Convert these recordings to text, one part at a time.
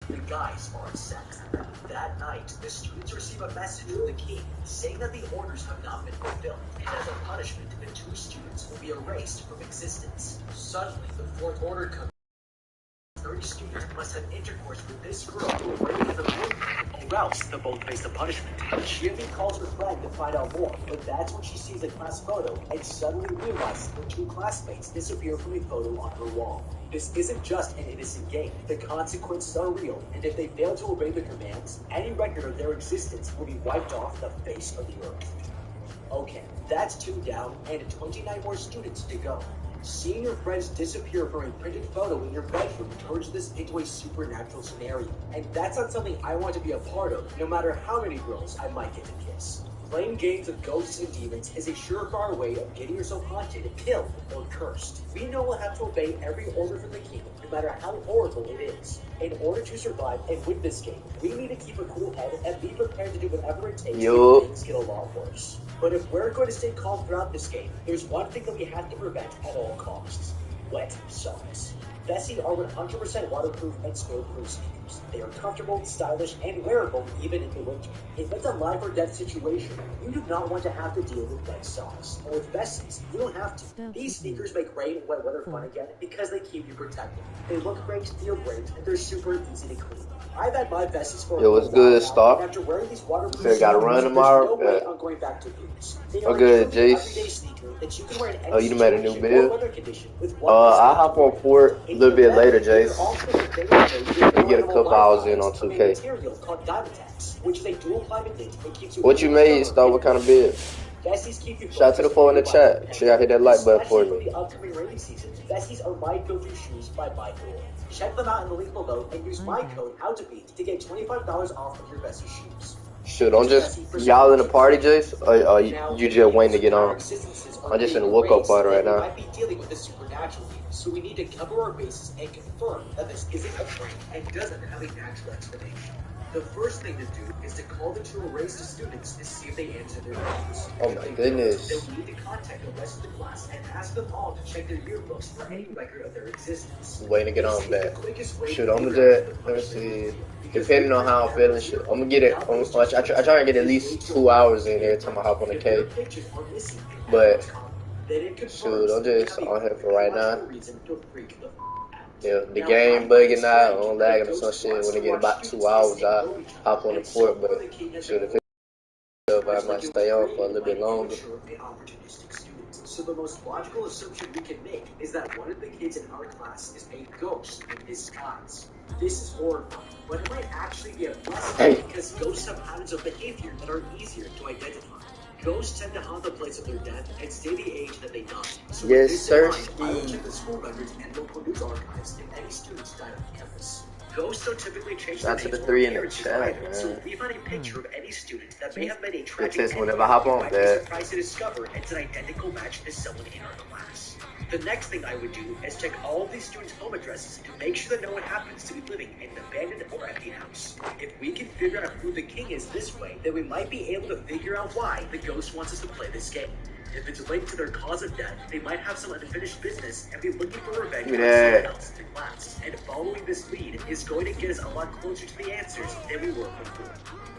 The guys are upset. That night, the students receive a message from the king saying that the orders have not been fulfilled, and as a punishment, the 2 students will be erased from existence. Suddenly, the 4th order comes. 30 students must have intercourse with this girl right in the room, or else they'll both face the punishment. Jimmy calls her friend to find out more, but that's when she sees a class photo and suddenly realizes her 2 classmates disappear from a photo on her wall. This isn't just an innocent game. The consequences are real, and if they fail to obey the commands, any record of their existence will be wiped off the face of the earth. Okay, that's 2 down and 29 more students to go. Seeing your friends disappear from a printed photo in your bedroom turns this into a supernatural scenario. And that's not something I want to be a part of, no matter how many girls I might get to kiss. Playing games with ghosts and demons is a surefire way of getting yourself haunted, killed, or cursed. We know we'll have to obey every order from the king, no matter how horrible it is. In order to survive and win this game, we need to keep a cool head and be prepared to do whatever it takes if things get a lot worse. But if we're going to stay calm throughout this game, there's one thing that we have to prevent at all costs. Wet socks. Vessi are 100% waterproof and snow-proof sneakers. They are comfortable, stylish, and wearable even in the winter. If it's a life or death situation, you do not want to have to deal with wet socks. And with Vessis, you don't have to. These sneakers make rain and wet weather fun again because they keep you protected. They look great, feel great, and they're super easy to clean. I've had my Vessis for Yo, what's good, Star? After wearing these waterproof sneakers, gotta run tomorrow. No way I'm going back to boots. Oh, good, Jace. Oh, you made a new build? I'll hop on Fort a little bit later, Jace. We get a couple hours in on 2K. What you made, Star? What kind of build? Shout out to the 4 in the chat. Sure, y'all hit that like button for me. Vessis are my go-to shoes by Michael. Check them out in the link below and use my code HOWTOBEAT to get $25 off of your Vessis shoes. Shoot, I'm just y'all in the party, Jace, or you just waiting to get on? I'm just in the woke-up party right now. Might be dealing with the supernatural here, so we need to cover our bases and confirm that this isn't a prank and doesn't have a natural explanation. The first thing to do is to call the 2 erased students to see if they answer their phones. Oh my goodness. Then we need to contact the rest of the class and ask them all to check their yearbooks for any record of their existence. Waiting to get on back. Shoot, I'm gonna just, let me see. Depending on how I'm feeling, shit, I'm gonna get it. I try to get at least 2 hours in every time I hop on the K. But shoot, I'm just on here for right now. Yeah, the game bugging out, I'm lagging or some shit. When I get about 2 hours, I hop on the court. But shoot, if I might stay on for a little bit longer. So the most logical assumption we can make is that one of the kids in our class is a ghost in disguise. This is horrifying, but it might actually be a blessing because ghosts have patterns of behavior that are easier to identify. Ghosts tend to haunt the place of their death and stay the age that they died. So yes, sir. I will check the school records and local news archives if any students died on campus. Ghosts don't typically change their names to the 3 in the chat, man. So if we find a picture of any student that may have made a tragic ending, whenever I hop on might be surprised to discover it's an identical match to someone in our class. The next thing I would do is check all of these students' home addresses to make sure that no one happens to be living in an abandoned or empty house. If we can figure out who the king is this way, then we might be able to figure out why the ghost wants us to play this game. If it's linked to their cause of death, they might have some unfinished business and be looking for revenge on someone else in the class. And following this lead is going to get us a lot closer to the answers than we were before.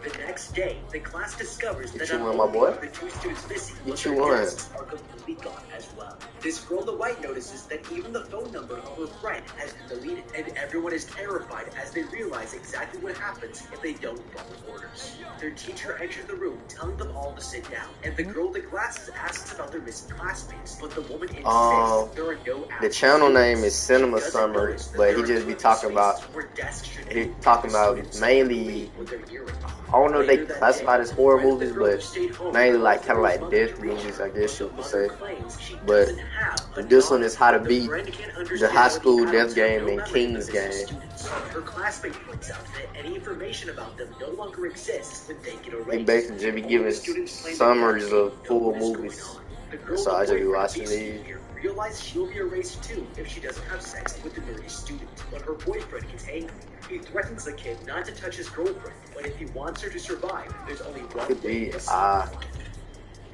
The next day, the class discovers that not only the 2 students missing, but their desks are completely gone as well. This girl in the white notices that even the phone number of her friend has been deleted, and everyone is terrified as they realize exactly what happens if they don't follow orders. Their teacher enters the room, telling them all to sit down, and the girl with the glasses asks about their missing classmates, but the woman insists there are no the channel name is Cinema Summer, but he just be talking about mainly, I don't know if they classify as horror movies, but mainly like kind of like death movies, I guess you could say. But this one is How to Beat the High School Death Game and King's Game. Her classmate points out that any information about them no longer exists when they get erased. They basically just be giving summaries of full movies. So I just be watching these. Realize she'll be erased too if she doesn't have sex with the nerdy student. But her boyfriend gets angry. He threatens the kid not to touch his girlfriend, but if he wants her to survive, there's only one way to survive.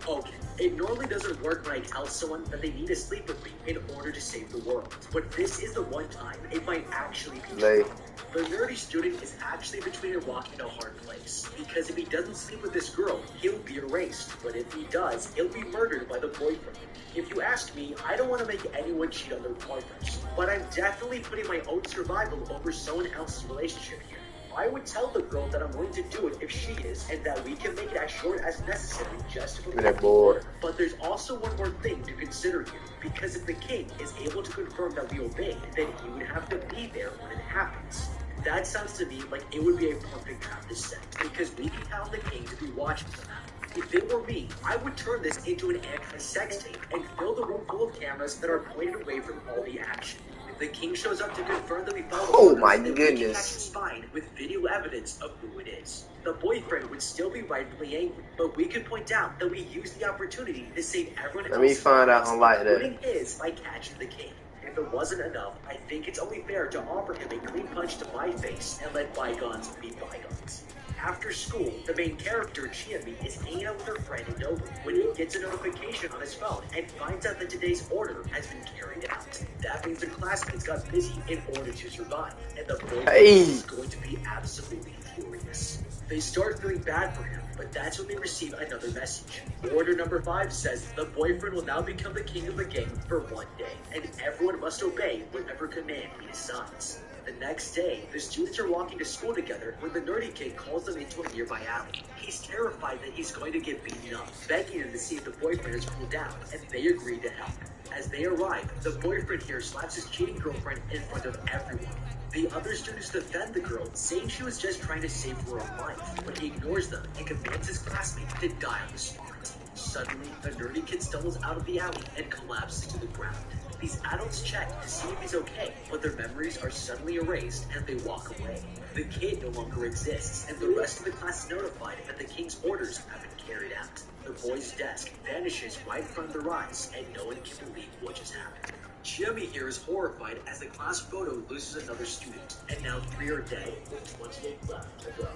Okay, it normally doesn't work when I tell someone that they need to sleep with me in order to save the world, but this is the one time it might actually be true. The nerdy student is actually between a rock and a hard place, because if he doesn't sleep with this girl, he'll be erased, but if he does, he'll be murdered by the boyfriend. If you ask me, I don't want to make anyone cheat on their partners, but I'm definitely putting my own survival over someone else's relationship here. I would tell the girl that I'm willing to do it if she is, and that we can make it as short as necessary just to protect the order. But there's also one more thing to consider here, because if the king is able to confirm that we obeyed, then he would have to be there when it happens. That sounds to me like it would be a perfect trap to set, because we can count the king to be watching for that. If it were me, I would turn this into an anti-sex tape and fill the room full of cameras that are pointed away from all the action. If the king shows up to confirm that we followed orders, then we can catch his spine with video evidence of who it is. The boyfriend would still be rightfully angry, but we could point out that we used the opportunity to save everyone else. Let me find out on like that. Including his by catching the king. If it wasn't enough, I think it's only fair to offer him a clean punch to my face and let bygones be bygones. After school, the main character, Chiyomi, is hanging out with her friend Nobu when he gets a notification on his phone and finds out that today's order has been carried out. That means the classmates got busy in order to survive, and the boyfriend is going to be absolutely furious. They start feeling bad for him, but that's when they receive another message. Order number 5 says the boyfriend will now become the king of the game for one day, and everyone must obey whatever command he assigns. The next day, the students are walking to school together when the nerdy kid calls them into a nearby alley. He's terrified that he's going to get beaten up, begging them to see if the boyfriend has cooled down, and they agree to help. As they arrive, the boyfriend here slaps his cheating girlfriend in front of everyone. The other students defend the girl, saying she was just trying to save her own life, but he ignores them and commands his classmates to die on the spot. Suddenly, the nerdy kid stumbles out of the alley and collapses to the ground. These adults check to see if he's okay, but their memories are suddenly erased and they walk away. The kid no longer exists, and the rest of the class is notified that the king's orders have been carried out. The boy's desk vanishes right in front of their eyes, and no one can believe what just happened. Chiyomi here is horrified as the class photo loses another student, and now 3 are dead with 28 left to go.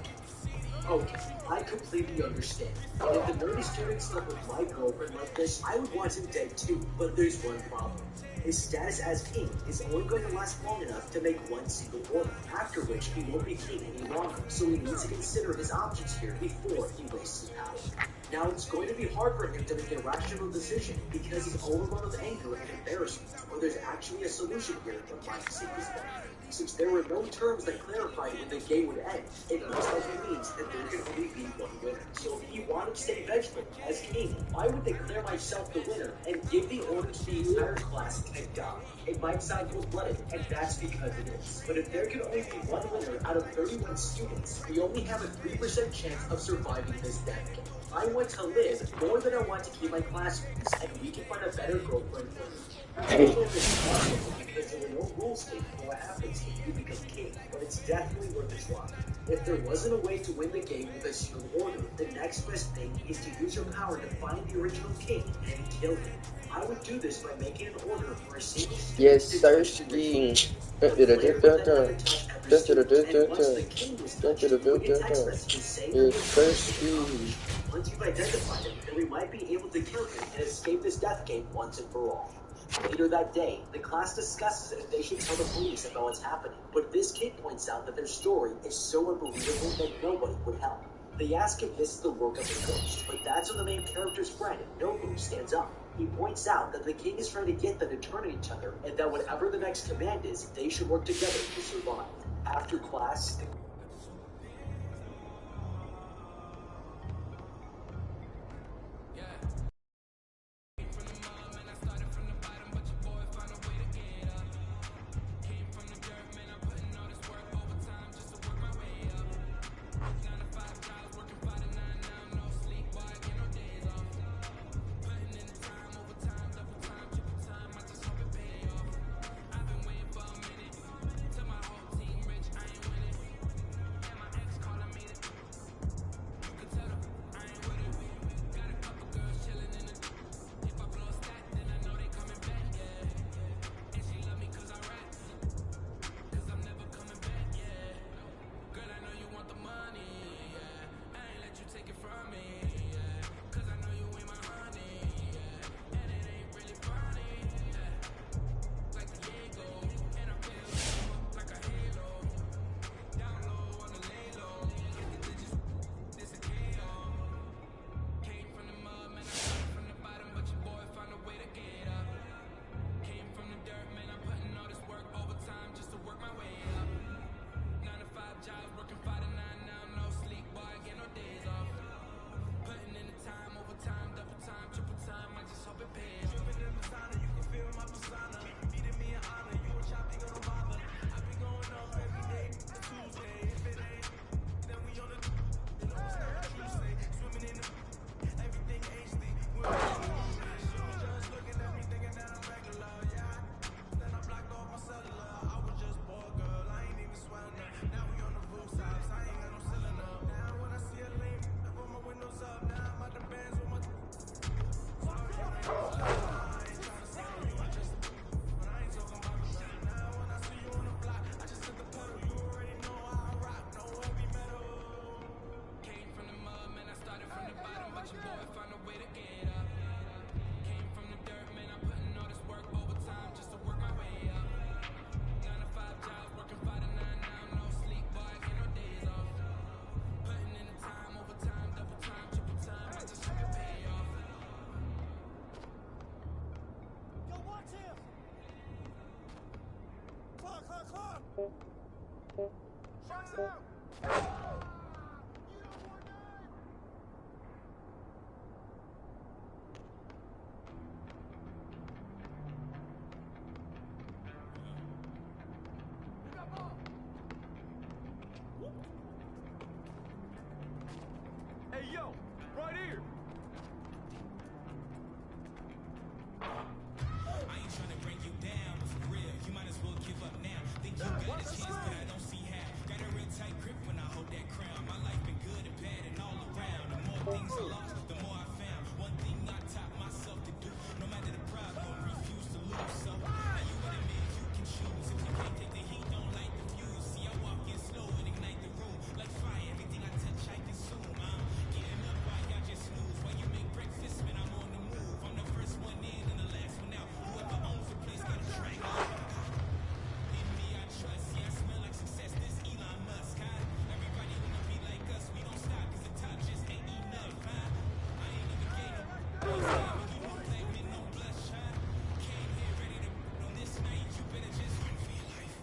Okay, I completely understand. And if the nerdy student slept with my girlfriend like this, I would want him dead too. But there's one problem. His status as king is only going to last long enough to make one single order, after which he won't be king any longer, so he needs to consider his options here before he wastes his power. Now, it's going to be hard for him to make a rational decision because he's overrun with anger and embarrassment, or there's actually a solution here that might save his life. Since there were no terms that clarified when the game would end, it most likely means that there can only be one winner. So if he wanted to stay vengeful as king, I would declare myself the winner and give the order to the entire class and die. It might sound cold-blooded, and that's because it is. But if there can only be one winner out of 31 students, we only have a 3% chance of surviving this death game. I want to live more than I want to keep my classmates, and we can find a better girlfriend for me. I don't know if it's possible because there were no rules stated for what happens if you become king, but it's definitely worth a try. If there wasn't a way to win the game with a single order, the next best thing is to use your power to find the original king and kill him. I would do this by making an order for a single student. Yes, sir. Yes, once you've identified him, then we might be able to kill him and escape this death game once and for all. Later that day, the class discusses if they should tell the police about what's happening, but this kid points out that their story is so unbelievable that nobody would help. They ask if this is the work of a ghost, but that's when the main character's friend, Nobu, stands up. He points out that the king is trying to get them to turn on each other, and that whatever the next command is, they should work together to survive. After class, Hey, yo, right here. I ain't trying to bring you down, but for real, you might as well give up now. Think you got a chance, but I don't see how. Got a real tight grip when I hold that crown. My life been good and bad and all around. The more things I lost, the more I found. One thing I taught myself to do, no matter the problem, refuse to lose. So now you with a man, you can choose. If you can't take the heat, don't light the fuse. See, I walk in slow and ignite the room. Like fire, everything I touch, I consume. I'm getting up while y'all just snooze. While you make breakfast, man, I'm on the move. I'm the first one in and the last one out. Whoever owns the place got a drink. In me, I trust. Yeah, I smell like success. This Elon Musk, huh? Everybody wanna be like us. We don't stop, cause the top just ain't enough, huh? I ain't even gay no boys, yeah, but you know black men don't blush, huh? Came here ready to on this night. You better just run for your life.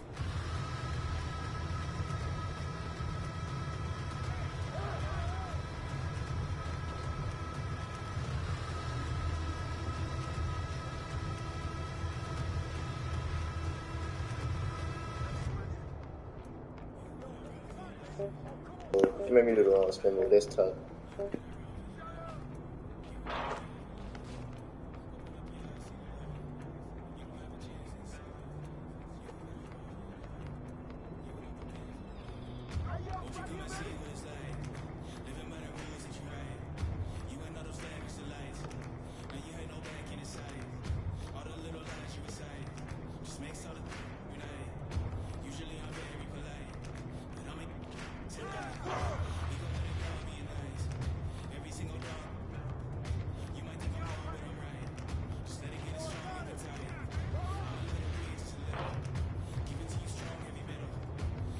You made me do the wrong spin move. That's tough. Won't you come and see what it's like? Living by the rules that you write. You ain't know those lavish delights. Now you ain't no back in the sight. All the little lies you recite just makes all the unite. Usually I'm very polite, but I'm a tonight. We gon' let it go, being nice. Every single dog. You might think I'm wrong, but I'm right. Just let it get as strong and tight. I'ma let it breathe just a little. Give it to you strong, heavy metal.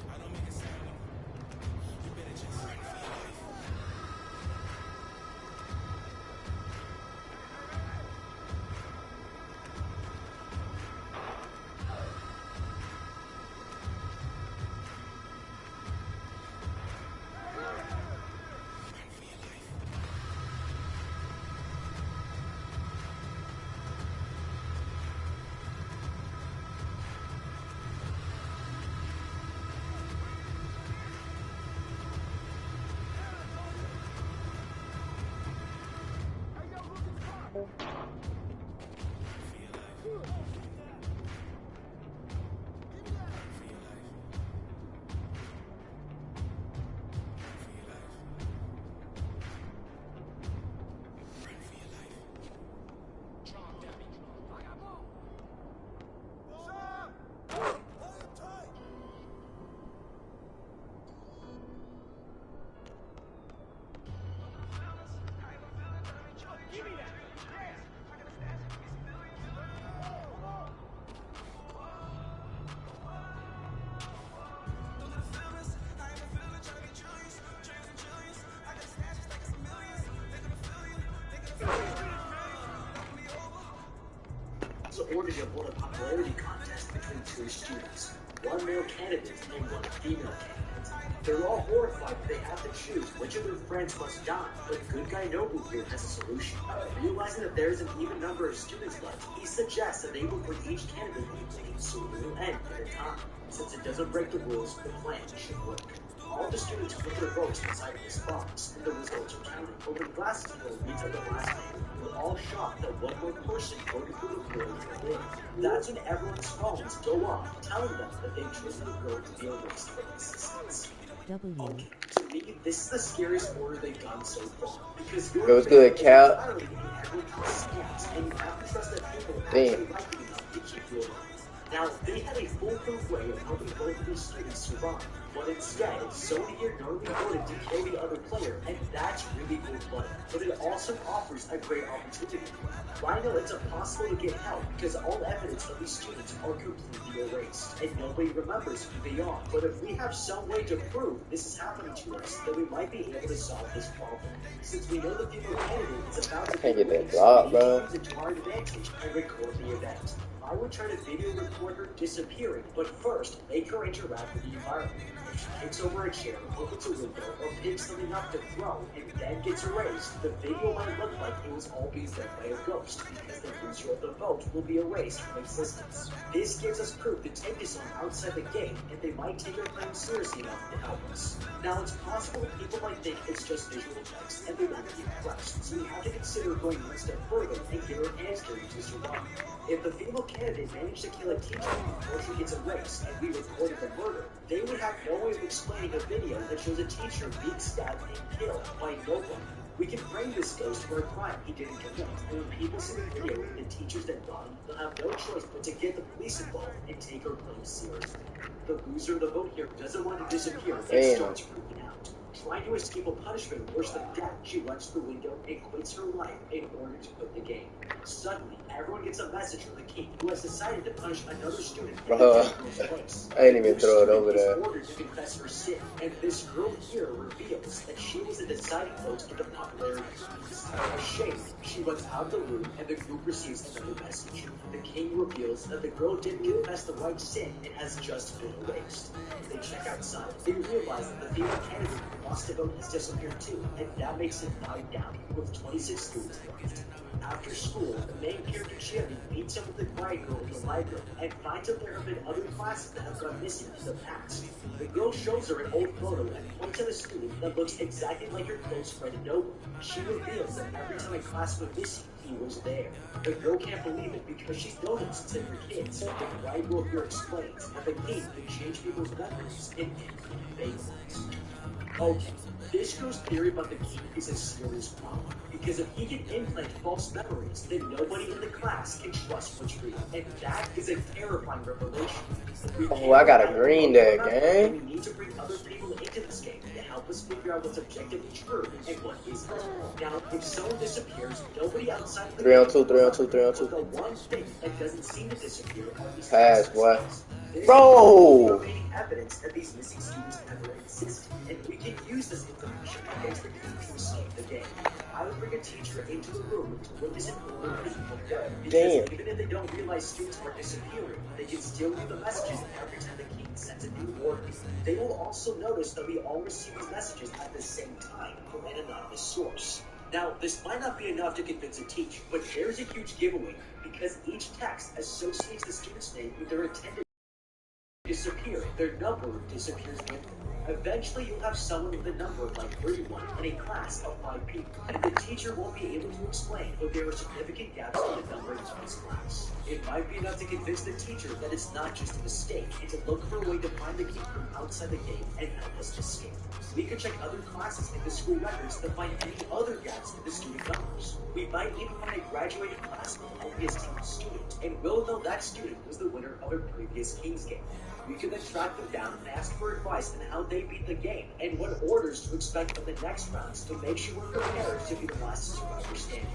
I don't make a sound. You better just run for your life. Ordered to hold a popularity contest between two students, one male candidate and one female candidate. They're all horrified that they have to choose which of their friends must die, but good guy Nobu here has a solution. Realizing that there is an even number of students left, he suggests that they will put each candidate in a lane so it will end at a time. Since it doesn't break the rules, the plan should work. All the students put their votes inside of this box, and the results are counted. But when glasses people reads at the last name, we're all shocked that one more person voted for the girl to win. That's when everyone's phones go off, telling them that they've chosen the girl to be erased from existence. Okay, to me, this is the scariest order they've done so far. Because It was good, Cal. entirely in everyone else's hands, and you have to trust that people are Damn. actually likely enough to keep you alive. Now, they had a foolproof way of helping both of these students survive. But instead, Sony here knowingly voted to kill the other player, and that's really cold-blooded. But it also offers a great opportunity. Rhino, it's impossible to get help because all evidence of these students are completely erased, and nobody remembers who they are. But if we have some way to prove this is happening to us, then we might be able to solve this problem. Since we know the female candidate is about to be Can't get that erased, drop, we bro. need to use it to our advantage and record the event. I would try to video record her disappearing, but first, make her interact with the environment. If she kicks over a chair, opens a window, or picks something up to throw, and then gets erased, the video might look like it was all being done by a ghost, because the loser of the vote will be erased from existence. This gives us proof to take this on outside the game, and they might take our claim seriously enough to help us. Now, it's possible people might think it's just visual text, and they won't be impressed, so we have to consider going one step further and get our hands dirty to survive. If the female candidate managed to kill a teacher before she gets erased and we recorded the murder, they would have no way of explaining a video that shows a teacher being stabbed and killed by no one. We can frame this ghost for a crime he didn't commit, and when people see the video of the teacher's dead body, they'll have no choice but to get the police involved and take her claim seriously. The loser of the vote here doesn't want to disappear and starts freaking out. Trying to escape a punishment worse than death, she runs to the window and quits her life in order to quit the game. Suddenly, everyone gets a message from the king, who has decided to punish another student in the girl's place. I didn't even throw it over This there. ordered to confess her sin, and this girl here reveals that she was the deciding vote in the popularity contest. Ashamed, she runs out of the room, and the group receives another message. The king reveals that the girl didn't confess the right sin and has just been erased. They check outside. They realize that the female candidate who lost the vote has disappeared too, and that makes it 9 down, with 26 students left. After school, the main character Jimmy meets up with the quiet girl in the library and finds out there have been other classes that have gone missing in the past. The girl shows her an old photo and points at a student that looks exactly like her close friend Noble. She reveals that every time a class went missing, he was there. The girl can't believe it because she's known him since they were kids. The quiet girl here explains that the king can change people's memories in fake ones. Okay, this girl's theory about the king is a serious problem. Because if he can implant false memories, then nobody in the class can trust what's real. And that is a terrifying revelation. Oh, I got a green there, gang. We need to bring other people into this game to help us figure out what's objectively true and what isn't. Now, if someone disappears, nobody outside the 3 on 2, 3 on 2, 3 on 2. The one thing that doesn't seem to disappear are these Pass, what? Bro! Bro! Evidence that these missing students ever existed, and we can use this information against the king to escape the game. I would bring a teacher into the room to witness an order people dead. Because even if they don't realize students are disappearing, they can still read the messages every time the king sends a new order. They will also notice that we all receive these messages at the same time from an anonymous source. Now, this might not be enough to convince a teacher, but there's a huge giveaway because each text associates the student's name with their intended disappear. Their number disappears with them. Eventually, you'll have someone with a number like 31 in a class of 5 people, and the teacher won't be able to explain if there are significant gaps in the numbering of this class. It might be enough to convince the teacher that it's not just a mistake, and to look for a way to find the key from outside the game and help us escape. We could check other classes in the school records to find any other gaps in the student numbers. We might even find a graduating class of the previous team's student, and we'll know that student was the winner of a previous Kings game. We can then track them down and ask for advice on how they beat the game and what orders to expect in the next rounds to make sure we're prepared to be the last survivor standing.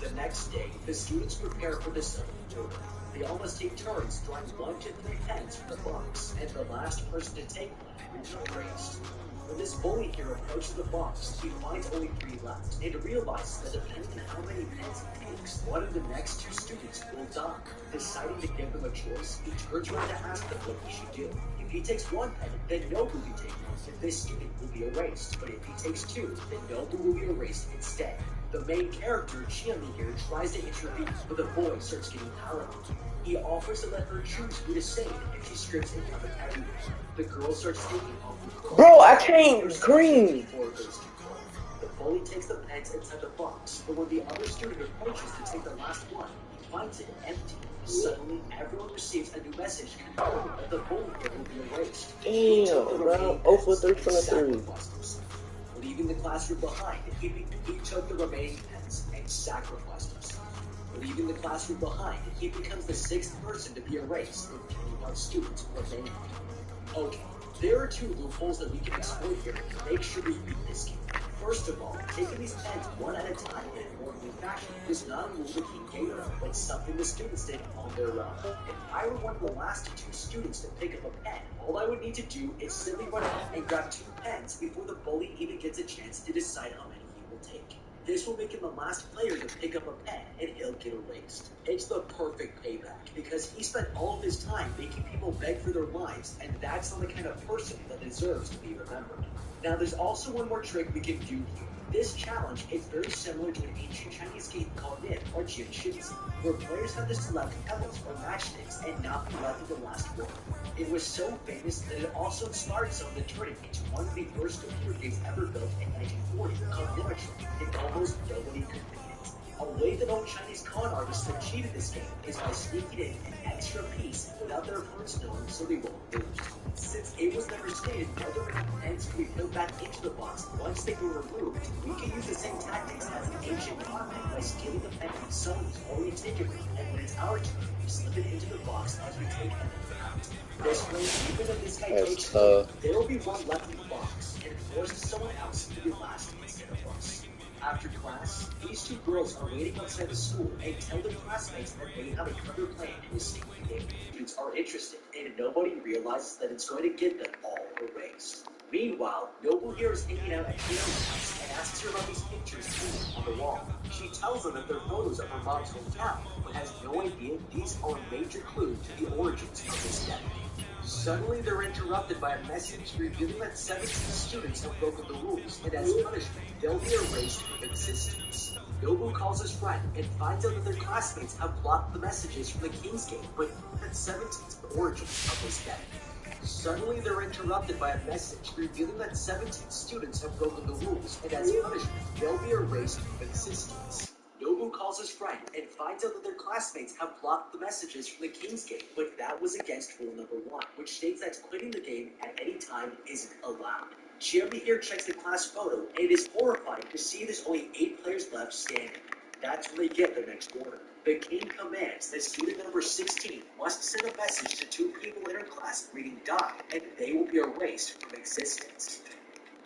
The next day, the students prepare for the second order. They all must take turns drawing 1 to 3 pens from the box, and the last person to take one will be erased. When this bully here approaches the box, he finds only 3 left, and realizes that depending on how many pens he takes, one of the next 2 students will die. Deciding to give them a choice, he turns around to ask them what he should do. If he takes 1 pen, then Nobu will be taken, and this student will be erased. But if he takes 2, then Nobu will be erased instead. The main character, Chiami here, tries to intervene, but the boy starts getting powerful. He offers to let her choose who to save if she strips in front of everyone. The girl starts taking off the clothes. Bro, I can't green. The bully takes the pens inside the box, but when the other student approaches to take the last one, he finds it empty. Suddenly, everyone receives a new message confirming that the bully here will be erased. Damn, bro. 0 for 3 from 3. Leaving the classroom behind, he took the remaining pens and sacrificed himself. Leaving the classroom behind, he becomes the 6th person to be erased, and 21 students remain. Okay, There are two loopholes that we can exploit here to make sure we beat this game. First of all, taking these pens one at a time in an orderly fashion is not a rule the king gave us, but something the students did on their own. If I were one of the last two students to pick up a pen, all I would need to do is simply run out and grab 2 pens before the bully even gets a chance to decide how many he will take. This will make him the last player to pick up a pen, and he'll get erased. It's the perfect payback, because he spent all of his time making people beg for their lives, and that's not the kind of person that deserves to be remembered. Now, there's also one more trick we can do here. This challenge is very similar to an ancient Chinese game called Nim or Jin Shitsu, where players have to select pebbles or matchsticks and not be left with the last one. It was so famous that it also inspired someone to turn it into one of the first computer games ever built in 1940 called Nimatron, and almost nobody could beat it. A way that old Chinese con artists have cheated this game is by sneaking in an extra piece without their opponents knowing so they won't lose. Since it was never stated whether or not pens could be put back into the box once they were removed, we can use the same tactics as the ancient con men by stealing the pen from someone who's already taken it, and when it's our turn, we slip it into the box as we take it out. This way, even if this guy takes it, there will be one left in the box, and it forces someone else to be last instead of us. After class, these two girls are waiting outside the school and tell their classmates that they have a clever plan to escape the game. Students are interested, and nobody realizes that it's going to get them all erased. Meanwhile, Noble here is hanging out at Hito's house and asks her about these pictures hanging on the wall. She tells them that they're photos of her mom's hometown, but has no idea these are a major clue to the origins of this death. Suddenly, they're interrupted by a message revealing that 17 students have broken the rules, and as punishment, they'll be erased from existence. Nobu calls his friend and finds out that their classmates have blocked the messages from the King's Game, but that 17's the origin of this death. Suddenly, they're interrupted by a message revealing that 17 students have broken the rules, and as punishment, they'll be erased from existence. Nobu calls his friend and finds out that their classmates have blocked the messages from the King's Game, but that was against rule number 1, which states that quitting the game at any time isn't allowed. Chiyomi here checks the class photo and is horrified to see there's only 8 players left standing. That's when they get their next order. The king commands that student number 16 must send a message to 2 people in her class reading die, and they will be erased from existence.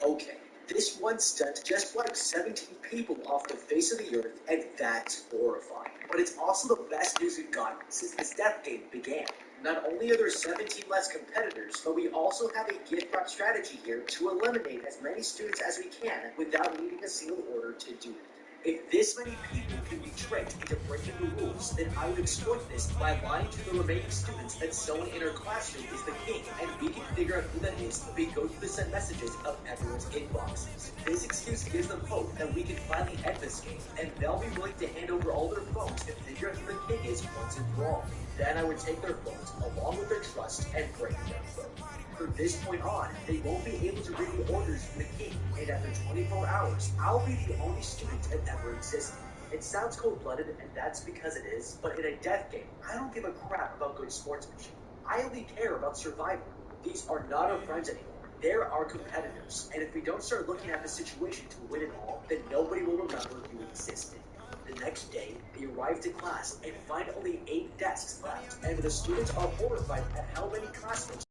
Okay. This one stunt just wiped 17 people off the face of the earth, and that's horrifying. But it's also the best news we've gotten since this death game began. Not only are there 17 less competitors, but we also have a gift wrap strategy here to eliminate as many students as we can without needing a single order to do it. If this many people can be tricked into breaking the rules, then I would exploit this by lying to the remaining students that someone in our classroom is the king, and we can figure out who that is if we go through the sent messages of everyone's inboxes. This excuse gives them hope that we can finally end this game, and they'll be willing to hand over all their phones and figure out who the king is once and for all. Then I would take their phones, along with their trust, and break their phone. From this point on, they won't be able to read the orders from the king, and after 24 hours, I'll be the only student that ever existed. It sounds cold-blooded, and that's because it is, but in a death game, I don't give a crap about good sportsmanship. I only care about survival. These are not our friends anymore. They're our competitors, and if we don't start looking at the situation to win it all, then nobody will remember you existed. The next day, they arrive to class and find only 8 desks left, and the students are horrified at how many classmates.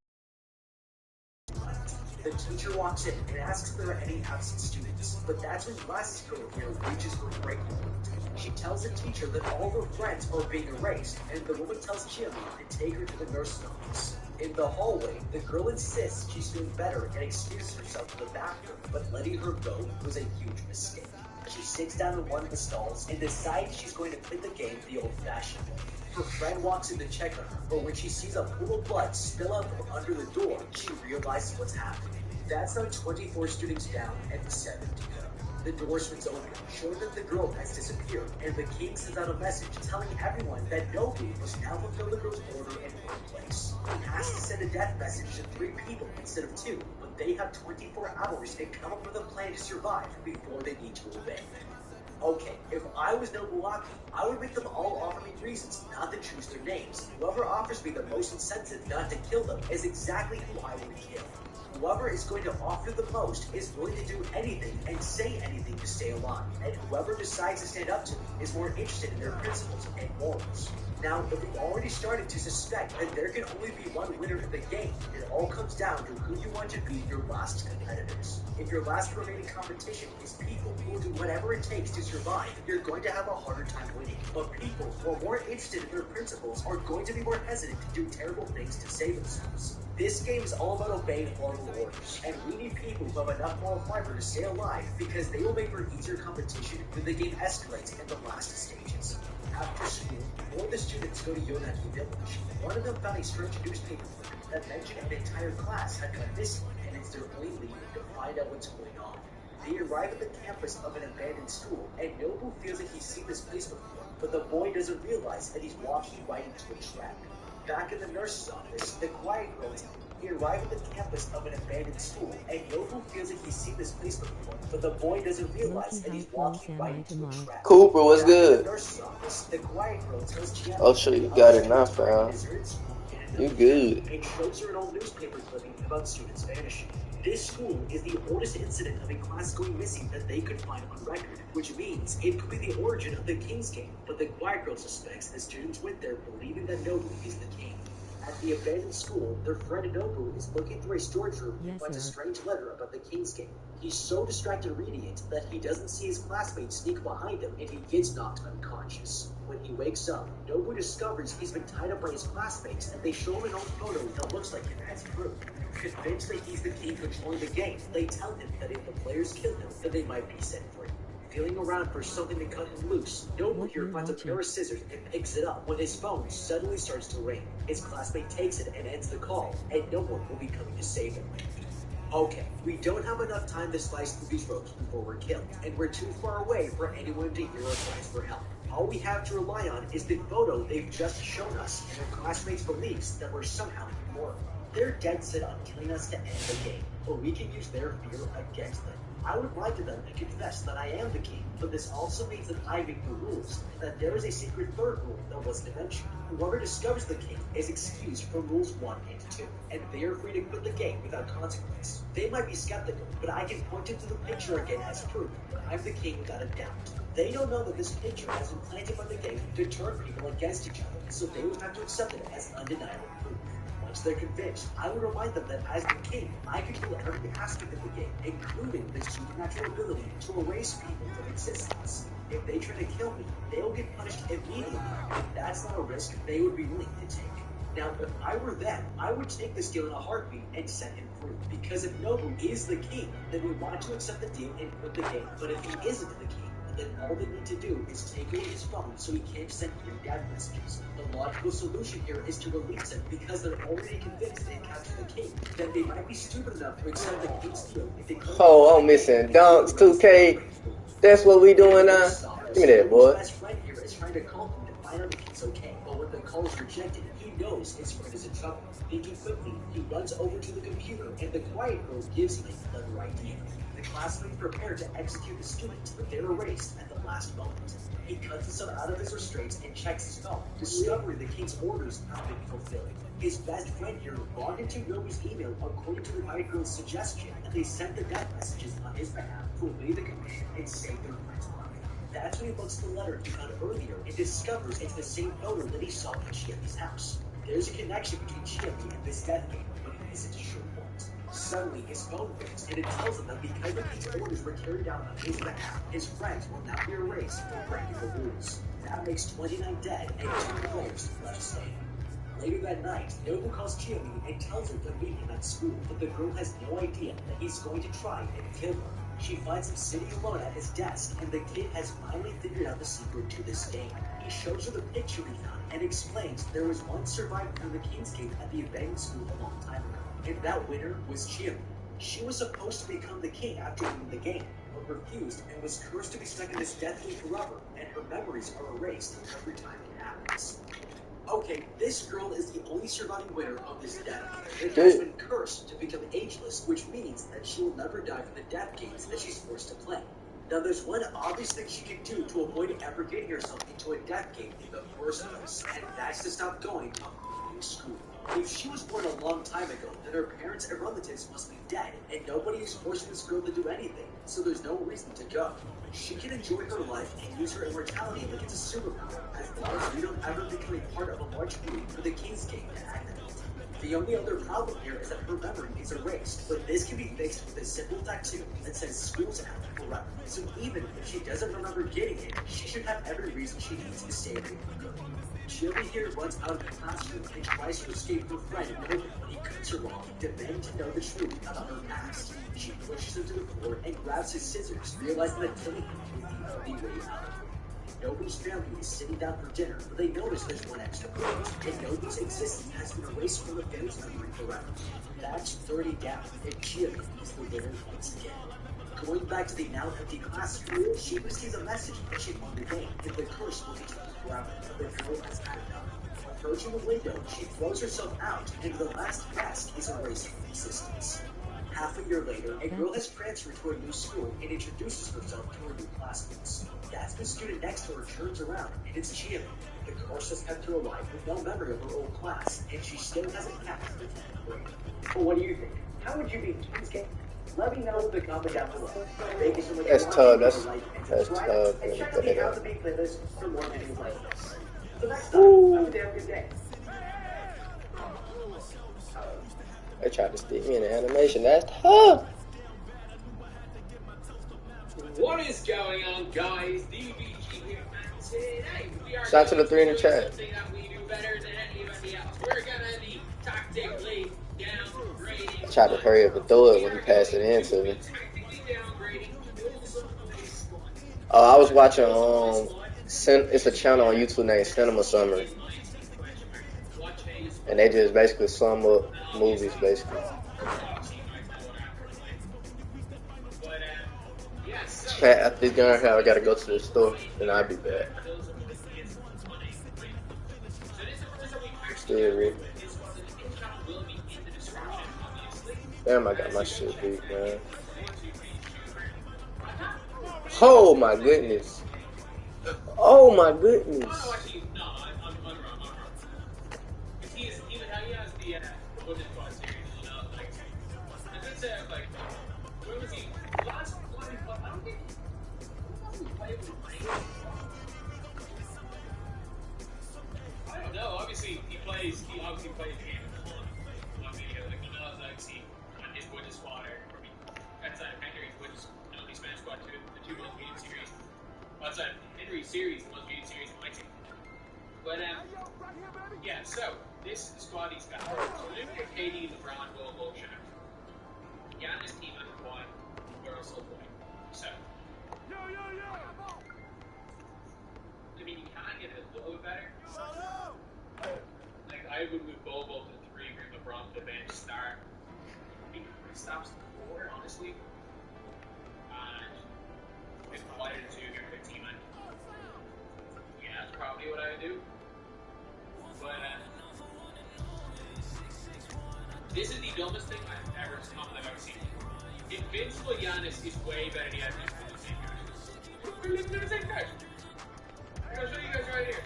The teacher walks in and asks if there are any absent students, but that's when Glasses Girl here reaches for breaking point. She tells the teacher that all of her friends are being erased, and the woman tells Chiyomi to take her to the nurse's office. In the hallway, the girl insists she's feeling better and excuses herself to the bathroom, but letting her go was a huge mistake. She sits down in one of the stalls and decides she's going to quit the game the old-fashioned way. Her friend walks in to check on her, but when she sees a pool of blood spill out from under the door, she realizes what's happening. That's now 24 students down and 7 to go. The door swings open, showing that the girl has disappeared, and the king sends out a message telling everyone that Nobu must now fulfill the girl's order in one place. He has to send a death message to 3 people instead of 2, but they have 24 hours and come up with a plan to survive before they need to obey. Okay, if I was Nobuaki, I would make them all offer me reasons not to choose their names. Whoever offers me the most incentive not to kill them is exactly who I would kill. Whoever is going to offer the most is willing to do anything and say anything to stay alive. And whoever decides to stand up to me is more interested in their principles and morals. Now, if we've already started to suspect that there can only be one winner in the game, it all comes down to who you want to be your last competitors. If your last remaining competition is people who will do whatever it takes to survive, you're going to have a harder time winning. But people who are more interested in their principles are going to be more hesitant to do terrible things to save themselves. This game is all about obeying horrible orders, and we need people who have enough moral fiber to stay alive because they will make for easier competition when the game escalates in the last stages. After school, more of the students go to Yonaki Village. One of them found a strange newspaper clip that mentioned an entire class had gone missing, and it's their only lead to find out what's going on. They arrive at the campus of an abandoned school, and Nobu feels like he's seen this place before, but the boy doesn't realize that he's walking right into a trap. Back in the nurse's office, the quiet girl tells him he arrived at the campus of an abandoned school, and Nobu feels like he's seen this place before, but the boy doesn't realize that he's walking right into a trap. Cooper, what's Back in the good? nurse's office, the quiet girl tells Chiaki Oh, sure, you got it now, fam. You good. and shows her an old newspaper clipping about students vanishing. This school is the oldest incident of a class going missing that they could find on record, which means it could be the origin of the King's Game, but the quiet girl suspects the students went there believing that Nobu is the king. At the abandoned school, their friend Nobu is looking through a storage room and finds a strange letter about the King's Game. He's so distracted reading it that he doesn't see his classmates sneak behind him and he gets knocked unconscious. When he wakes up, Nobu discovers he's been tied up by his classmates and they show him an old photo that looks like him as proof. Convinced that he's the king controlling the game, they tell him that if the players kill him, then they might be set free. Feeling around for something to cut him loose, Nobu here finds a pair of scissors and picks it up when his phone suddenly starts to ring. His classmate takes it and ends the call, and no one will be coming to save him. Okay, we don't have enough time to slice through these ropes before we're killed, and we're too far away for anyone to hear our cries for help. All we have to rely on is the photo they've just shown us and their classmates' beliefs that we're somehow immortal. They're dead set on killing us to end the game, or we can use their fear against them. I would lie to them and confess that I am the king, but this also means that I make the rules, and that there is a secret third rule that wasn't mentioned. Whoever discovers the king is excused from rules 1 and 2, and they are free to quit the game without consequence. They might be skeptical, but I can point them to the picture again as proof that I'm the king without a doubt. They don't know that this picture has been planted by the game to turn people against each other, so they would have to accept it as undeniable proof. Once they're convinced, I will remind them that as the king, I control every aspect of the game, including the supernatural ability to erase people from existence. If they try to kill me, they will get punished immediately, and that's not a risk they would be willing to take. Now, if I were them, I would take this deal in a heartbeat and set him free. Because if Nobu is the king, then we want to accept the deal and quit the game. But if he isn't the king, then all they need to do is take away his phone so he can't send you death messages. The logical solution here is to release him because they're already convinced they captured the king. Then they might be stupid enough to accept the king's deal if they come. Oh, I'm missing dunks, 2K. That's what we doing now. Give me that, boy. His best friend here is trying to call him to find out if he's okay. But when the call is rejected, he knows his friend is in trouble. Thinking quickly, he runs over to the computer, and the quiet girl gives him a clever idea. The classmates prepare to execute the student, but they're erased at the last moment. He cuts himself out of his restraints and checks his phone, discovering the king's orders have been fulfilled. His best friend here logged into Nobu's email according to the quiet girl's suggestion, and they sent the death messages on his behalf to obey the command and save their friend's life. That's when he looks at the letter he found earlier and discovers it's the same photo that he saw at Chiaki's house. There's a connection between Chiaki and this death game, but it isn't a sure point. Suddenly, his phone rings, and it tells him that because the king's orders were carried out on his behalf, his friends will now be erased for breaking the rules. That makes 29 dead and 2 players left standing. Later that night, Nobu calls Chiaki and tells her to meet him at school, but the girl has no idea that he's going to try and kill her. She finds him sitting alone at his desk, and the kid has finally figured out the secret to this game. He shows her the picture he found and explains there was one survivor from the King's Game at the abandoned school a long time ago, and that winner was Chiaki. She was supposed to become the king after winning the game, but refused and was cursed to be stuck in this death loop forever, and her memories are erased every time it happens. Okay, this girl is the only surviving winner of this death game. It has been cursed to become ageless, which means that she will never die from the death games that she's forced to play. Now, there's one obvious thing she can do to avoid ever getting herself into a death game in the first place, and that's to stop going to school. If she was born a long time ago, then her parents and relatives must be dead, and nobody is forcing this girl to do anything, so there's no reason to go. She can enjoy her life and use her immortality like it's a superpower, as long as we don't ever become a part of a large group for the King's Game to activate. The only other problem here is that her memory is erased, but this can be fixed with a simple tattoo that says "School's Out" forever. So even if she doesn't remember getting it, she should have every reason she needs to stay away from good. Chili here runs out of the classroom and tries to escape her friend Nolan when he cuts her off, demanding to know the truth about her past. She pushes him to the floor and grabs his scissors, realizing that killing him is the only way out of it. Nobu's family is sitting down for dinner, but they notice there's one extra plate, and Nobu's existence has been erased from the family's memory forever. That's 30 down, and Chili is the winner once again. Going back to the now empty classroom, she receives a message that she won the game, and the curse will continue forever, but the girl has had enough. Approaching the window, she throws herself out, and the last mask is erased from existence. Half a year later, a girl has transferred to a new school and introduces herself to her new classmates. That's the student next to her turns around, and it's Chili. The curse has kept her alive with no memory of her old class, and she still hasn't passed the 10th grade. But what do you think? How would you beat King's Game? Let me know in the comment down below. Thank you so much That's for tough. watching. That's tough. And check out the How to Beat playlist for more videos like this. So next time, have a damn good day. They tried to stick me in the animation. That's tough. What is going on, guys? DBG here, and today we are Shout out to the 3 in the chat. something that we do better than anybody else. We're gonna be tactically downgrading. I tried to hurry up and throw it when he passed it in to me. Tactically downgrading this squad. Oh, I was watching it's a channel on YouTube named Cinema Summary, and they just basically sum up movies basically. After this gun, I gotta go to the store, and I'll be back. Still real. Damn, I got my shit beat, man. Oh my goodness. Oh my goodness. I don't know. Obviously, he obviously plays the game on video. Like, he knows, like, see, on his Wooden Squad, or outside of Henry's Wooden, the Spanish Squad 2, the 2 most viewed series. Outside of Henry's series, the most viewed series in my team. But, yeah, so, this is the squad he's got. So, we're doing a KD, LeBron, Bowl, Shaq. Giannis, team on the quad, we're also playing. So, I mean, you can get it a little bit better. Like, I would move Bobo to the 3, bring LeBron to the bench, start. I think it stops the 4, honestly. And just quieter to get rid of team on. Yeah, that's probably what I would do. But, this is the dumbest thing I've ever seen. Invincible Giannis is way better than Giannis for the same guys. We're looking at the same guys. I'm gonna show you guys right here.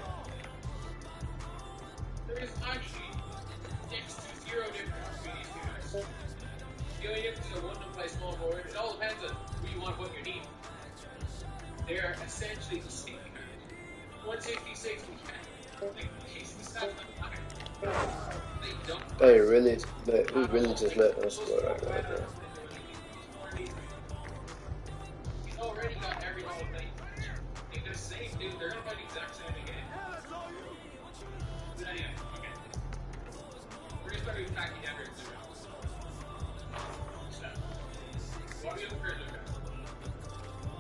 There is actually next to 0 difference between these two guys. The only difference is that one of them plays small forward. It all depends on who you want, what you need. They are essentially the same guys. 166 we can't. Like, Jesus, that's not matter. They don't. We really just let them score right there. He's already got every all thing. They're the same, dude. They're gonna play the exact same again. But anyway, okay. We're gonna start attacking Denver in 2 rounds. So, what are we looking for Luka?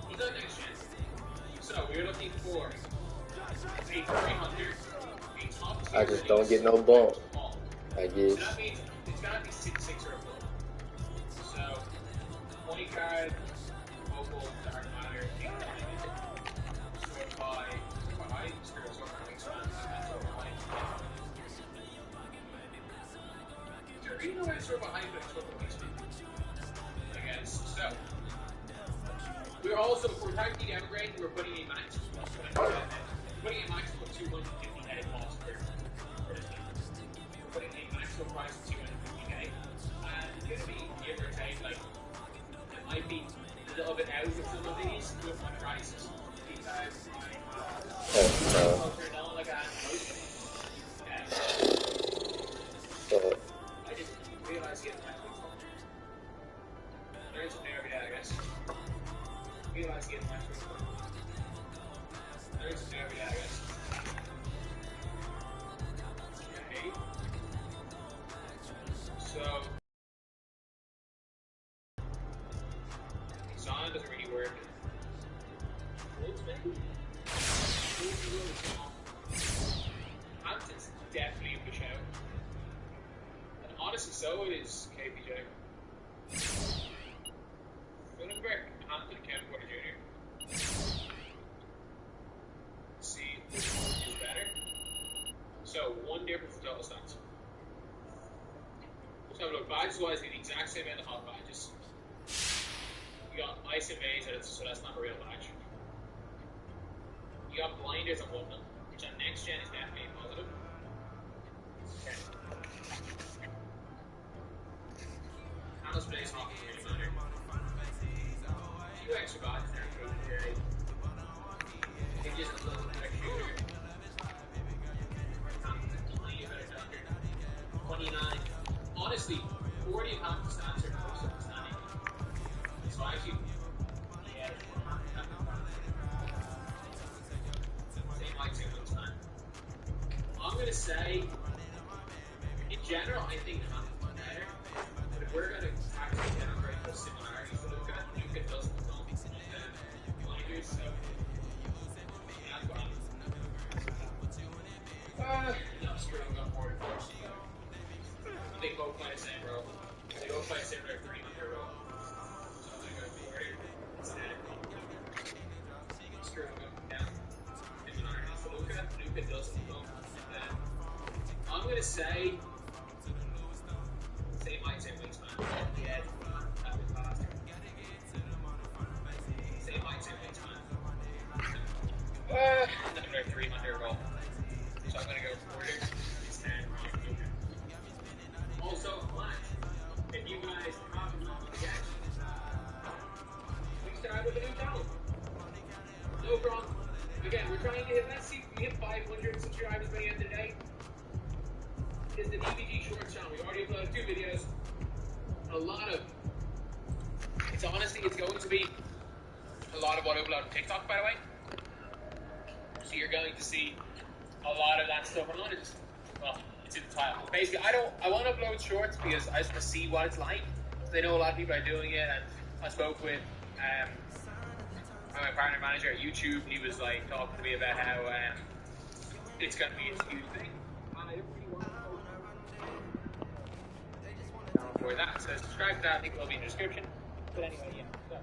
He's on next gen. So, we're looking for a 300, a top tier. I just don't get no bump, I So guess. that means it's gotta be 6'6" or above. So, point guard, vocal, dark matter, king, sort by height, sort by wingspan, and sort by height. Do you really know why it's sort by height, but it's sort by wingspan? I guess. So, we're currently downgrading, we're putting a max of 250k cost per this game. We're putting a maximum price of 250k. And it's going to be, give or take, like, it might be a little bit out with some of these with my prices. Because I don't like I most of these. I didn't realize getting that week's one. There is a new every day, I guess. Realize getting that week's one. There is a new every day, I guess. Okay. So, Sonic doesn't really work. Wolves, maybe? Wolves is really small. Hampton's definitely a push out. And honestly, so it is KPJ. Gutenberg, Hampton, Kevin Porter Jr. See, which one is better? So, one difference in total stats. So, look, badges-wise, the exact same amount of hot badges. You got Ice Invader, so that's not a real badge. You got Blinders on one of them, which on next gen is definitely positive. Okay. Handles plays hockey really matter. A few extra badges there for KPJ. It gives a little bit of shooter. Hampton's plenty better doctor. 29. Honestly, 40 of Hampton's stats are most outstanding. So actually, yeah, same height, same wingspan. I'm gonna say, in general, I think Hampton's better. But if we're gonna actually demonstrate those similarities, so Luka doesn't know blinders, so yeah, that's what no, screwing up more force. They both play the same role. They both play the same role, 300 role. So I'm gonna go for it instead. Screwing up down. So Luka doesn't know. I'm gonna say same height, same wingspan. Yeah, that was faster. Same height, same wingspan. Another 300 roll. So I'm gonna go Porter instead of Luka. Also, Flash, if you guys haven't known yet, we started with a new channel. No problem. Again, we're trying to hit, let's see if we hit 500 subscribers by the end of the day. It's the DVG Shorts channel. We already uploaded 2 videos. A lot of, it's going to be a lot of what I upload on TikTok, by the way. So you're going to see a lot of that stuff. I'm going to just, well, it's in the title. Basically, I want to upload shorts because I just want to see what it's like. So I know a lot of people are doing it, and I spoke with my partner manager at YouTube. He was like talking to me about how it's going to be a huge thing. And I don't really want to go for that. So subscribe to that. I think it'll be in the description. But anyway, yeah. So.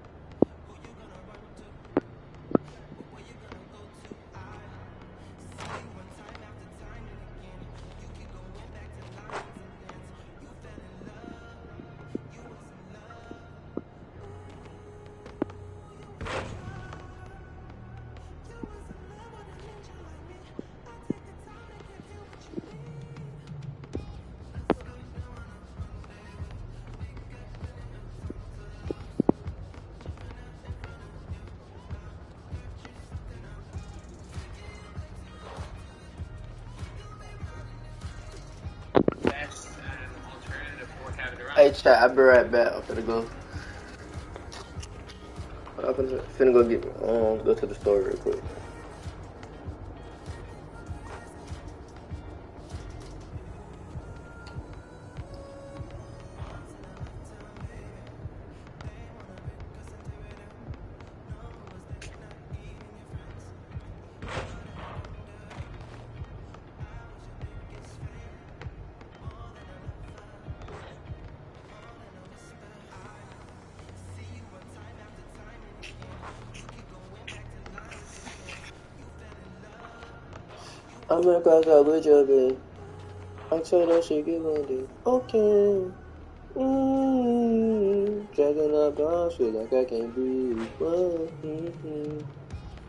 Hey chat, I'll be right back. I'm finna go. I'm finna go get go to the store real quick. I'm gonna cross out with your babe. I told her she get wounded. Okay. Dragging up dogs, feel like I can't breathe.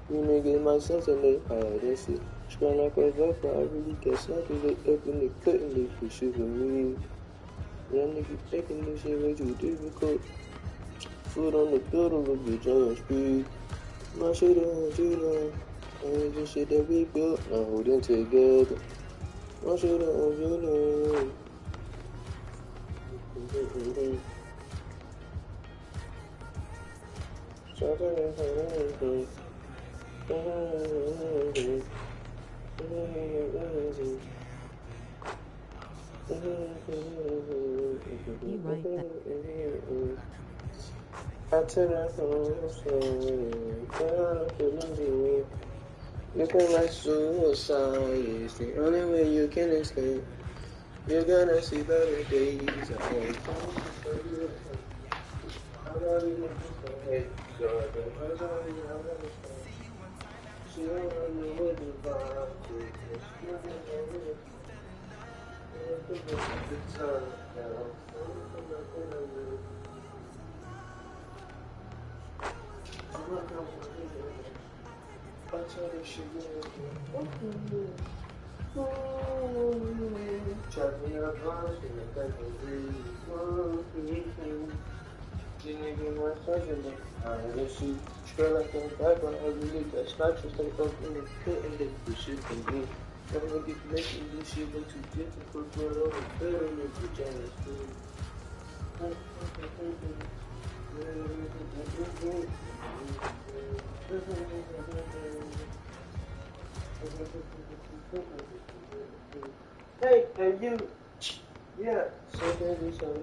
You niggas my sense and they hide and shit. Scrun like a vapor, I really get snappy. They up and they cutting, they put shit with me. Young niggas taking this shit way too difficult. Foot on the pedal, a bitch on speed. My shit on, I ain't just shit that we built, now holding together. My shit on, You right there. I turn that phone, you can like suicide, it's the only way you can escape. You're gonna see better days. Hey, and you, yeah, so baby, so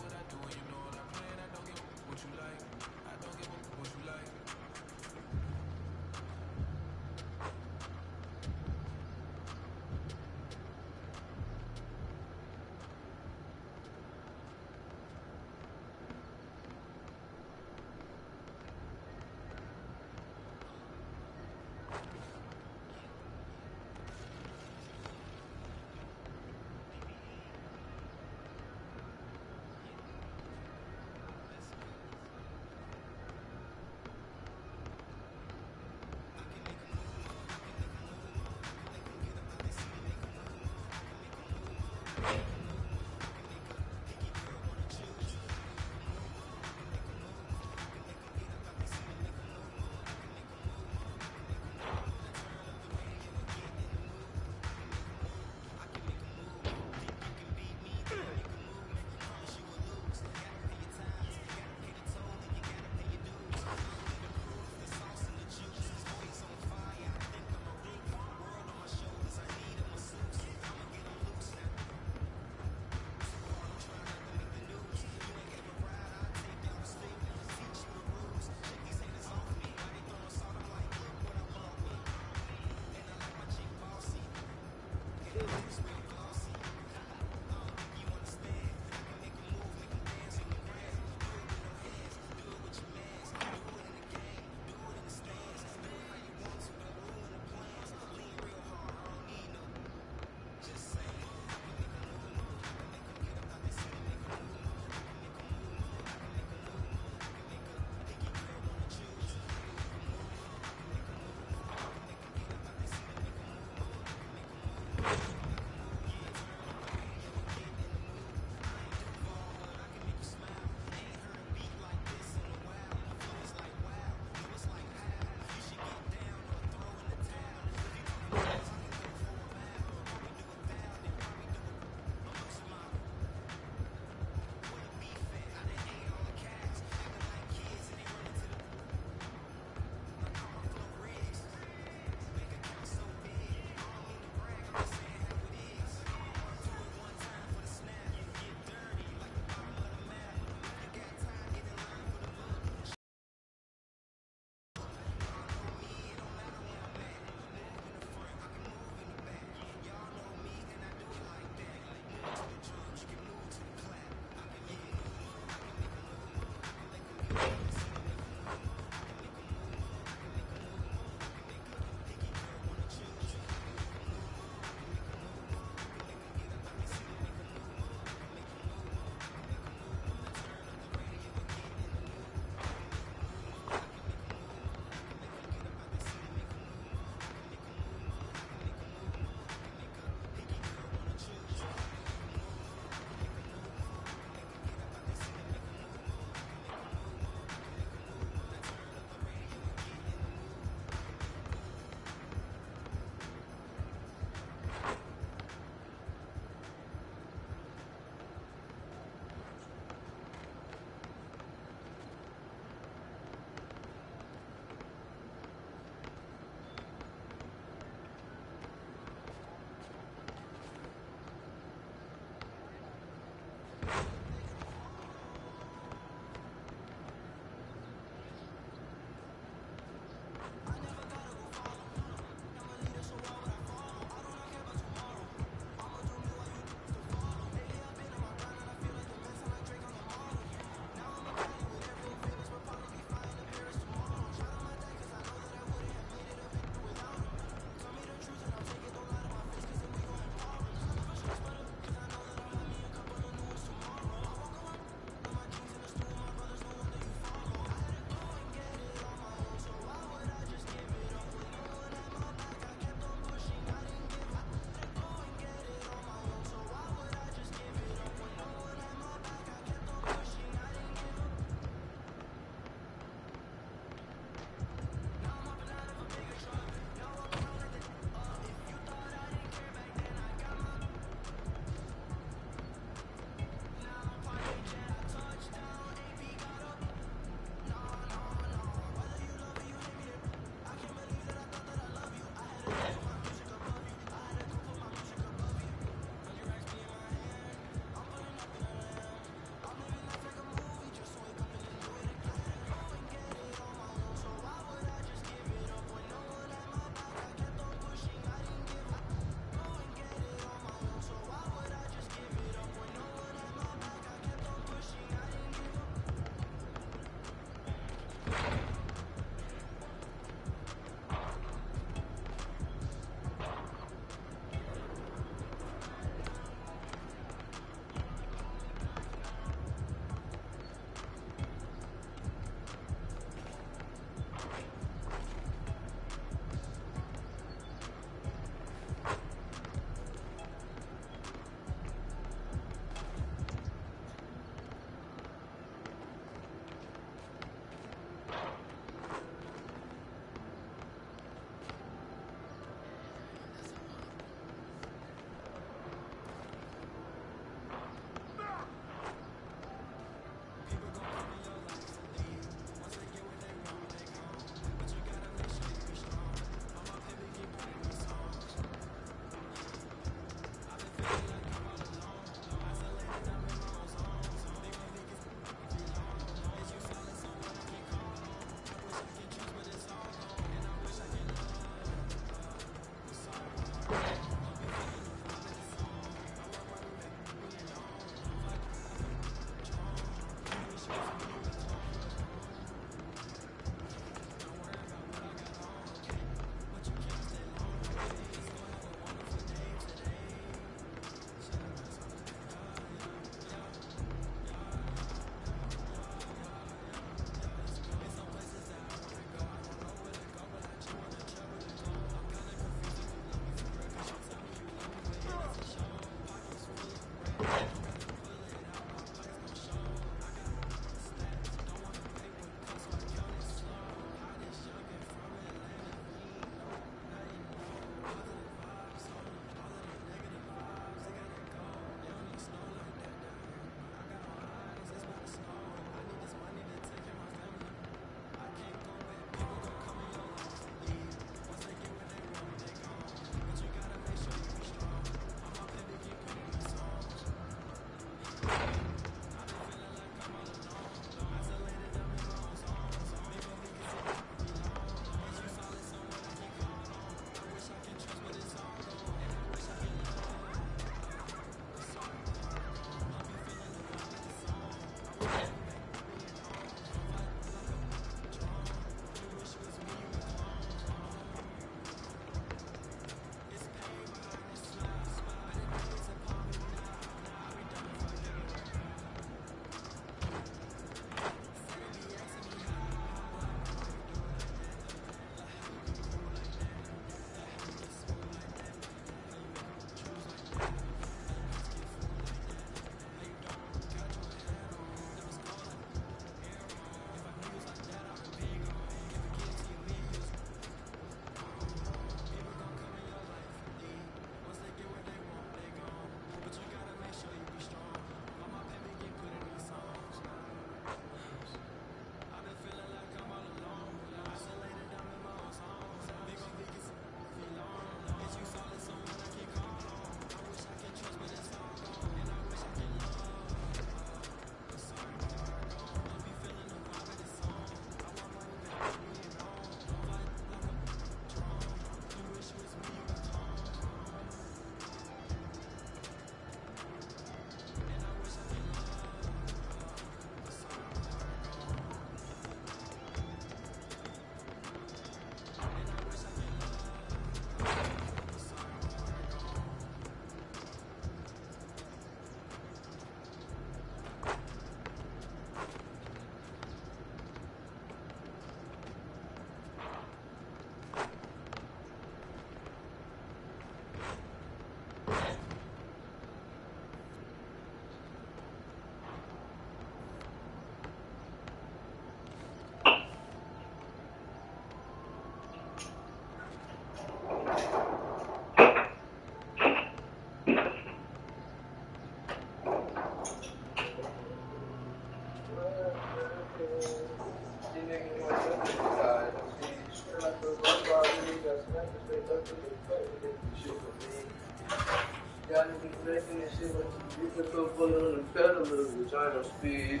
Making this shit like you can put bullet on the pedal of vagina speed.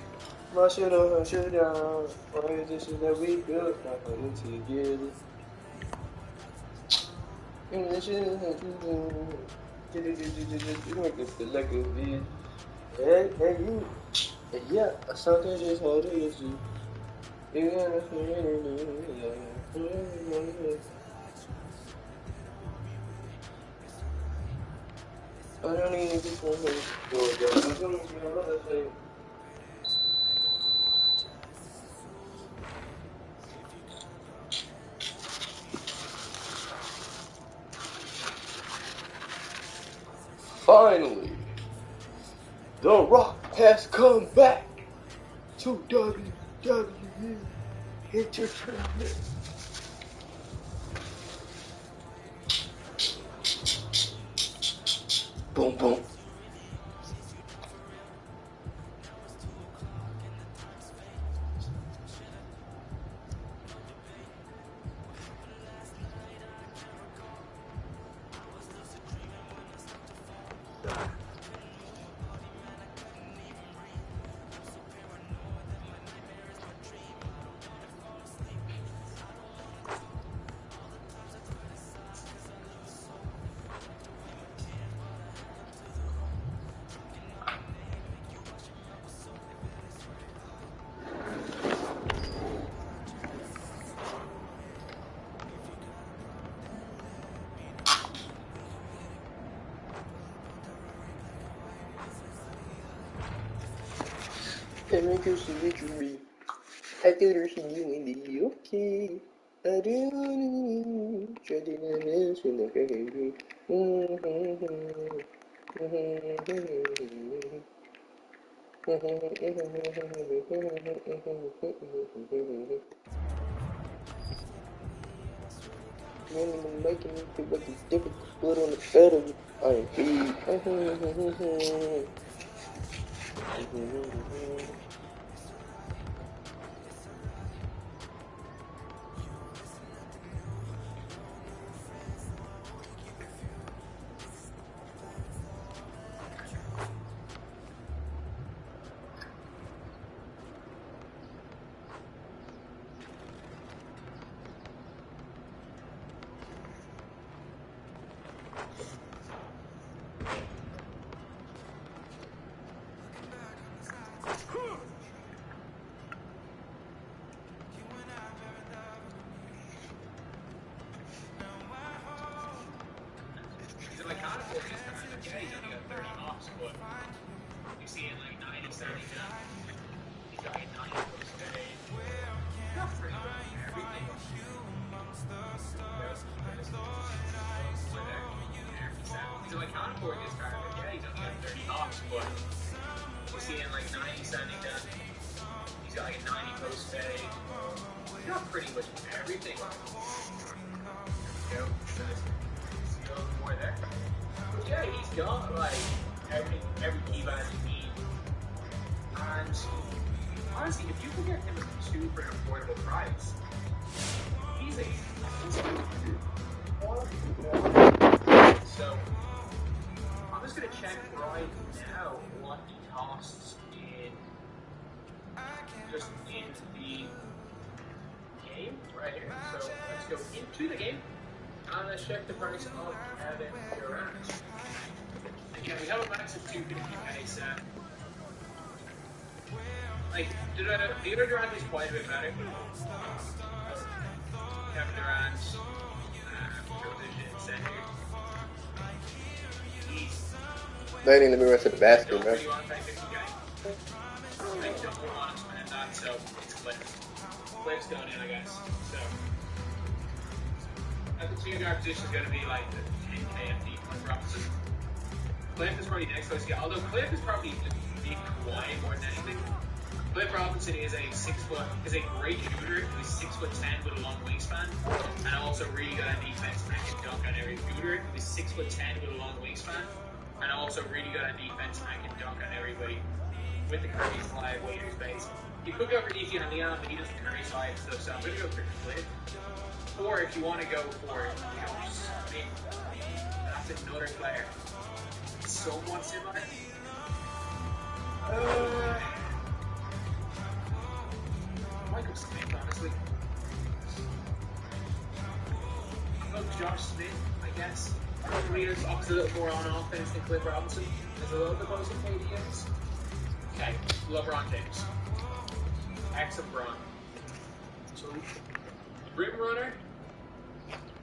My shit on her shit down. Why is this shit that we built? Not put it together. And this shit is that you do. You make it feel like a bitch. Hey, you. Yeah, something just hard to you. You gotta feel it. I don't need to be so much. Finally, The Rock has come back to WWE Entertainment. Boom, boom. Let me go see what you mean. I thought I seen you in the okay. I don't try to dance with the baby. Man, I'm making me feel like it's different. Put on the pedal. I Pretty much everything. You know, see all the more there. But yeah, he's got like every key band you need. And honestly, if you can get him a 2 for an affordable price, easy. So I'm just gonna check right now what he costs in the right here. So let's go into the game and let's check the price of Kevin Durant. Again, we have a max of 250k, so like the other Durant is quite a bit better. Kevin Durant, position center. They didn't let me run to the basket, Don't bro. really want to pay 50k. I don't want to spend that, so it's Cliff's going in, I guess. So I think 2 guard position is going to be like the 10k empty Cliff Robinson. Cliff is probably next close, yeah. Although Cliff is probably the big Kawhi more than anything. Cliff Robinson is a great shooter who is 6'10" with a long wingspan, and also really good at defense and can dunk on every shooter who is 6'10" with a long wingspan, and also really good at defense and can dunk on everybody with the curry slide, waiter space. You could go for DG on Leon, but he doesn't curry slide stuff, so I'm going to go for Cliff. Or if you want to go for, that's another player. somewhat similar. Michael Smith, honestly. Look, Josh Smith, I guess. Reader's obviously a little more on offense than Cliff Robinson. There's a little bit closer to KDS. Okay, LeBron James. X and Bron. So, rim runner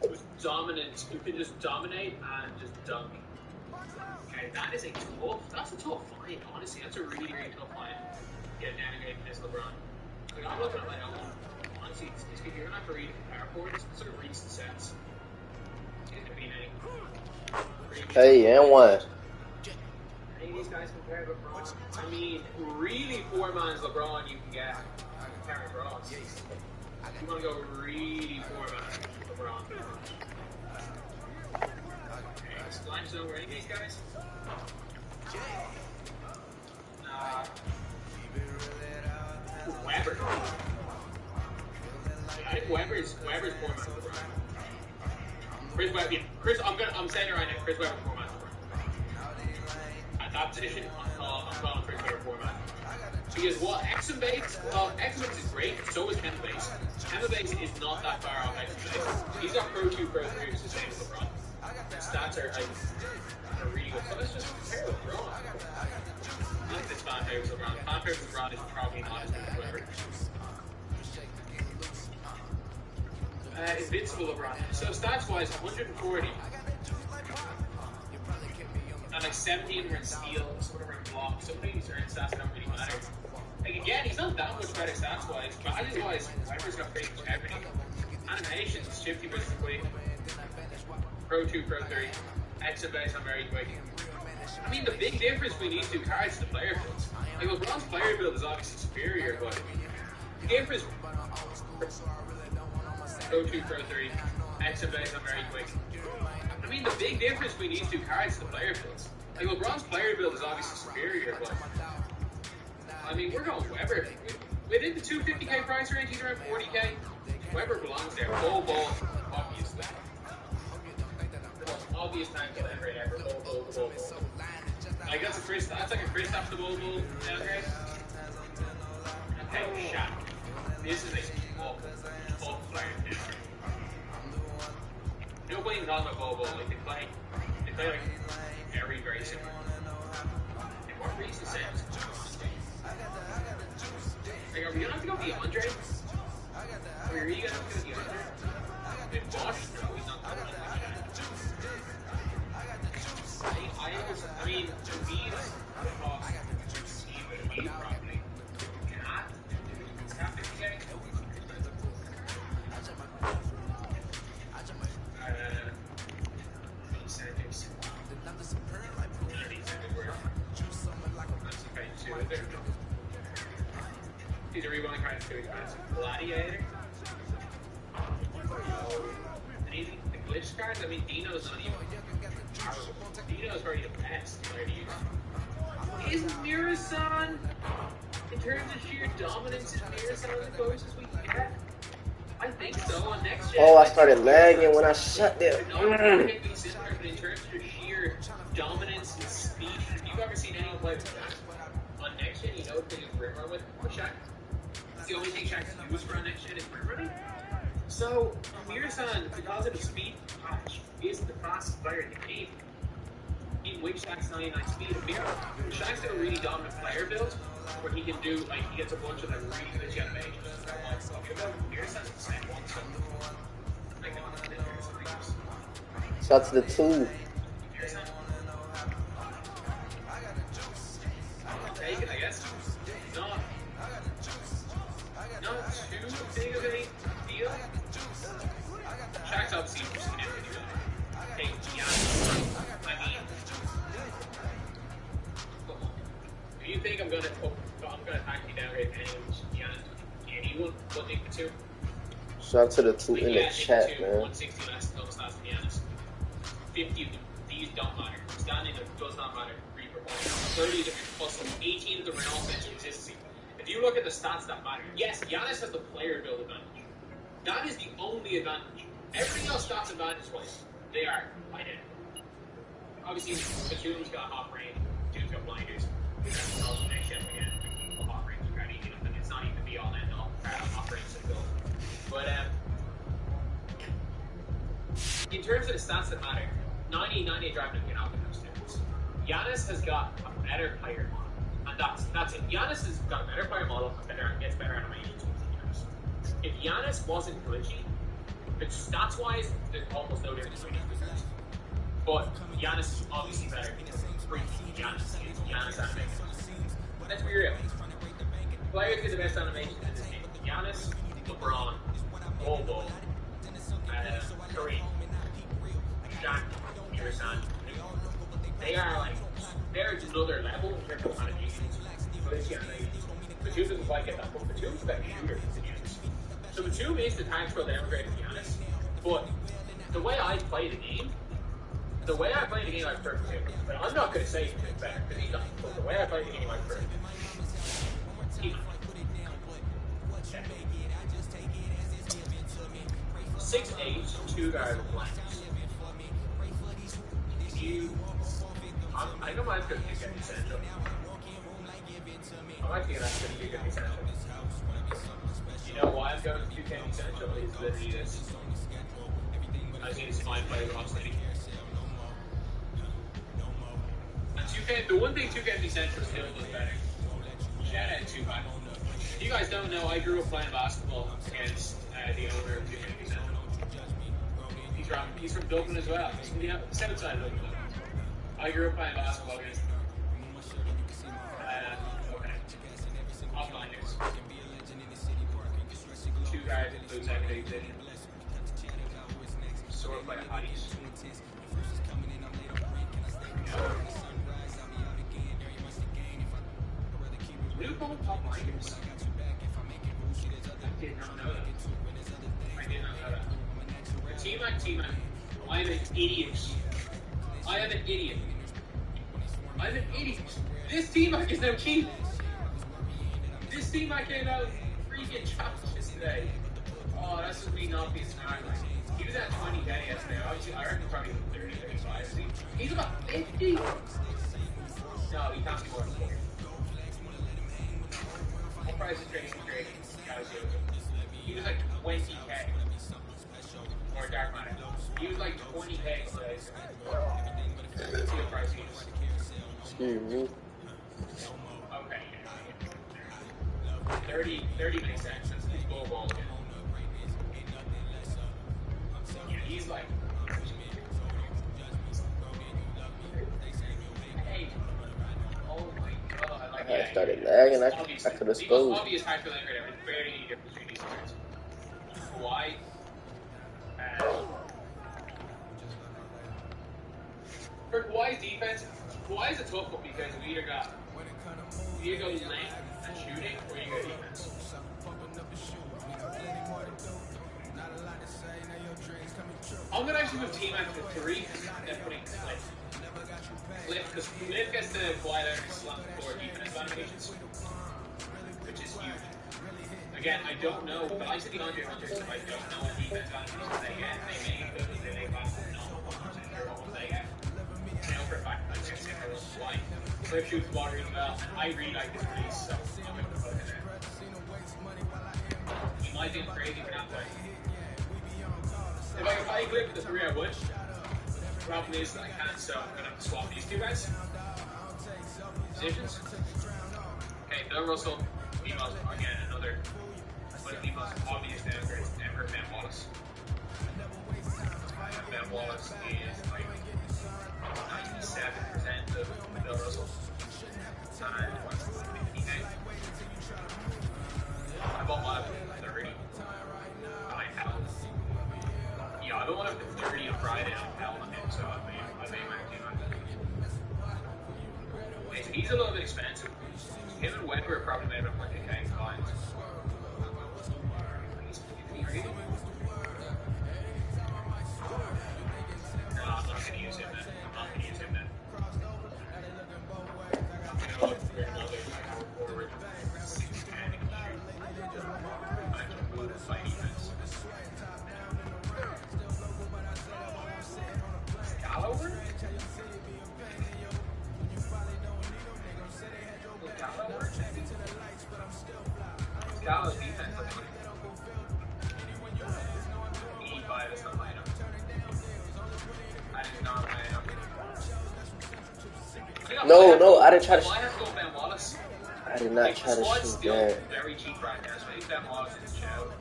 who's dominant, who can just dominate and just dunk. Okay, that's a tough find, honestly. That's a really, really tough find. Get down against LeBron. Like, I'm looking at my own. Honestly, you're going to have to read PowerPoint. It's sort of recent sets. Hey, and one. Any of these guys compare to LeBron? I mean, really poor man's LeBron you can get Karen Ross. You want to go really poor man's LeBron. Slimes over any of these guys? Weber. I think Weber's poor man's LeBron. Chris Webber, yeah. I'm saying it right now. Chris Webber, poor man. At that position, I'm calling Chris Webber, poor man. Because what Exum Bates, Exum Bates is great. So is Kemba Bates. Kemba Bates is not that far off Exum Bates. He's got Pro 2, Pro 3, which is the same as LeBron. His stats are really good. So let's just compare LeBron. I think this fan favors LeBron. Fan favors LeBron is probably not as good as Webber. Invincible LeBron. So stats-wise, 140. And like 17 are in steals, whatever in blocks. Some of these are in stats that don't really matter. Like again, he's not that much better stats-wise. Values-wise, Weber's got pretty much everything. Animations, shifty versus quick. Pro 2, Pro 3. Exit base, I'm very quick. I mean, the big difference between these two cards is the player builds. Like, LeBron's player build is obviously superior, but the difference. Pro 2, Pro 3, exit base, I'm very quick. I mean, the big difference between these two cards is the player builds. Like, LeBron's player build is obviously superior, but I mean, we're going Weber. Within the 250k price range, he's around 40k. Weber belongs there. Ball, obviously. The most obvious time to downgrade ever. Ball. Like, that's like a Kristaps to ball downgrade. Okay, Shaq. This is a tough player. No point even talking about Bobo. Like, they play like very, very similar. And what recent sense? Like, are we gonna have to go DeAndre? Are we really gonna have to go DeAndre? If Bosch, no, he's not going to I mean, Embiid cost Embiid probably cannot. It's not 50k. These are rewind cards too expensive. Gladiator. Anything? The glitch cards? I mean, Dino's not even powerful. Dino's already the best player to use. Isn't Mirasan, in terms of sheer dominance, is Mirasan the closest we can get? I think so. On next gen. Oh, I started lagging when I shut them. But in terms of sheer dominance and speed, if you've ever seen anyone play with Shaq on next gen, you know what they use rim run with Shaq. It's the only thing Shaq's used for on next gen is rim running. So Mirasan, because of his speed patch, is the fastest player in the game. In which Shaq's 99 speed. Shaq's got a really dominant player build where he can do, like, he gets a bunch of like really good animations. Mirasan's the same one, so like, Shout to the two. Take it, I guess. Not too big of a deal. Shaq's obviously significantly better. Hey, Giannis. I mean, do you think I'm gonna actually downgrade anyone but Nick the 2? Shout to the two in the chat, man. 160 less than those last Giannis. 50 of them, these don't matter. Standing there does not matter. 30 of them plus 18 of them are offensive consistency. If you look at the stats that matter, yes, Giannis has the player build advantage. That is the only advantage. Everything else stats advantage wise, they are identical. obviously, Batum's got hot range, Batum's got blinders. That's also next gen again. Hot range is kind of easy enough, and it's not even be all end all. Hot range is built. But in terms of the stats that matter, 98 driving and out in those stats. Giannis has got a better player model, and that's it. Giannis has got a better player model and gets better animations with Giannis. If Giannis wasn't glitchy, stats wise, there's almost no difference between these players. But Giannis is obviously better because freaky Giannis animation. Let's be real. Players get the best animation in this game. Giannis, LeBron, Bobo, Kareem, Shaq, Irsan. They are like, they're just another level in terms of animations. Batum doesn't quite get that, but Batum's a better shooter than Giannis. So Batum is the tank for the downgraded Giannis, but the way I play the game, I prefer Batum. But I'm not going to say Batum's better, because he's not. But the way I play the game, I prefer him. 6'8", 2 guard blanks. I don't mind going to get essential. I'm actually going to ask him to get essential. You know why I'm going to get essential is literally this. I was going to see my play with City. And 2K, the one thing 2K Essential still does better. Shout out to 2K. If you guys don't know, I grew up playing basketball against the owner of 2K Essential. He's from Dublin as well. He's from the south side of Dublin. I grew up playing basketball against him. Okay. Offliners. 2 guys in blue second exit. Sort of like a hotties. Blue ball top liners. I did not know that. T-Mac. I'm an idiot. This T-Mac is no cheap. This T-Mac came out freaking challenges today. Oh, that's just me not being smart. He was at 20K yesterday. Obviously, I reckon probably 30, 35. He's about 50. No, he can't be more than 40. What price is Tracy Drake? He was like 20K. Or Dark Matter. He was like 20K today. Let's see what price he is. Excuse me. Okay. 30 makes sense. That's his ball. Yeah, he's like. Hey. Oh my god. Like, I started lagging. I could have The most spoke. obvious factor that I would barely any difference between these cards. Kawhi. For Kawhi's defense, Kawhi's a tough one because we either go length and shooting, or you go defense. I'm gonna actually move T-Man to 3 and putting Cliff. Because Cliff gets the Kawhi Leonard slump for defense animations, which is huge. Again, I don't know, but I said the Andre Hunters, I don't know what defense animations they get. They may go to the not 100% sure what they get. I know for a fact I can't say why. Cliff shoots water really well, and I really like this release, so I'm going to put it in there. He might be crazy for that play. If I could play Cliff with the 3, I would. The problem is that I can't, so I'm going to have to swap these 2 guys. Positions. Okay, Bill Russell, Demos, again, another one of the most obvious downgrades ever, Ben Wallace. Ben Wallace is like 97% of Bill Russell. And what's 59? I bought one of the 30. I have. Yeah, I bought one of the 30 on Friday on Hell on him, so I made my team on that. He's a little bit expensive. Him and Webber probably made up like a gang combined. No, I'm not going to use him then. I'm going to look for another forward. 6'10" I can move by defense. Scallover? Gallows defense looks like 85 is not lineup. That is not lineup. No, I didn't try to. Why have to go Ben Wallace? I did not try to Squad's shoot still that. very cheap right now, so I think Ben Wallace is a shout.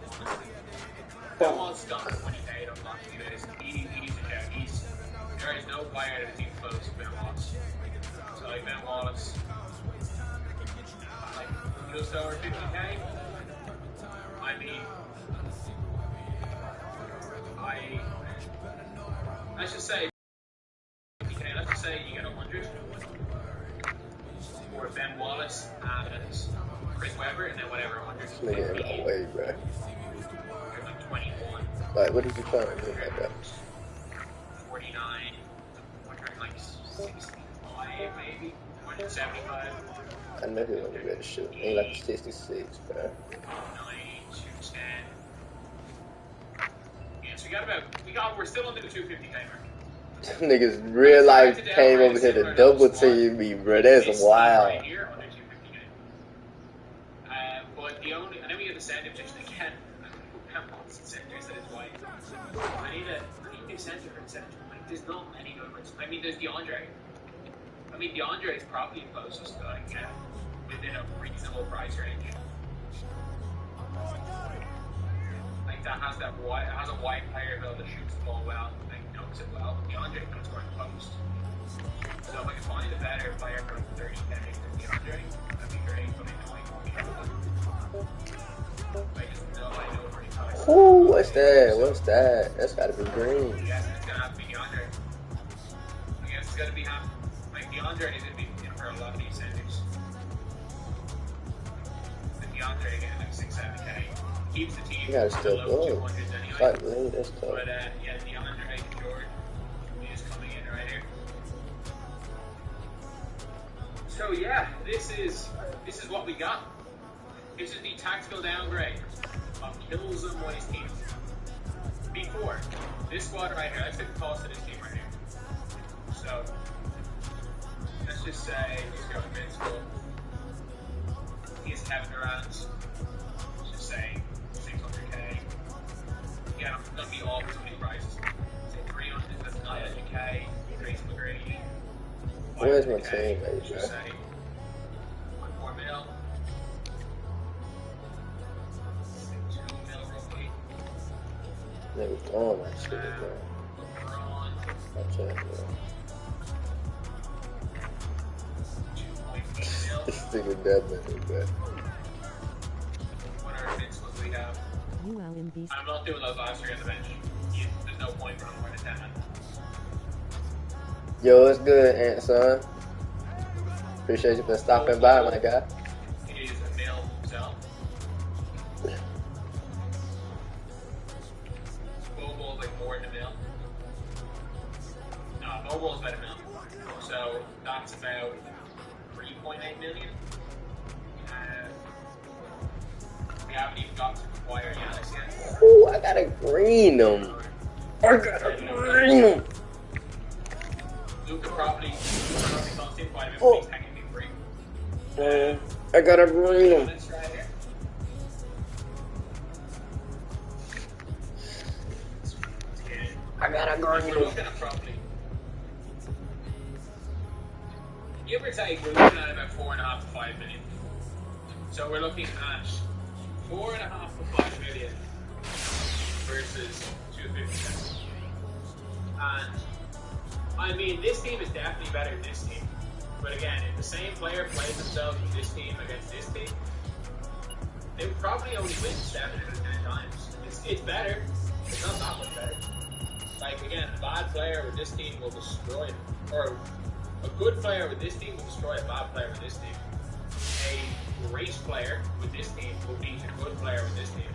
Ben Wallace is done when he paid him last few days. He's a shout. There is no player that is even close to Ben Wallace. So like Ben Wallace, like just over 50k. I mean, let's just say 50k. Let's just say you get 100 for Ben Wallace and Chris Webber, and then whatever 100. Nigga, no way, bro. Like 21. Like, what did you try to do like that? 49, 165 maybe, 175, I know he wasn't ready to shoot. Ain't like a 66, bro. 90, 210. Yeah, so we're still under the 250k mark. Niggas real life came over here to double team me, bro. That's wild. Right here under 250k. But and then we have the center just again. Centers that is white. I need a new center for center. Like, there's not many good ones. I mean, there's DeAndre. I mean, DeAndre is probably the closest that I can get within a reasonable price range. Like, that has a wide player though that shoots the ball well, like knows it well. DeAndre can score in the post. So if I can find a better player for 30k than DeAndre, that'd be great. But I know I won't be able to. I just know where he comes. Ooh, what's that? What's that? That's gotta be green. I guess it's gonna have to be DeAndre. I guess it's gonna be him. Like DeAndre is gonna be in for a lot of these centers. The DeAndre getting like 6-7k keeps the team You gotta still below go. 200s anyway. Fuck, man, that's tough. But yeah, DeAndre Jordan is coming in right here. So yeah, this is what we got. This is the tactical downgrade of Killzone Boys team. Before this squad right here, let's take the cost of this team right here. So let's just say he's got Invincible. He has Kevin Durant. Let's just say 600k. Yeah, I'm gonna be all for many prices. Say 300, that's 900k. Tracy McGrady. Where's my 500K, team, baby, let's just bro? say 1 mil. 2 mil roughly. Nigga throwing that shit, bro. LeBron, I can't, bro. 2.8 mil. This nigga dead, bro. What are Invincibles we have? ULMB. I'm not doing those last 3 on the bench. There's no point running more than 10 men. Yo, it's good, Ant, son. Appreciate you for stopping by, my guy. It is a mil himself. Bobol's like more than a mil. No, Bobol's about a mil. So that's about 3.8 million. We haven't even got to acquire Giannis yet. Ooh, I gotta green them. I gotta green them. Luka probably cost him quite a bit, but he's technically free. I gotta green them. Giannis right here. I gotta We're green looking them. at probably, give or take, we're looking at about 4.5 to 5 million. So we're looking at 4.5 to 5 million versus 250. And I mean, this team is definitely better than this team. But again, if the same player plays themselves with this team against this team, they would probably only win 7 out of 10 times. It's better. It's not that much better. Like, again, a bad player with this team will destroy it. Or a good player with this team will destroy a bad player with this team. A great player with this team will beat a good player with this team.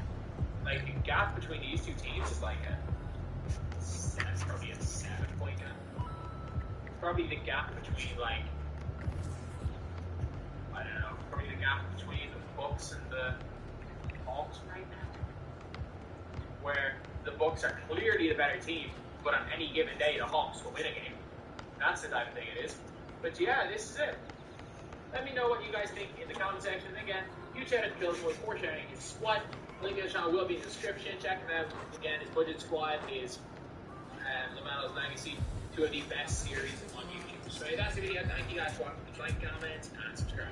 Like, the gap between these two teams is like that's probably a 7-point gap. Probably the gap between, like, I don't know, probably the gap between the Bucks and the Hawks right now. Where the Bucks are clearly the better team, but on any given day, the Hawks will win a game. That's the type of thing it is. But yeah, this is it. Let me know what you guys think in the comment section. Again, YouTube channel to more sports sharing is Squad. Link in the channel will be in the description. Check it out. Again, his Budget Squad is Lamalo's Legacy, two of the best series on YouTube. So that's the video. Thank you guys for watching. Please like, comment, and subscribe.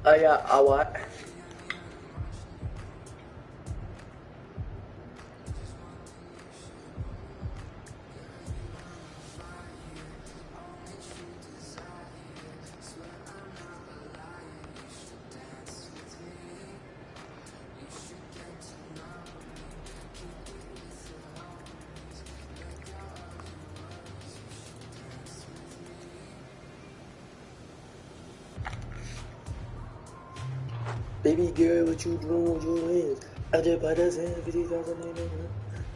Yeah, what? Baby girl, what you doing with your hands? I just bought us in 50,000 in it.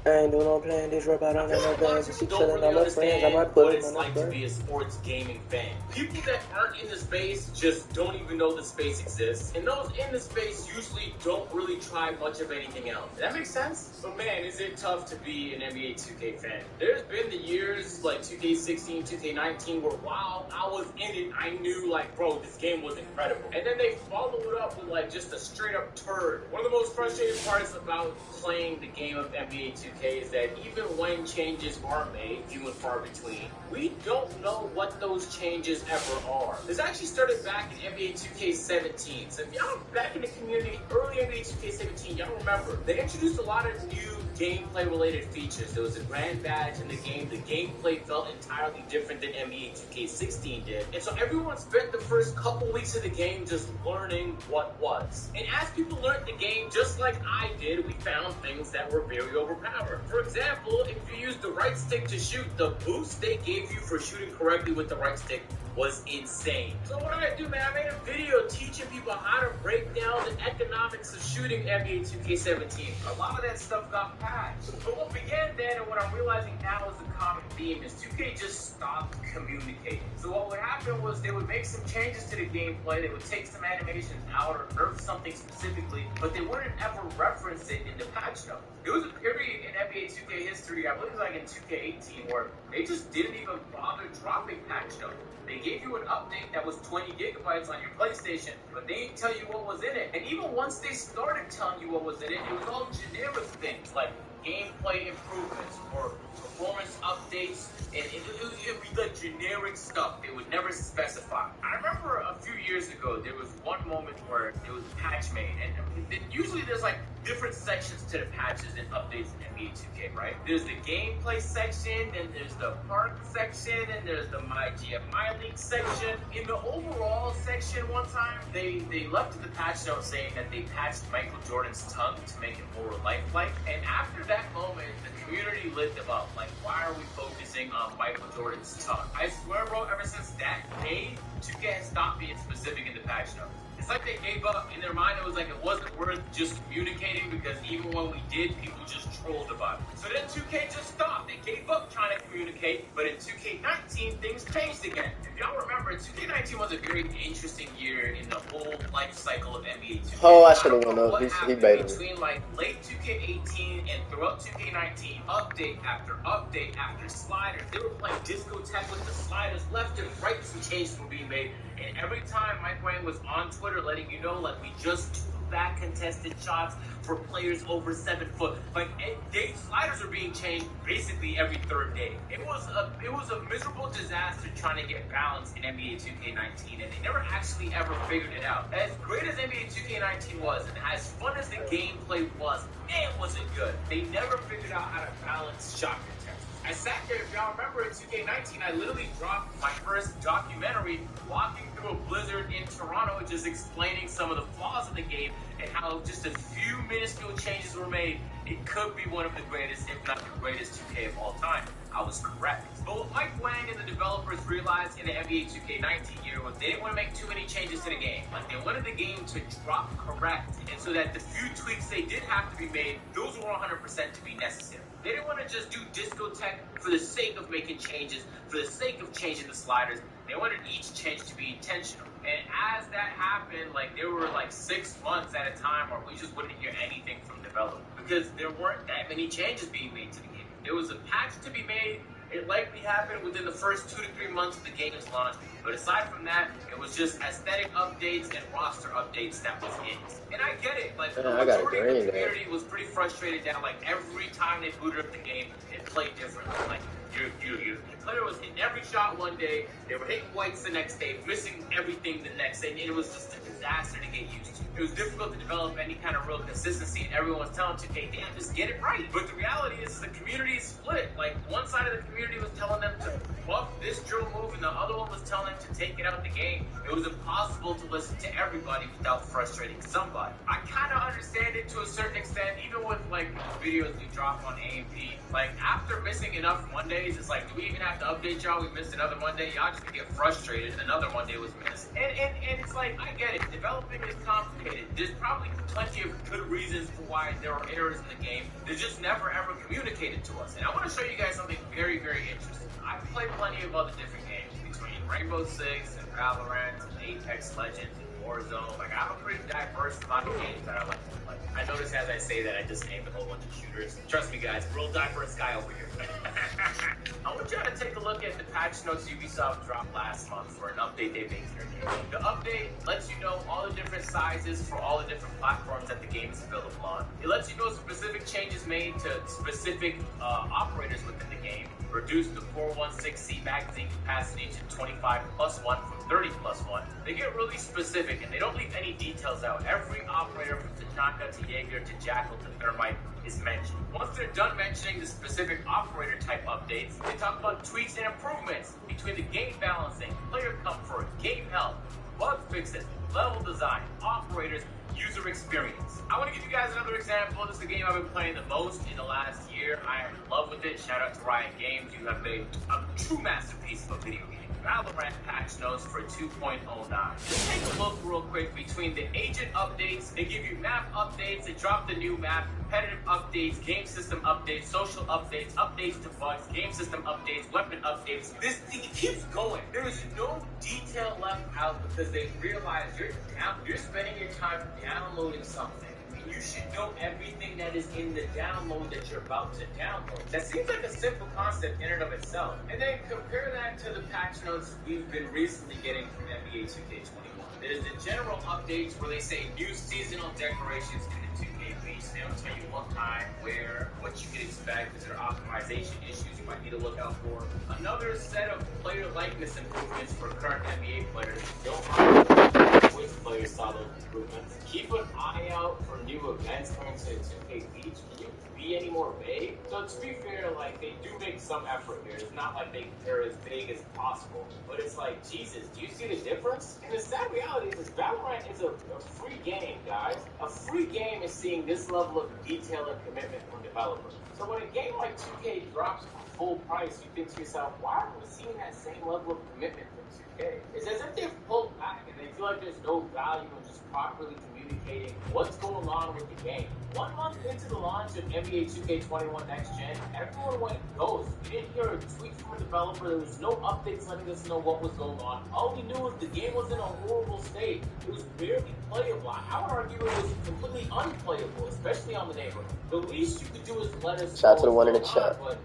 I ain't doing no plan, this rap out on no plans. She chillin' all her friends, I might put what them it's on like the to be a sports gaming fan. People that aren't in the space just don't even know the space exists, and those in the space usually don't really try much of anything else. Does that make sense? But man, is it tough to be an NBA 2K fan. There's been the years like 2K16, 2K19 where while I was in it, I knew like, bro, this game was incredible. And then they followed it up with like just a straight up turd. One of the most frustrating parts about playing the game of NBA 2K is that even when changes are made, few and far between, we don't know what those changes ever are. This actually started back in NBA 2K17. So if y'all back in the community, early NBA 2K17, y'all remember, they introduced a lot of new gameplay related features. There was a grand badge in the game. The gameplay felt entirely different than NBA 2K16 did. And so everyone spent the first couple weeks of the game just learning what was. And as people learned the game, just like I did, we found things that were very overpowered. For example, if you use the right stick to shoot, the boost they gave you for shooting correctly with the right stick was insane. So what did I do, man? I made a video teaching people how to break down the economics of shooting NBA 2K17. A lot of that stuff got patched. But what began then and what I'm realizing now is a common theme is 2K just stopped communicating. So what would happen was they would make some changes to the gameplay, they would take some animations out or nerf something specifically, but they wouldn't ever reference it in the patch notes. There was a period in NBA 2K history, I believe it was like in 2K18, where they just didn't even bother dropping patch notes. They gave you an update that was 20 gigabytes on your PlayStation, but they didn't tell you what was in it. And even once they started telling you what was in it, it was all generic things like gameplay improvements or performance updates, and it would be like generic stuff. They would never specify. I remember a few years ago, there was one moment where there was a patch made, and usually there's like different sections to the patches and updates in NBA 2K, right? There's the gameplay section, then there's the park section, and there's the My League section. In the overall section one time, they left the patch note saying that they patched Michael Jordan's tongue to make it more lifelike, and after that moment, the community lit them up. Like, why are we focusing on Michael Jordan's tongue? I swear, bro, ever since that day, 2K has stopped being specific in the patch note. It's like they gave up. In their mind, it was like it wasn't worth just communicating because even when we did, people just trolled about it. So then 2K just stopped. They gave up trying to communicate, but in 2K19, things changed again. If y'all remember, 2K19 was a very interesting year in the whole life cycle of NBA 2K. Oh, I should have won those. He baited me. Between like late 2K18 and throughout 2K19, update after sliders. They were playing discotheque with the sliders left and right. Some changes were being made. And every time Mike Wang was on Twitter letting you know, like, we just took back contested shots for players over 7 foot. Like, sliders are being changed basically every third day. It was a miserable disaster trying to get balance in NBA 2K19, and they never actually ever figured it out. As great as NBA 2K19 was, and as fun as the gameplay was, man, was it good. They never figured out how to balance shot contest. I sat there, if y'all remember, in 2K19, I literally dropped my first documentary walking through a blizzard in Toronto, just explaining some of the flaws of the game and how just a few minuscule changes were made. It could be one of the greatest, if not the greatest 2K of all time. I was correct. But what Mike Wang and the developers realized in the NBA 2K19 year was they didn't want to make too many changes to the game. Like, they wanted the game to drop correct, and so that the few tweaks they did have to be made, those were 100% to be necessary. They didn't want to just do discotheque for the sake of making changes, for the sake of changing the sliders. They wanted each change to be intentional. And as that happened, like, there were like 6 months at a time where we just wouldn't hear anything from developers because there weren't that many changes being made to the game. There was a patch to be made, It likely happened within the first 2 to 3 months of the game's launch, but aside from that, it was just aesthetic updates and roster updates that was it. And I get it, like the majority of the community was pretty frustrated that like every time they booted up the game, it played differently. Like the player was hitting every shot one day, they were hitting whites the next day, missing everything the next day, and it was just a disaster to get used to. It was difficult to develop any kind of real consistency, and everyone was telling 2K, damn, just get it right. But the reality is the community is split. Like, one side of the community was telling them to buff this drill move, and the other one was telling them to take it out of the game. It was impossible to listen to everybody without frustrating somebody. I kind of understand it to a certain extent, even with, like, videos we drop on AMP. Like, after missing enough Mondays, it's like, do we even have to update y'all? We missed another Monday. Y'all just get frustrated, and another Monday was missed. And it's like, I get it. Developing is complicated. There's probably plenty of good reasons for why there are errors in the game. They're just never, ever communicated to us. And I want to show you guys something very, very interesting. I've played plenty of other different games between Rainbow Six and Valorant and Apex Legends and Warzone. Like, I have a pretty diverse amount of games that I like to play. I notice as I say that, I just named a whole bunch of shooters. Trust me, guys, real diverse guy over here. I want y'all to take a look at the patch notes Ubisoft dropped last month for an update they made to their game. The update lets you know all the different sizes for all the different platforms that the game is available on. It lets you know specific changes made to specific operators within the game. Reduce the 416C magazine capacity to 25+1 from 30+1. They get really specific and they don't leave any details out. Every operator from Tatanka to Jaeger to Jackal to Thermite is mentioned. Once they're done mentioning the specific operator type updates, they talk about tweaks and improvements between the game balancing, player comfort, game health, bug fixes, level design, operators, user experience. I want to give you guys another example. This is the game I've been playing the most in the last year. I am in love with it. Shout out to Riot Games. You have made a true masterpiece of a video game. Valorant patch notes for 2.09. Take a look real quick between the agent updates. They give you map updates. They drop the new map. Competitive updates, game system updates, social updates, updates to bugs, game system updates, weapon updates. This thing keeps going. There is no detail left out because they realize you're spending your time downloading something. You should know everything that is in the download that you're about to download. That seems like a simple concept in and of itself. And then compare that to the patch notes we've been recently getting from NBA 2K21. There's the general updates where they say new seasonal decorations in the 2K page. They don't tell you what time, where, what you can expect. Is there optimization issues you might need to look out for? Another set of player likeness improvements for current NBA players. Don't which players saw those improvements. Keep an eye out for new events coming to 2K Beach. Can you be any more vague? So to be fair, like, they do make some effort here. It's not like they're as vague as possible. But it's like, Jesus, do you see the difference? And the sad reality is Valorant is a free game, guys. A free game is seeing this level of detail and commitment from developers. So when a game like 2K drops for full price, you think to yourself, why aren't we seeing that same level of commitment from 2K? It's as if they've pulled back and they feel like there's no value in just properly communicating what's going on with the game. 1 month into the launch of NBA 2K21 Next Gen, everyone went ghost. We didn't hear a tweet from a developer. There was no updates letting us know what was going on. All we knew was the game was in a horrible state. It was barely playable. I would argue it was completely unplayable, especially on the neighborhood. The least you could do is let us shout out to the one in the chat. But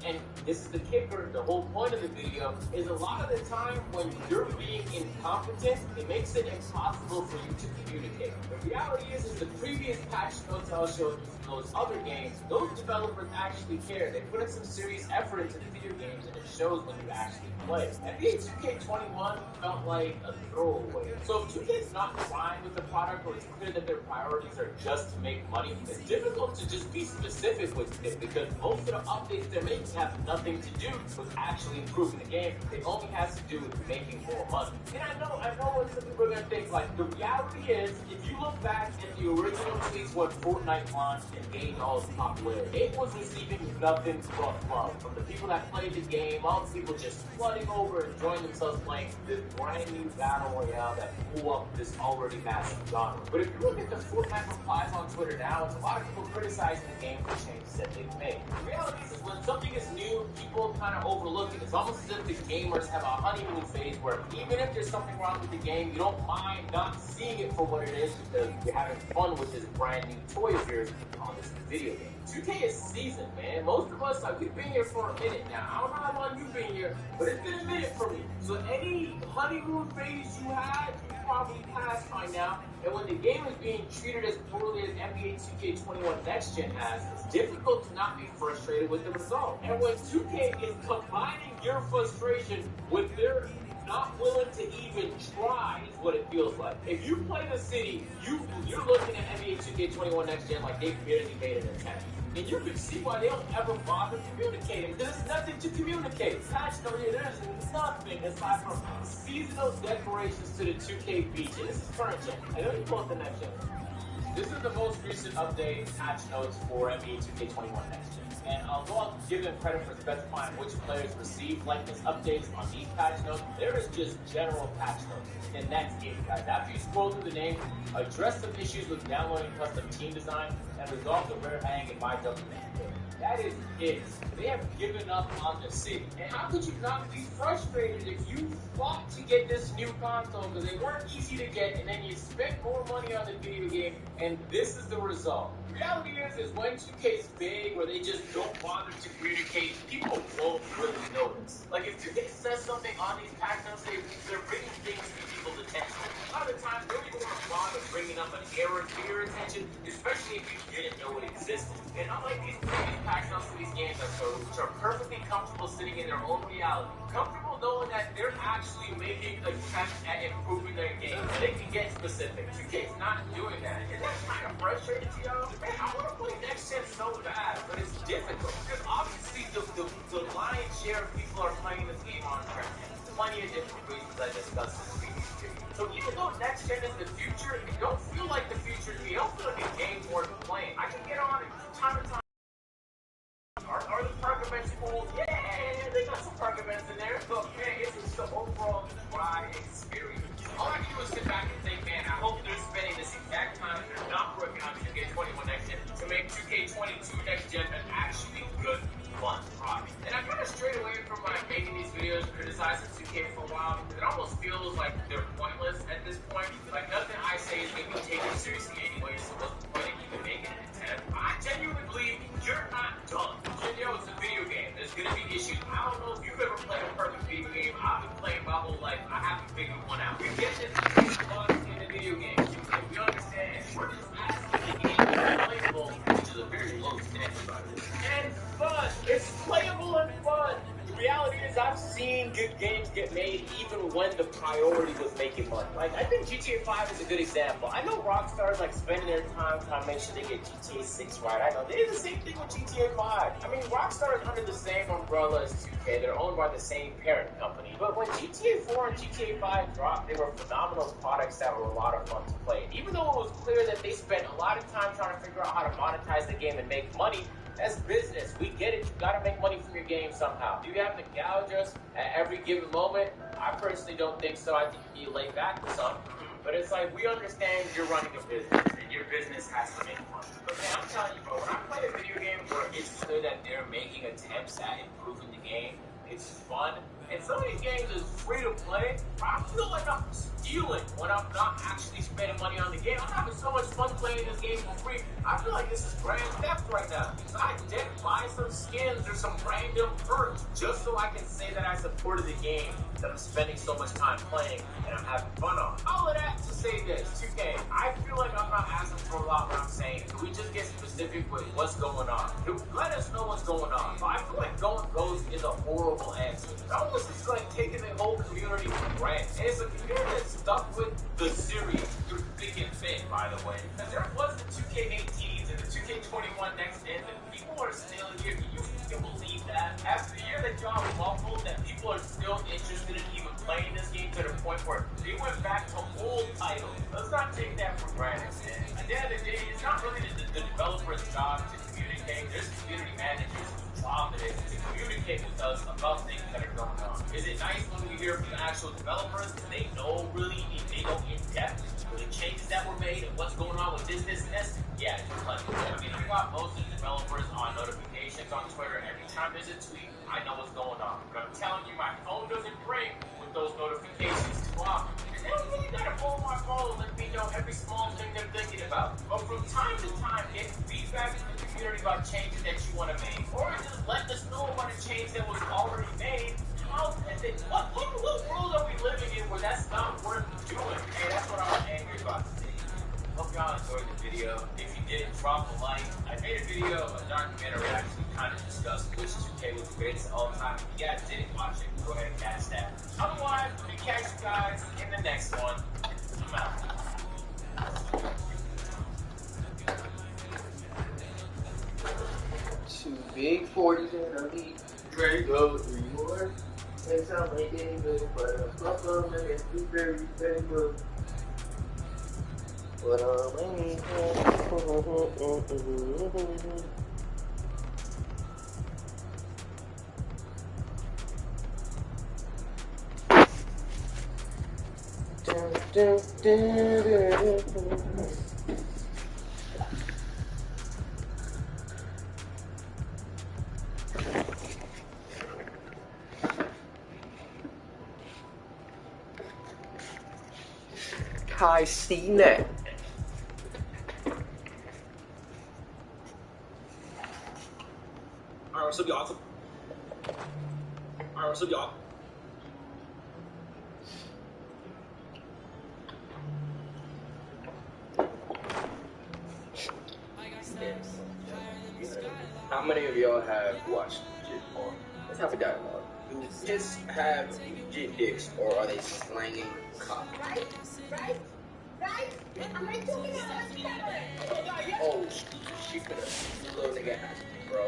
and this is the kicker, the whole point of the video, is a lot of the time when you're being incompetent, it makes it impossible for you to communicate. The reality is the previous patch notes I was showing you from those other games, those developers actually care. They put in some serious effort into the video games, and it shows when you actually play. NBA 2K21 felt like a throwaway. So if 2K's not trying with the product, or it's clear that their priorities are just to make money, it's difficult to just be specific with it because most of the updates they're making have nothing to do with actually improving the game. It only has to do with making more money. And I know what some people are going to think. Like, the reality is, if you look back at the original tweets when Fortnite launched and gained all its popularity, it was receiving nothing but love from the people that played the game, all the people just flooding over, enjoying themselves playing this brand new battle royale that blew up this already massive genre. But if you look at the Fortnite replies on Twitter now, it's a lot of people criticizing the game for changes that they've made. The reality is when something is new, people kind of overlook it. It's almost as if the gamers have a honeymoon phase where even if there's something wrong with the game, you don't mind not seeing it for what it is because you're having fun with this brand new toy of yours on this video game. 2K is seasoned, man. Most of us, like, we've been here for a minute now. I don't know how long you've been here, but it's been a minute for me. So any honeymoon phase you had, you probably passed by now. And when the game is being treated as poorly as NBA 2K21 Next Gen has, it's difficult to not be frustrated with the result. And when 2K is combining your frustration with their not willing to even try is what it feels like. If you play the city, you're looking at NBA 2K21 Next Gen like they barely made an attempt. And you can see why they don't ever bother communicating. There's nothing to communicate. Patch note here, there's nothing aside from seasonal decorations to the 2K beach. And this is current gen. I know you pull up the next gen. This is the most recent update patch notes for NBA 2K21 Next Gen. And although I'll give them credit for specifying which players receive likeness updates on these patch notes, there is just general patch notes. And that's it, guys. After you scroll through the name, address some issues with downloading custom team design, and resolve the rare hang in my document. That is it. They have given up on the city. And how could you not be frustrated if you fought to get this new console because they weren't easy to get, and then you spent more money on the video game, and this is the result. The reality is when 2K's big, where they just don't bother to communicate, people won't really notice. Like, if 2K says something on these patch notes, they're bringing things to people's attention. A lot of the times, they don't even want to bother bringing up an error to your attention, especially if you didn't know it existed. And unlike these previous patch notes for these games, which are perfectly comfortable sitting in their own reality, comfortable knowing that they're actually making attempts at improving their game, they can get specific. 2K's not doing that. Is that kind of frustrating to y'all? Man, I want to play Next Gen so bad, but it's difficult. Because obviously the lion's share of people are playing this game on track. Plenty of different reasons I discussed in the previous video. So even though Next Gen is the future, it don't feel like the future to me. It don't feel like a game worth playing. I can get on it time to time. Are the park events cool? Yeah, they got some park events in there. But man, it's just the overall dry experience. All I can do is sit back and think, man, I hope they're spending this exact time that they're not working on 2K21 Next Gen to make 2K22 Next Gen an actually good, fun product. And I kind of strayed away from making these videos criticizing 2K for a while because it almost feels like they're pointless at this point. Like, nothing I say is going to be taken seriously anyway, so what's the point of even making an attempt? I genuinely believe you're not done. Yo, it's a video game. There's going to be issues. I don't know if you've ever played a perfect video game. I've been playing my whole life. I haven't figured one out. We get this fun in the video game. If we understand, we're just asking the game to be playable, which is a very low standard, by the way. And fun. It's playable and fun. The reality is I've seen good games get made even when the priority was making money. Like, I think GTA 5 is a good example. I know Rockstar's spending their time trying to make sure they get GTA 6 right. I know they did the same thing with GTA 5. I mean, Rockstar is under the same umbrella as 2K. They're owned by the same parent company. But when GTA 4 and GTA 5 dropped, they were phenomenal products that were a lot of fun to play. And even though it was clear that they spent a lot of time trying to figure out how to monetize the game and make money, that's business. We get it. You gotta make money from your game somehow. Do you have to gouge us at every given moment? I personally don't think so. I think you lay back with some. But it's like, we understand you're running a business, and your business has to make money. But man, I'm telling you, bro, when I play a video game where it's clear that they're making attempts at improving the game, it's fun. And some of these games is free to play. I feel like I'm stealing when I'm not actually spending money on the game. I'm having so much fun playing this game for free. I feel like this is grand theft right now. So I did buy some skins or some random perks just so I can say that I supported the game that I'm spending so much time playing and I'm having fun on. All of that to say this, 2K, I feel like I'm not asking for a lot when I'm saying, can we just get specific with what's going on? Let us know what's going on. But I feel like going ghost is a horrible answer. It's almost just like taking the whole community for granted. And it's a community that's stuck with the series through thick and thin, by the way. Because there was the 2K18s and the 2K21 Next Gen, and people are still here. You believe that? After the year that y'all muffled, that people are still interested in even playing this game to the point where they went back to old titles. Let's not take that for granted, man. At the end of the day, it's not really the developer's job to communicate. There's community managers whose job it is to communicate with us about things that are going on. Is it nice when we hear from the actual developers that they know really, they go in depth with the changes that were made and what's going on with this, and this? Yeah, it's plenty. I mean, I got most of the developers on notifications on Twitter. Every time there's a tweet, I know what's going on. But I'm telling you, my phone doesn't ring with those notifications too often. And they don't really gotta phone every small thing they're thinking about. But from time to time, get feedback from the community about changes that you want to make. Or just let us know about a change that was already made. What world are we living in where that's not worth doing? Hey, that's what I'm angry about today. Hope y'all enjoyed the video. If you did, drop a like. I made a video, a documentary actually kind of discussed which 2K was the greatest of all time. If you guys didn't watch it, go ahead and catch that. Otherwise, we catch you guys in the next one. I'm out. Two big 40s in a lead. Ready to go, 3 more. Next time, ain't getting good, but fuck them, and it's very good. But Kai CNET. Alright, what's up, y'all? Alright, what's up, y'all? How many of y'all have watched legit porn? Let's have a dialogue. Do just have legit dicks, or are they slanging cock? Right? Am I doing it much better? Oh, she could have little nigga ass, bro.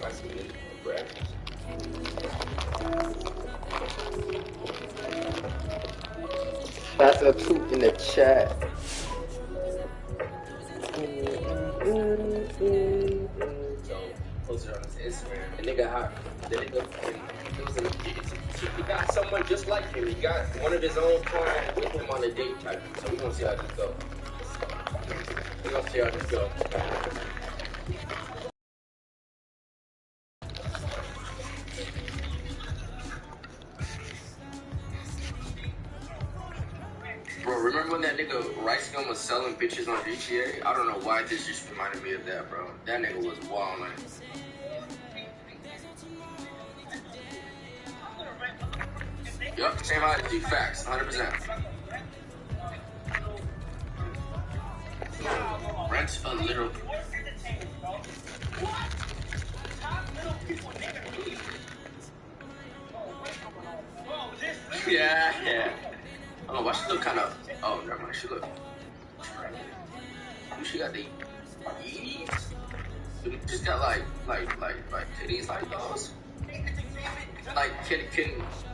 I see it, Brad. That's a tweet in the chat. Post it on his Instagram. The nigga hot. The nigga, he got someone just like him. He got one of his own clients with him on a date type. So we gonna see how this goes. We gonna see how this goes. Bro, remember when that nigga Rice Gun was selling bitches on GTA? I don't know why this just reminded me of that, bro. That nigga was wildin'. Yup, same ID, facts, 100%. Rent a little. Yeah. Oh, why she look kind of? Oh, never mind. She look. She got the Yeezys. Just got like titties like those. Like can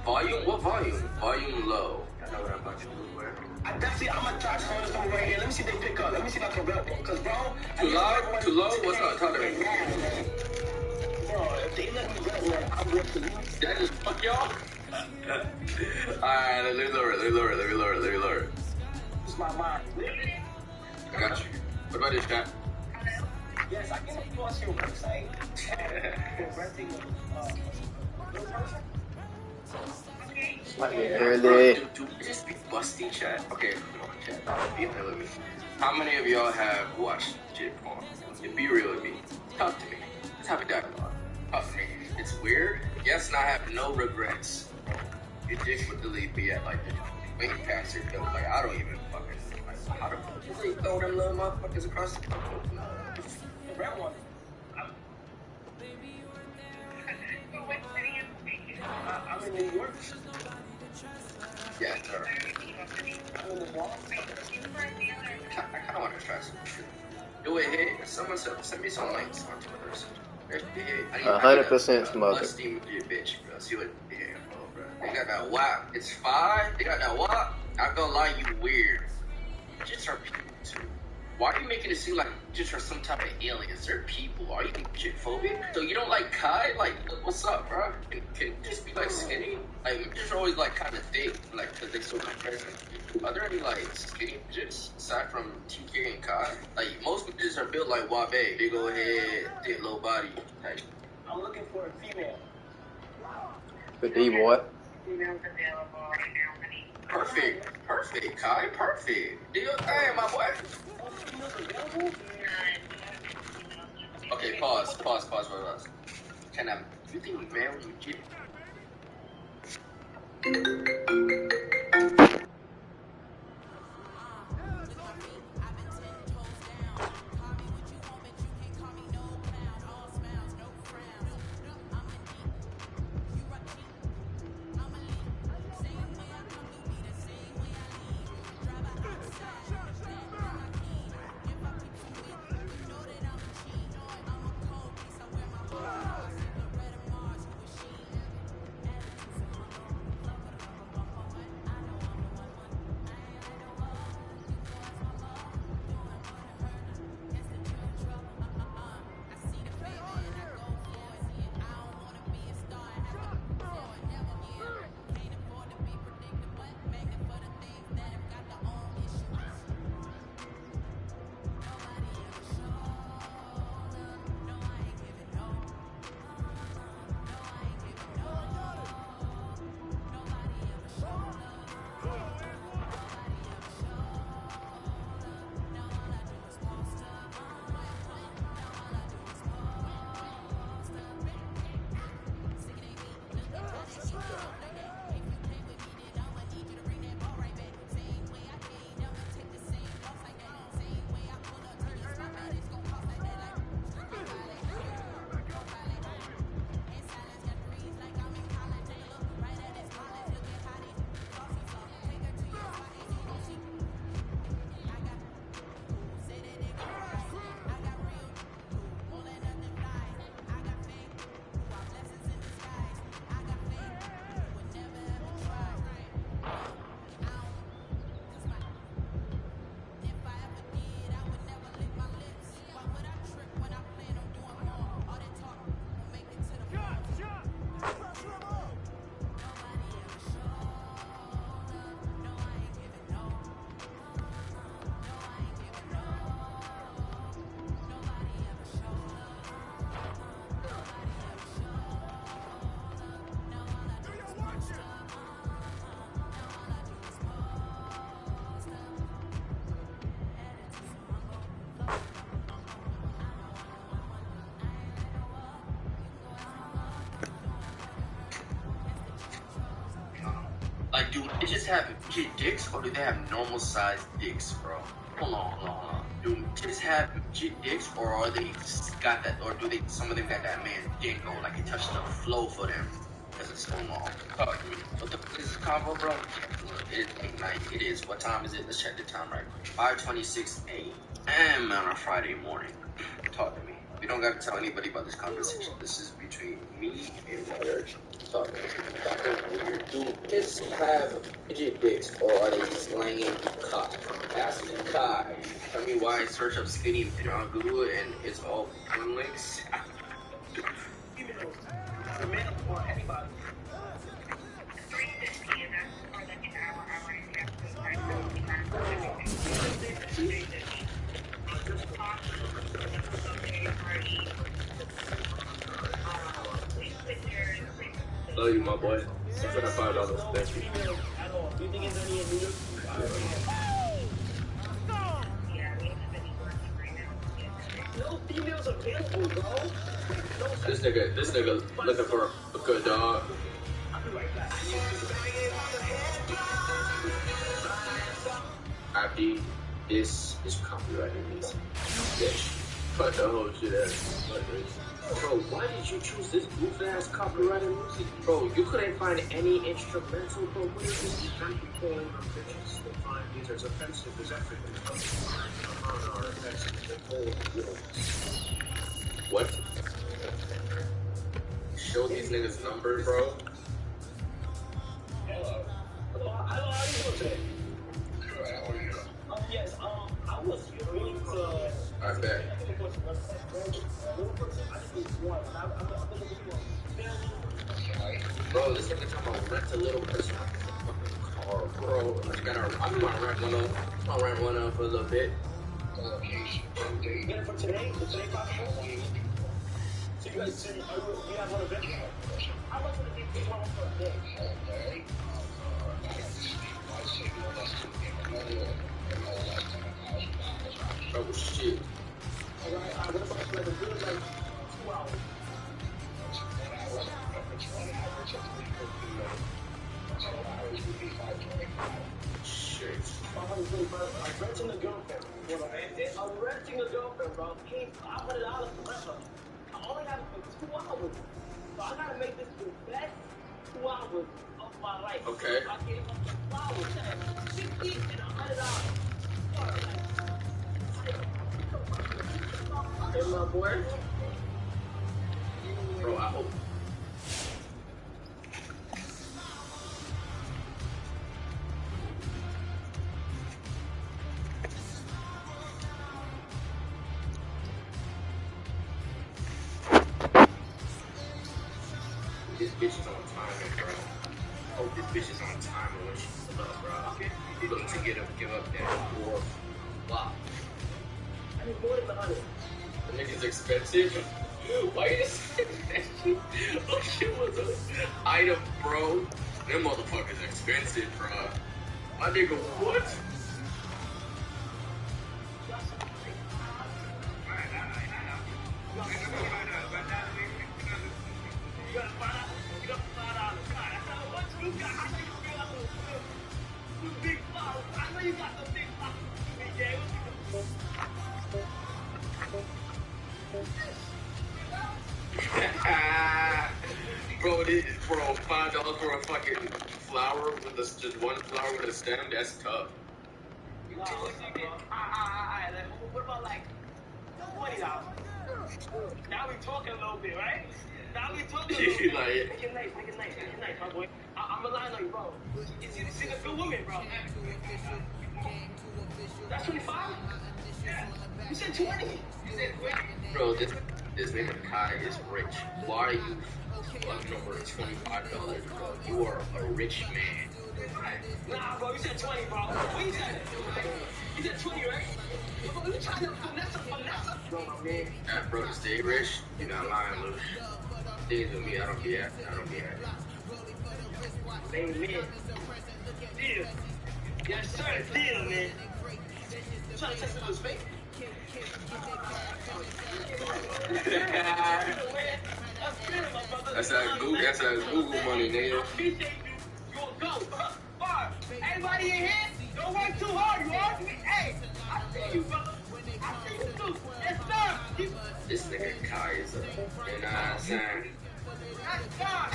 volume? What volume? Volume low. I know what I'm about to do. Where? I'm gonna try to hold this over right here. Let me see if they pick up. Let me see if I can rep them. Cause bro, Too loud? Too low? What's up? Talk to me. Bro, if they let me rep one, I'm going to lose. That just fuck y'all. Alright, let me lower it. It's my mind. I got you. What about this guy? Yes, I can enforce your website. For renting a person. Early. Do we just be busty, chat? Okay, come on, chat. Be real with me. How many of y'all have watched legit porn? Be real with me. Talk to me. Let's have a dialogue. Talk to me. It's weird. Yes, and I have no regrets. Your dick would delete me at like the way past your bill. Like I don't even fucking like how the fuck you really throw them little motherfuckers across the Rent one. I'm in New York. Yeah, sir. I'm in the mall. I kind of want to try some shit. Do it here. Someone send me some links on Twitter. 100% smoker. Let's steam your bitch, bro. See what bro. They got that WAP. It's 5. They got that WAP. I gonna lie, you weird. Just are people too. Why are you making it seem like just are some type of aliens? They're people. Are you shit phobic? So you don't like Kai? Like, what's up, bro? Can you just be like skinny? Like, just always like kind of thick, like because they so comparison. Are there any like skinny bitches aside from TK and Kai? Like most bitches are built like Wabe, big old head, thick low body type. I'm looking for a female. Good D, boy. Perfect. Perfect, Kai. Perfect. Do your thing, my boy. Okay, pause. Can I, do you think man when you get like, do they just have kid dicks, or do they have normal sized dicks, bro? Hold on. Do kids have kid dicks, or are they got that, or do they? Some of them got that man dingo, like it touched the flow for them because it's so long. What the fuck is this combo, bro? It is. What time is it? Let's check the time right quick. 5:26 a.m. on a Friday morning. Talk to me. You don't got to tell anybody about this conversation. This is between me and my church. Talk to me. Do kids have midget dicks, or are they slanging cock? Ask me, Kai. Tell me why I search up skinny and fit on Google and it's all porn links. Females, for men or anybody. Love you, my boy. That's what I $5. Thank you. Do you think it's any in New York? No females available, bro. This nigga looking for a good dog. I'll be right back. Abdi, this is copyrighted music. Bitch. Cut the whole shit out. Bro, why did you choose this goof-ass copyrighted music? Bro, you couldn't find any instrumental, bro. What is this? You can't be pulling on bitches to find these as offensive as African culture are offensive. What? Show these niggas numbers, bro. Hello. Hello, how are you doing today? Good, how are you? Yes, I was willing to... I bet. Bro, this nigga talking about rent a little person car, bro. I'm gonna rent one up. I'm gonna rent one up for a little bit. Yeah, for today? For today possible? So you guys, you have one event? How much would it be for a day? Shit. I'm renting a girlfriend. I'm renting a girlfriend, bro. $500 for rent. I only have it for 2 hours. So I gotta make this the best 2 hours of my life. Okay. I gave up the flowers. $50 and $100. Hey, my boy. Bro, I hope. This bitch is on timing, bro. Hope this bitch is on timing when she pull up, bro. Look to give up that war. Wow. I need more than 100. The nigga's expensive. Why you just saying that shit? Oh shit was an item, bro. Them motherfuckers expensive, bro. My nigga, what? Bro, $5 for a fucking flower with just one flower with a stem? That's tough. No, what about like $20? Now we talking a little bit, right? Now we talking a little bit. Like, Make it nice, my boy. I'm relying on you, bro. She's a good woman, bro. That's 25? Yeah. You said 20. You said 20. bro, this nigga Kai is rich. Why are you fucking over $25, bro? You are a rich man. Nah, bro, you said 20, bro. What you said? You said 20, right? You trying to finesse? Bro, my man. Bro, to stay rich, you're not lying, Luke. Things with me, I don't be happy. Amen. Deal. Yes, sir, deal, man. You trying to test it on his face? That's that Google money, nigga. You a go. Everybody in here, don't work too hard, you heard me? Hey, I see you, brother. I see you too. Yes, sir. This nigga Kai is a, you know what I'm saying?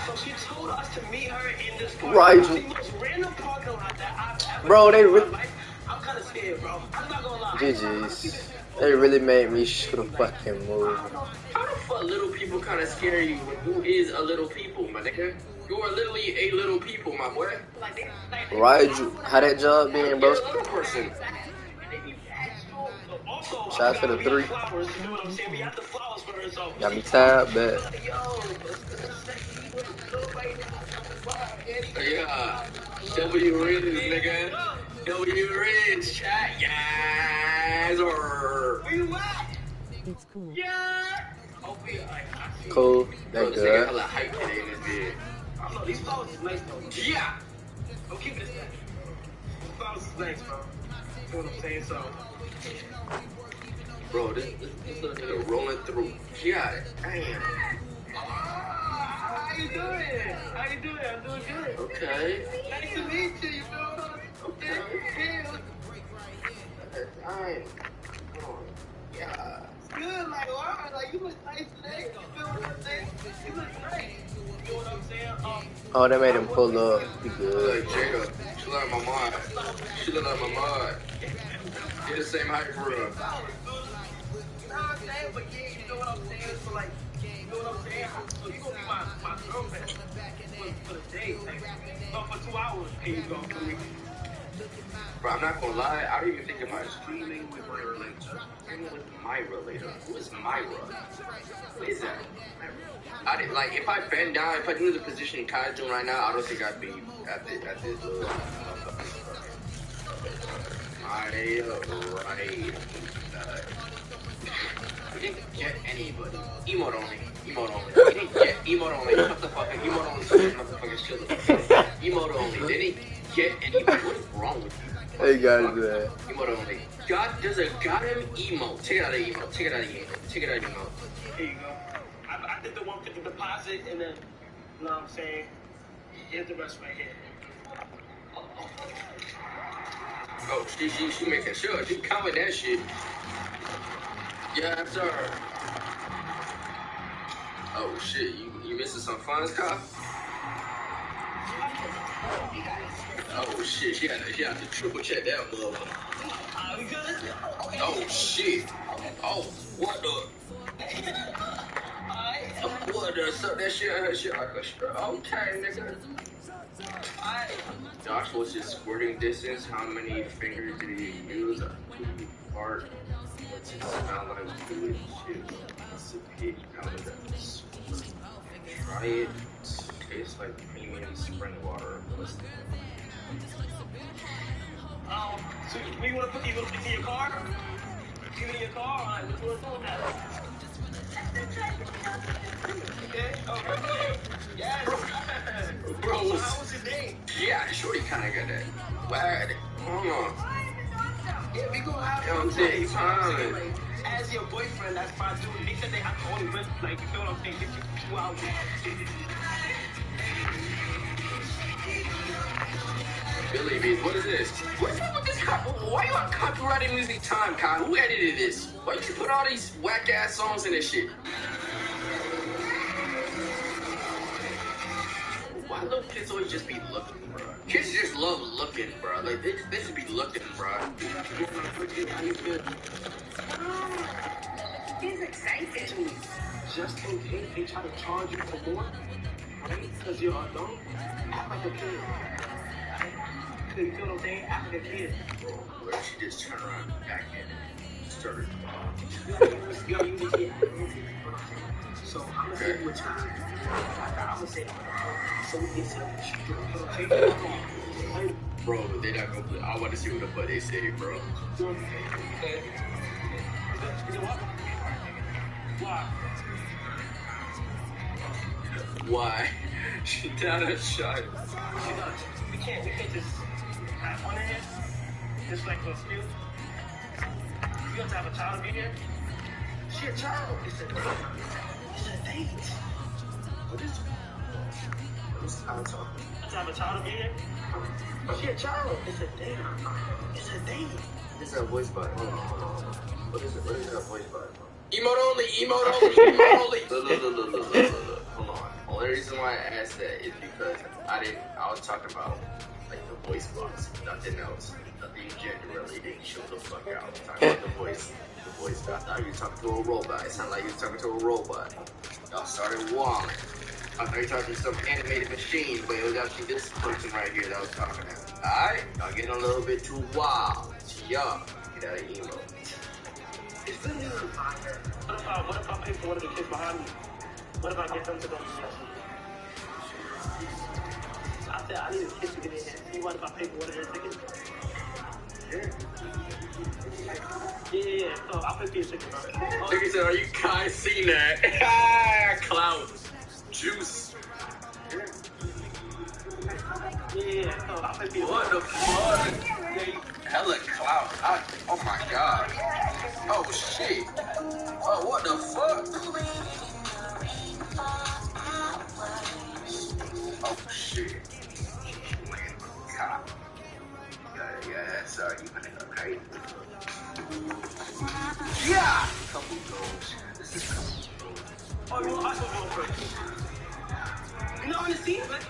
So she told us to meet her in this park. Right. The most random parking lot that I've ever Bro, they seen in really. my life. I'm kind of scared, bro. I'm not gonna lie. GG's. They really made me shoot a fucking move. How the fuck little people kind of scare you when who is a little people, my nigga? You are literally a little people, my boy. Raju, how that job being, bro? You're a little person. Shout out to the 3. Got me tired, bet. Yeah. W Rich, nigga. W Rich, chat. Yes, or. Where you at? It's cool. Yeah. Cool. Bro, That this nigga good. hella hype today in this vid. I don't know, these flowers is nice though. Yeah. I'm keeping this thing. These flowers is nice, bro. You know what I'm saying? So. Bro, this little nigga rolling through. Yeah, damn. How you doing? I'm doing good. Okay. Nice to meet you, you feel me? Okay. Damn. Yeah. Good, like, wow, like, you look nice today. You feel what I'm saying? You look great. You know what I'm saying? Oh, they made him pull up. He Look, good. Jada, she look like my mom. She look like my mom. Get the same height for real. You know what I'm saying? But yeah, you know what I'm saying? So, like, you know what I'm saying? So, you gonna be my girlfriend for the day. Like, so for 2 hours, here you go. Bro, I'm not gonna lie, I don't even think about streaming with her later. Streaming with Myra later. Who is Myra? What is that? I didn't, like, if I bend down, if I do the position Kai's doing right now, I don't think I'd be at this little right. We didn't get anybody. Emote only. We didn't get emote only. What the fuck? Emote only. Motherfuckers chill the fuck. Emote only. Didn't get anybody. What is wrong with you? Hey guys, man. Emote only. There's a goddamn emote. Check it out of emote. Here you go. I did the one for the deposit, and then, you know what I'm saying? Here's the rest right here. Oh, she making sure. She covered that shit. Yeah, sir. Oh, shit. You missing some funds, Kyle? Oh, shit. She had to triple check that motherfucker. Oh, shit. Oh, what the? What the? Suck that shit out her shit like a strap. Okay, nigga. Josh was just squirting distance. How many fingers did he use? A poopy fart. What's it smell like? Food shit. It's a pig. Now look at this. Try it. Tastes like premium spring water. So you want to put these in your car? Give me your car? All right, what you want to do now? Okay. Oh, yes. Bro, So how was his name? yeah, shorty kind of got that. Why? Hold on. Yeah, we gonna have Yo, take time. like, as your boyfriend, that's fine too. They said they have to only rent, like, you feel what I'm saying? Get you 2 hours. Billy Bees, what is this? What's up with this? Why you on copyrighted music time, Kyle? Who edited this? Why you put all these whack ass songs in this shit? Why little kids always just be looking, bro? Kids just love looking, bro. Like they just be looking, bro. He's excited. Just in case they try to charge you for more, right? Because you're alone, act like a kid. You feel what I'm saying? Act like a kid. Where she just turned around and back in and started. So I'm gonna say you a time. I'm gonna say so we get Bro, they not gonna play. I want to see what the fuck they say, bro. Why? She down a shot. We can't just have one in here. Just like a few. You have to have a child to be here. She a child. It's a date. It's a date. What is I'm talking? To have a child to be here. She a child. It's a date. It's a date. This is a voice bot. Hold on. What is it? What is that voice bot? Emote only. Emote only. Emote only. Look. Hold on. Only reason why I asked that is because I was talking about like the voice box, nothing else. Nothing gender really didn't show the fuck out. I'm talking about the voice box. I thought you were talking to a robot. It sounded like you were talking to a robot. Y'all started walling. I thought you were talking to some animated machine, but it was actually this person right here that was talking to. Alright? Y'all getting a little bit too wild. Y'all get out of emo. It's really fire. What if I pay for one of the kids behind me? What if I get them to go to the I said I need a kid to get in here. See what if I pay for one of their tickets? Yeah. So I'll pay for your ticket, bro. Look at that. Are you guys seeing that? Clout. Juice. Yeah. So I'll pay for your What the fuck? Hella clout. Oh my god. Oh shit. Oh, what the fuck? Oh shit. God. Yeah, sorry, you gonna go crazy. Yeah! Couple goals. This is couple goals. Oh, you want us to go first? You know on the scene, but...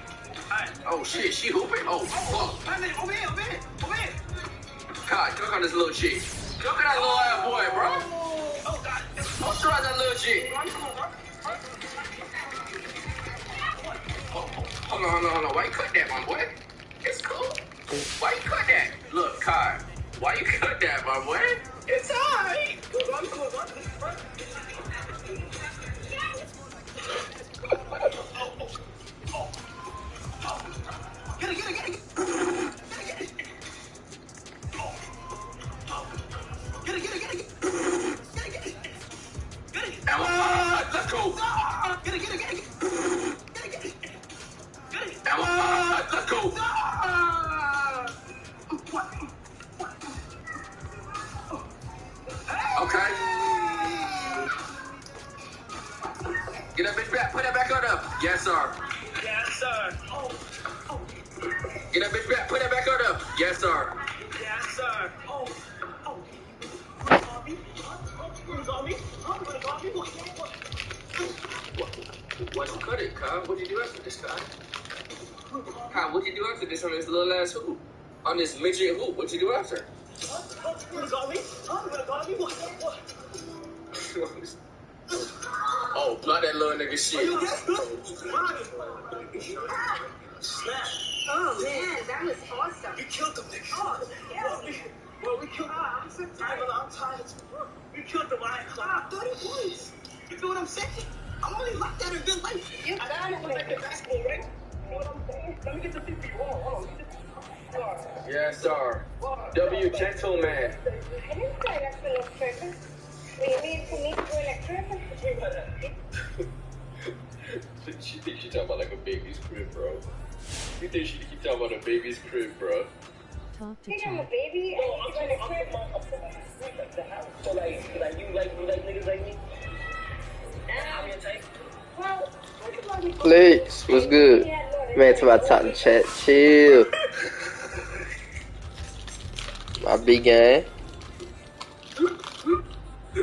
Alright. Oh shit, she hooping? Oh fuck. Over here. God, look on this little chick. Look at that little ass boy, bro. Oh god. Don't try that little chick. Hold on. Why you cut that, my boy? It's cool. Why you cut that? Look, Kai. Why you cut that, my boy? It's alright. Get it. Let's go. Get it. Let's go. Okay. Get that bitch back. Put that back on up. Yes, sir. Yes, sir. Oh. Get that bitch back. Put that back on up. Yes, sir. Yes, sir. Oh. Why'd you cut it, Kyle? What'd you do after this, Kyle? Kyle, what'd you do after this on this little ass hoop? On this midget hoop, what'd you do after? Oh, block that little nigga shit. Snap. Oh man, that was awesome. We killed them niggas. Oh, yeah. We killed them. I'm so tired. I'm tired. We killed them. I 30 points. You feel what I'm saying? I'm only like that in real life. You I don't want to play basketball, right? You know what I'm saying? Let me get the CP. Hold on. Yes, sir. W gentleman. I didn't sign up for no purpose. Will you mean for me to go in a purpose? She thinks she talking about like a baby's crib, bro. You think she keep talking about a baby's crib, bro? Talk to Think I'm a chat. baby? I No, need to go in a purpose. So like you like niggas like me? I'm your type. Well, Flex, what's good? Man, to my top of the chat. Chill. My big gang.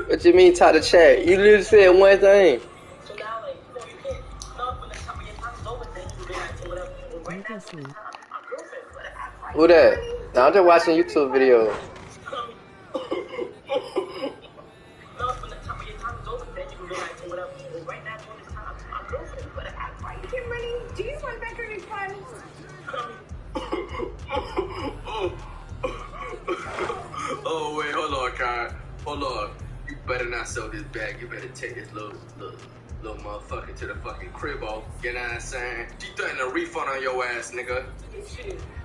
What you mean top of the chat? You literally said one thing. So now like you can't stop when the top of your time is over, then you go back to whatever. Right Go now, to sleep. my girlfriend, but Who that? Nah, I'm just watching YouTube videos. not when the top of your time is over, then you can go back to whatever. Right now, during this time, my girlfriend, but act right. Kimberly, do you want better refund? Oh wait, hold on, Kai. Hold on. You better not sell this bag. You better take this little motherfucker to the fucking crib off. You know what I'm saying? She threatening a refund on your ass, nigga.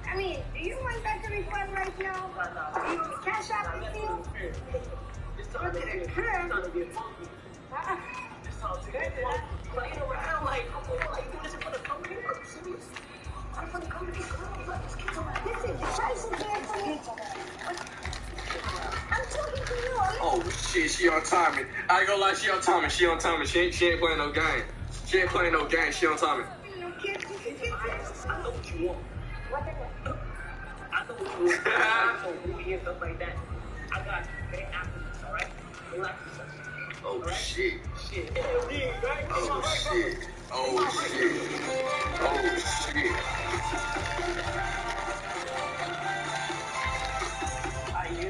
I mean, do you want better refund right now? Do you want to cash out with you? It's time to get funky. It's time to get funky. Playing around like, come on, like, you doing this in front of the company? Are you serious? I'm from the company. Let's get some. Listen, the price is there for you. I'm talking to you. Oh shit, she on timing. I ain't gonna lie, she on timing. She on timing. She ain't playing no game. She ain't playing no game. She on timing. You kids, you can get this. I know what you want. Whatever. I know what you want. So movie and stuff like that. I got you. Man, after this, alright? Relax yourself. Oh shit. Shit. Oh shit. Oh shit. Oh shit.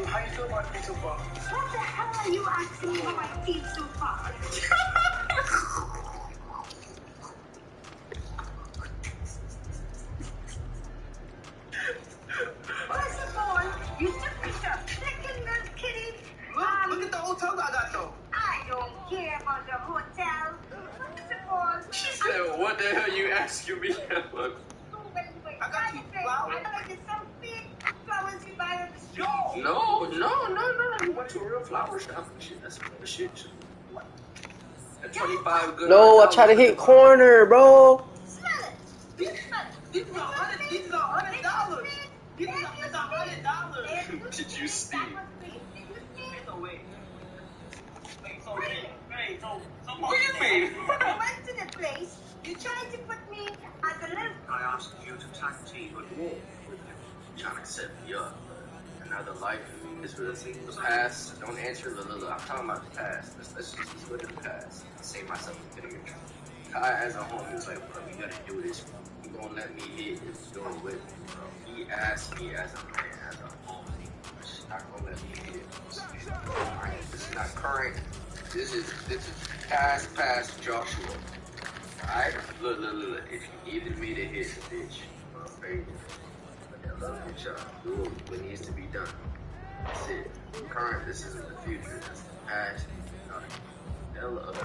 How you feel about me so far? What the hell are you asking me about my team so far? First of all, you took me to Chicken Milk Kitty. Look at the hotel I got though. I don't care about the hotel. First of all, She said, what the hell you asking me? I got you flowers. I like it's some big flowers you buy on the street. No. You went to a real flower shop and shit. That's the shit. At 25 good. No, I try to hit corner, bro. Smell it. These are $100. These are $100. These are $100. Did you see? No way. Wait, so hey, so What do you mean? I went to the place. You tried to put me as a little. I asked you to tag team with me. Trying to set me up. Another life is really the past. Don't answer. I'm talking about the past. Let's just look at the past. Save myself a bit of future. Kai as a homie was like, bro, you gotta do this. You gonna let me hit this door with me, bro. He asked me as a man, as a homie. She's not gonna let me hit it. This is not current. This is past Joshua. Alright? Look. If you needed me to hit the bitch, baby, good job. Do what needs to be done. That's it. Current, this isn't the future. That's the past. Hell up.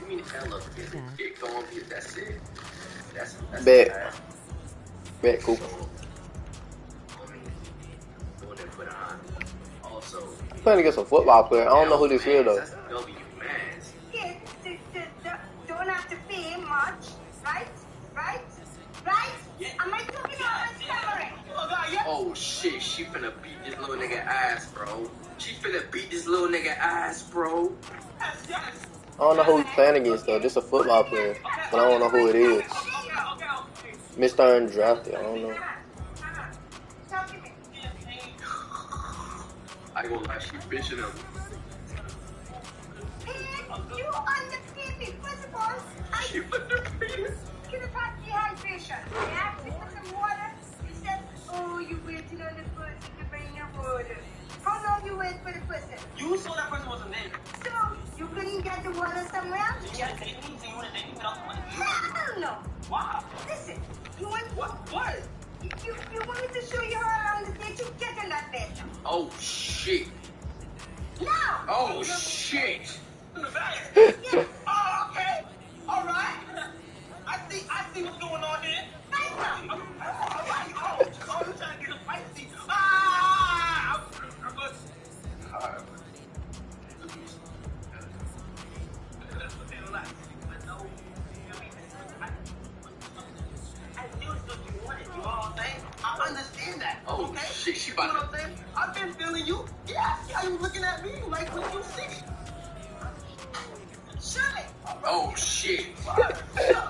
You mean hell up? Get going. That's it. That's Bet. the past. Bet, cool. Doing it for the honor. Also, I'm playing against a football player. I don't know who this is though. That's W Mans. Kids don't have to pay much, right? Am I talking about stammering? Oh shit, she finna beat this little nigga ass, bro. She finna beat this little nigga ass, bro. I don't know who he's playing against though. Just a football player, but I don't know who it is. Mr. Undrafted. I don't know. ain't gonna lie, she bitching up. You understand principles. She put her penis. Get about dehydration. They asked me for some water. You said, oh, you waiting on the person to bring your water. How long you wait for the person? You saw that person wasn't there. So, you couldn't get the water somewhere else? Yeah, they need to. You would have taken it out the money. Hell no. Wow. Listen, you want What? You want me to show you how around the day to get in that bed? Oh shit. No. Oh shit. In the bag. Yeah. Oh, okay. All right. I see what's going on here. Right now. All right. Oh, you're trying to get a spicy. Ah! I'm good. Relax. I know. I knew it's what you wanted. You know what I'm saying? I understand that. Oh, okay? shit, she You know about what I'm saying? I've been feeling you. Yeah. See how you looking at me like when you see. Shirley. Oh shit. Shirley.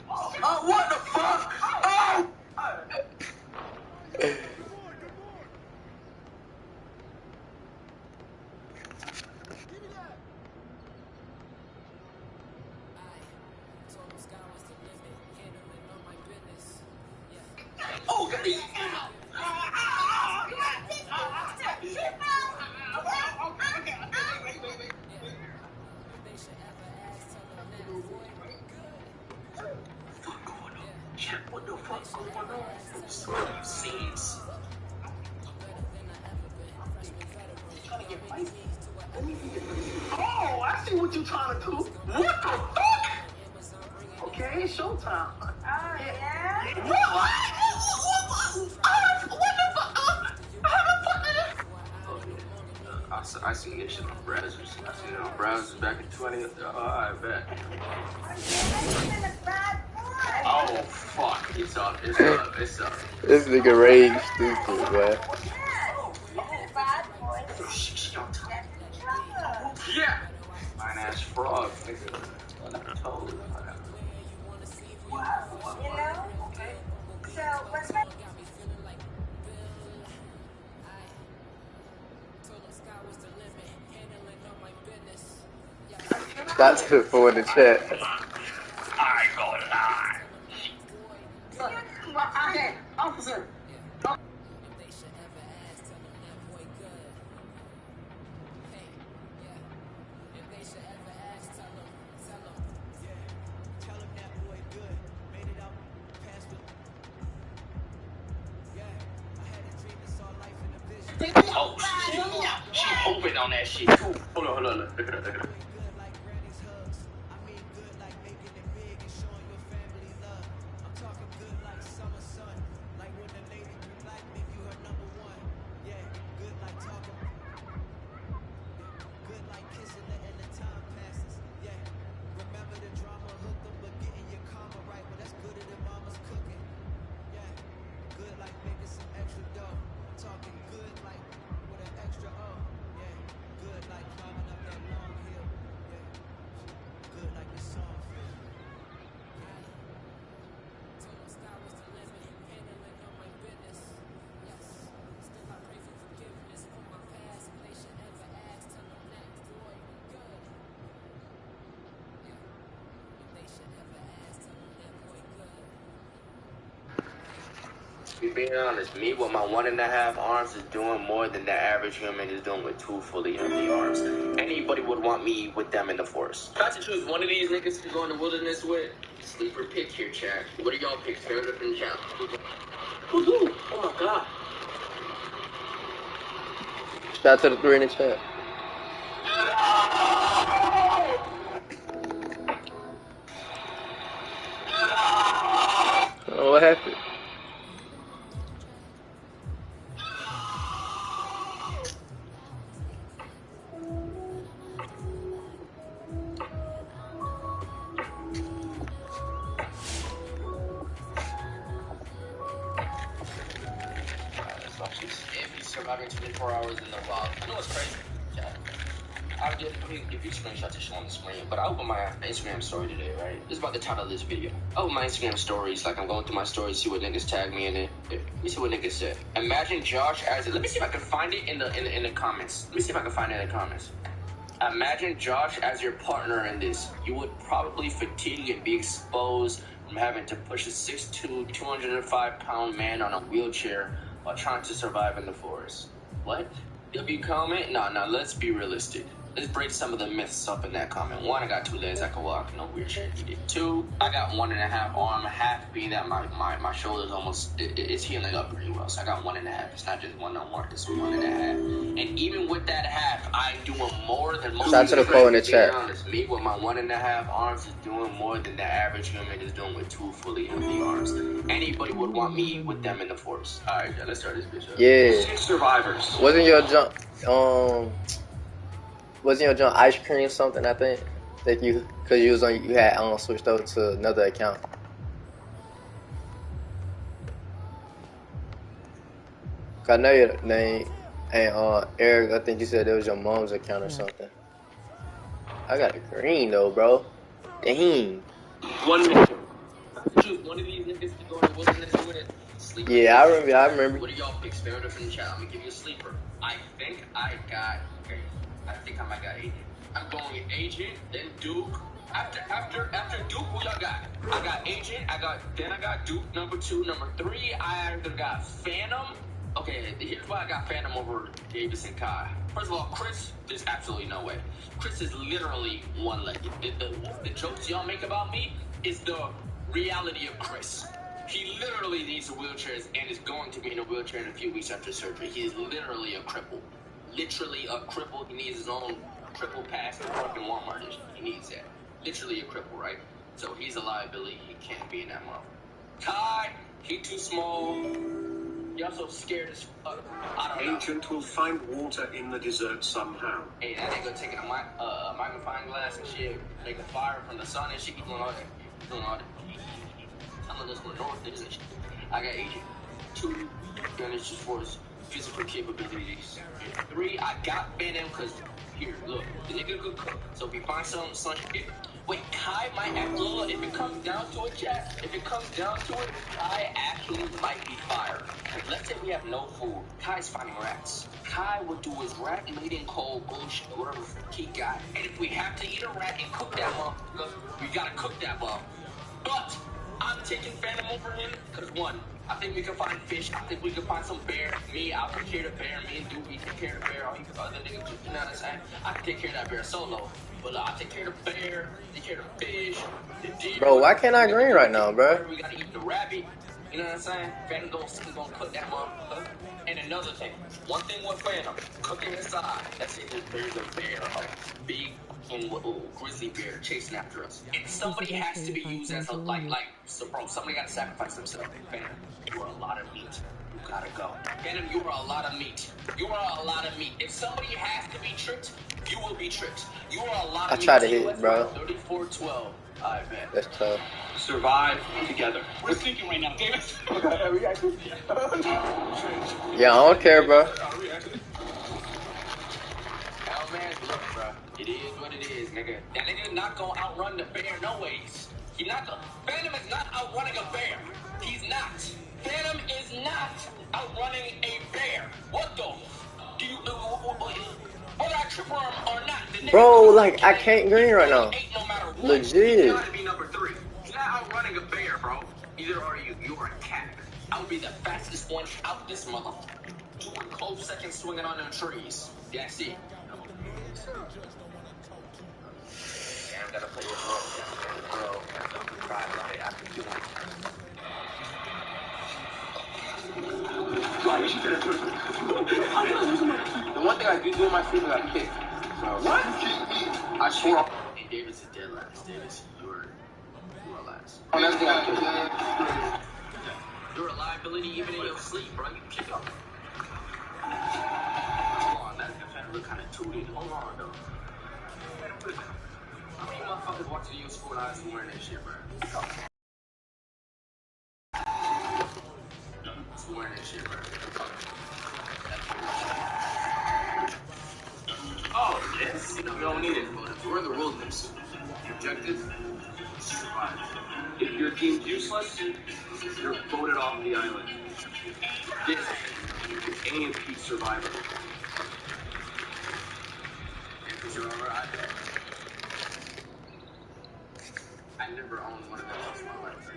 Oh, what the fuck? Oh! Oh, got it. What the fuck's going on? So you sees. Trying to get feisty. Oh, I see what you're trying to do. What the fuck? Okay, it's showtime. Oh, yeah? What the fuck? I seen this shit on browsers. I seen it on browsers back in 20. I bet. Oh fuck! It's up. This nigga rage stupid, man. Yeah. Fine ass frog, nigga. Totally. You know? So, what's my... That's it for in the chat. I ain't gonna lie. Okay, officer. Oh shit. She hoping on that shit too. Hold on. Look at her. Being honest, me with my 1.5 arms is doing more than the average human is doing with 2 fully empty arms. Anybody would want me with them in the force. If I had to choose one of these niggas to go in the wilderness with, sleeper pick here, chat. What do y'all pick? Fair enough in the chat. Who's who? Oh my god. Shout out to the 3 in the chat. Oh, what happened? If he's surviving 24 hours in the wild. You know what's crazy? Yeah. if you screenshot this on the screen, but I opened my Instagram story today, right? This is about the title of this video. I opened my Instagram stories, like I'm going through my stories, see what niggas tag me in it. Let me see what niggas said. Imagine Josh as let me see if I can find it in the comments. Let me see if I can find it in the comments. Imagine Josh as your partner in this. You would probably fatigue and be exposed from having to push a 6'2", 205-pound man on a wheelchair while trying to survive in the forest. What? W comment? Nah, let's be realistic. Let's break some of the myths up in that comment. 1, I got 2 legs I can walk, no wheelchair needed. 2, I got 1.5 arm, half being that my shoulder's almost, it's healing up pretty well. So I got 1.5. It's not just 1 no more, it's 1.5. And even with that half, I'm doing more than most Shout out to the poll in the chat. Honest, me with my 1.5 arms is doing more than the average human is doing with 2 fully healthy arms. Anybody would want me with them in the force. Alright, let's start this bitch up. Yeah. 6 survivors. Wasn't your jump ice cream something? I think that you had switched over to another account. I know your name and Eric. I think you said it was your mom's account or something. I got a green though, bro. Dang. 1 minute. Choose one of these niggas to go in the wilderness with it. Sleeper. Yeah, I remember. What do y'all pick? Spare it from the chat. I'm gonna give you a sleeper. I think I might got Agent. I'm going with Agent, then Duke. After Duke, who y'all got? I got Agent. I got Duke. Number 2, number 3. I either got Phantom. Okay, here's why I got Phantom over Davis and Kai. First of all, Chris, there's absolutely no way. Chris is literally one-legged. The jokes y'all make about me is the reality of Chris. He literally needs a wheelchair and is going to be in a wheelchair in a few weeks after surgery. He is literally a cripple. Literally a cripple. He needs his own cripple pass at fucking Walmart. He needs that. Literally a cripple, right? So he's a liability. He can't be in that mother. Kai, he too small. You're so scared as fuck. I don't know. Agent will find water in the desert somehow. Hey, that nigga taking a magnifying glass and shit, making fire from the sun and shit. He's doing all that. Some of those were north and shit. I got Agent. 2, Greenwich Force. Physical capabilities. 3, I got Phantom because here, look, the nigga could cook. So if we find some shit. Wait, Kai might act little. If it comes down to it, chat. If it comes down to it, Kai actually might be fired. Let's say we have no food. Kai's finding rats. Kai would do his rat mating cold bullshit, whatever he got. And if we have to eat a rat and cook that motherfucker, we gotta cook that motherfucker. But I'm taking Phantom over him because 1, I think we can find fish. I think we can find some bear. I'll take care of the bear. Me and Doobie take care of the bear. Or you can other niggas, you know what I'm saying? I can take care of that bear solo. But I'll take care of the bear, take care of the fish, the deer. Bro, why can't I green right now, bro? We gotta eat the rabbit. You know what I'm saying? Phantom gonna cook that motherfucker. And another thing, one thing with Phantom, cooking inside. Let's say there's a bear, a big grizzly bear chasing after us. And somebody has to be used as a so bro, somebody gotta sacrifice themselves. Phantom, you are a lot of meat. You gotta go. Phantom, you are a lot of meat. You are a lot of meat. If somebody has to be tricked, you will be tricked. You are a lot of meat. I tried to hit, bro. 34-12. I bet. That's tough. Survive together. We're thinking right now, Davis. Yeah, I don't care, bro. Oh man, look, bro. It is what it is, nigga. That nigga not gonna outrun the bear, no ways. He not gonna. Phantom is not outrunning a bear. He's not. Phantom is not outrunning a bear. What the? Do you? Whether I trip or not, the bro, like I can't green right now. No legit. You gotta be number 3. You're not outrunning a bear, bro. Either are you. You are a cat. I would be the fastest one out this motherfucker. 2 close seconds swinging on them trees. That's it. Damn, gotta play your bro. I can do it. The one thing I do in my sleep is I kick. So, what? I swear. Hey, Davis is dead last. Davis, you are last. On everything I kick. You're a liability even in your sleep, bro. You kick up. Hold on, that defender look kind of tooted. Hold on, though. How many motherfuckers watching your school eyes and wearing that shit, bro? Wearing that shit, bro. Oh, yes. You know, objective, survive. If your team's useless, you're voted off the island. This is AMP Survivor. AMP Survivor, I never owned one of those in my life.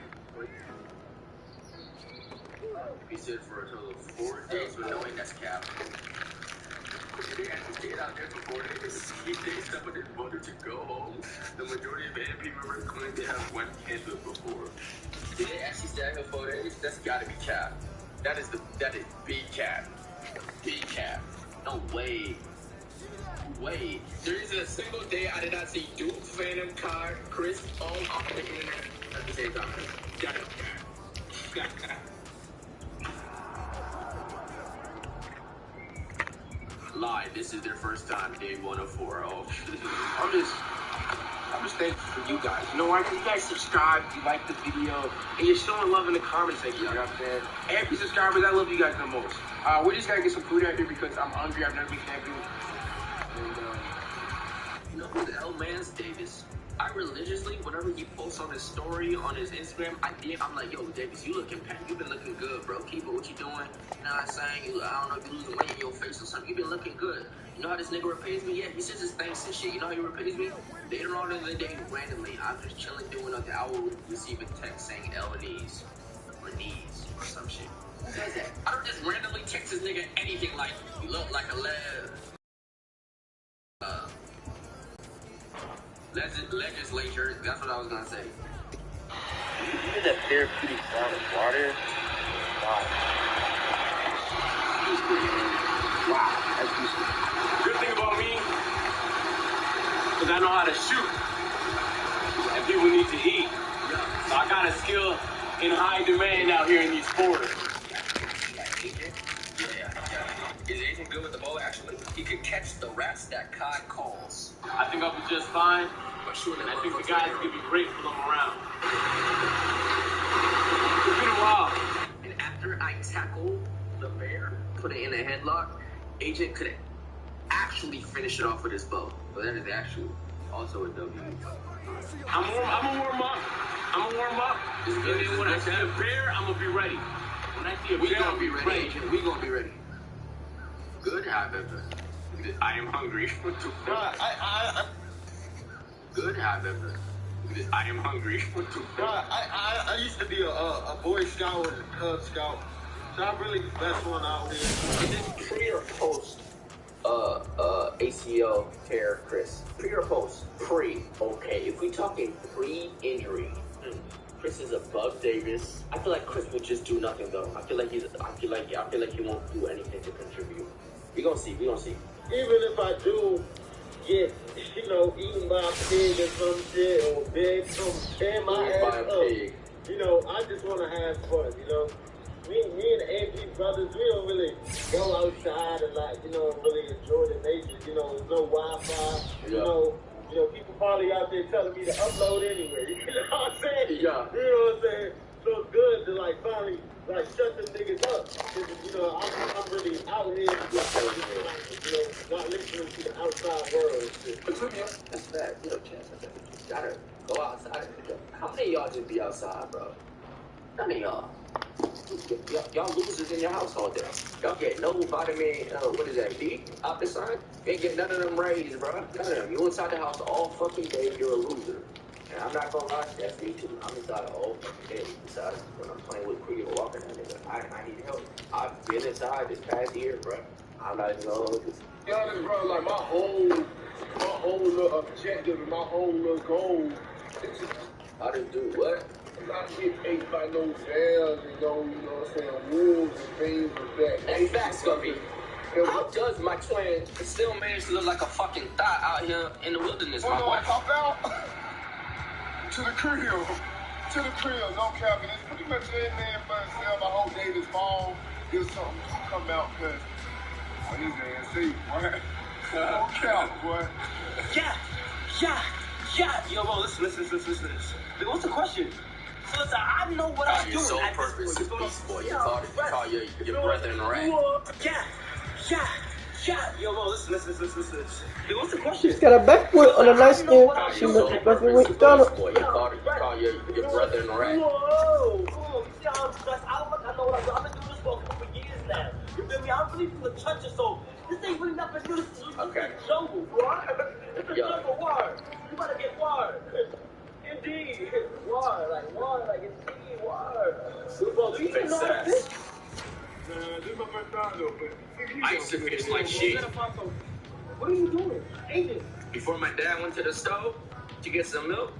He said for a total of 4 days, but knowing that's cap. They actually stayed out there for 4 days. He days up and voted to go home. The majority of AMP members claim they have went into before. Did they actually stay out here 4 days? That's gotta be cap. That is big cap. Big cap. No way. Wait, there is a single day I did not see Duke, Phantom, Card, Chris, all at the same time. Got it. Lie, this is their first time, day 104. Oh, I'm just thankful for you guys. You know why? Because you guys subscribe, you like the video, and you're showing love in the comment section. You know what I'm saying? Every subscribers, I love you guys the most. We just gotta get some food out here because I'm hungry. I've never been camping. And, you know who the hell Mans Davis? I religiously, whenever he posts on his story, on his Instagram, I'm like, yo, Davis, you looking pet. You been looking good, bro. Keep it. What you doing? You know what I'm saying? I don't know if you losing weight in your face or something. You been looking good. You know how this nigga repays me? Yeah, he says his thanks and shit. You know how he repays me? Later on in the day, randomly, I'm just chilling doing nothing. I will receive a text saying L&E's or knees or some shit. Who does that? I don't just randomly text this nigga anything like, you look like a legislature, that's what I was gonna say. Even that therapeutic sound of water. Wow. Wow, that's useful. Good thing about me, because I know how to shoot. And people need to eat. So I got a skill in high demand out here in these forests. Is Agent good with the bow, actually? He could catch the rats that Kai calls. I think I'll be just fine. But surely I think the guys could be grateful I'm around. It's been a while. And after I tackle the bear, put it in a headlock, Agent could actually finish it off with his bow. But that is actually also a W. I'm gonna warm up. And then when I see a bear, I'm gonna be ready. When I see a bear, We gonna I'm be ready, Agent. We gonna be ready. Good habit. I am hungry. Good habit. I am hungry. I used to be a Boy Scout and a Cub Scout, so I'm really the best one out there. Is this pre or post ACL tear, Chris? Pre or post? Pre. Okay, if we talking pre-injury, Chris is above Davis. I feel like Chris would just do nothing though. I feel like he won't do anything to contribute. We gonna see. Even if I do get, eaten by a pig or some shit, or big, tear my ass up, I just want to have fun, Me and the AP brothers, we don't really go outside and really enjoy the nature. There's no Wi-Fi. People probably out there telling me to upload anyway. You know what I'm saying? Yeah. You know what I'm saying? So it's good to finally shut them niggas up. I'm really out here not listening to the outside world and shit. That's bad. Chance, you gotta go outside. How many of y'all just be outside, bro? None of y'all. Y'all losers in your house all day. Y'all get no vitamin, what is that, D? Opticine? You ain't get none of them rays, bro. None of them. You inside the house all fucking day, you're a loser. And I'm not gonna lie, that's me too. I'm inside all fucking day. Besides, when I'm playing with Creed or walking that nigga, I need help. I've been inside this past year, bro. I'm not even gonna hold this. Yeah, bro, my whole little objective and my whole little goal is I didn't do what? not get ate by no bears and wolves and things like that. That's facts, Guppy. How does my twin still manage to look like a fucking thot out here in the wilderness, my boy? Pop out to the crib, no capping. It's pretty much in there for itself. I hope David's phone gives something to come out, because what is man see, boy? No cap, boy. Yeah. Yo, bro, listen. What's the question? So listen, I know what I'm doing. Your sole purpose is peace, boy. You call your brethren rat. Yo, Mo, listen. Yo, what's the question? She's got a back foot on a nice skin. She looks like a Rick Donald. Boy, you call your brother in the rat. Whoa, you see how I'm stressed out? I know what I'm doing. I've been doing this for a couple years now. You feel me? I'm really from the trenches, so this ain't really nothing to do. This is Okay. jungle, bro. It's a jungle word. You gotta get word. Indeed. Word, like indeed, word. Bro, do you even know how to fish? This is my first time though, but I used to fish like shit. What are you doing? Agent. Before my dad went to the stove to get some milk,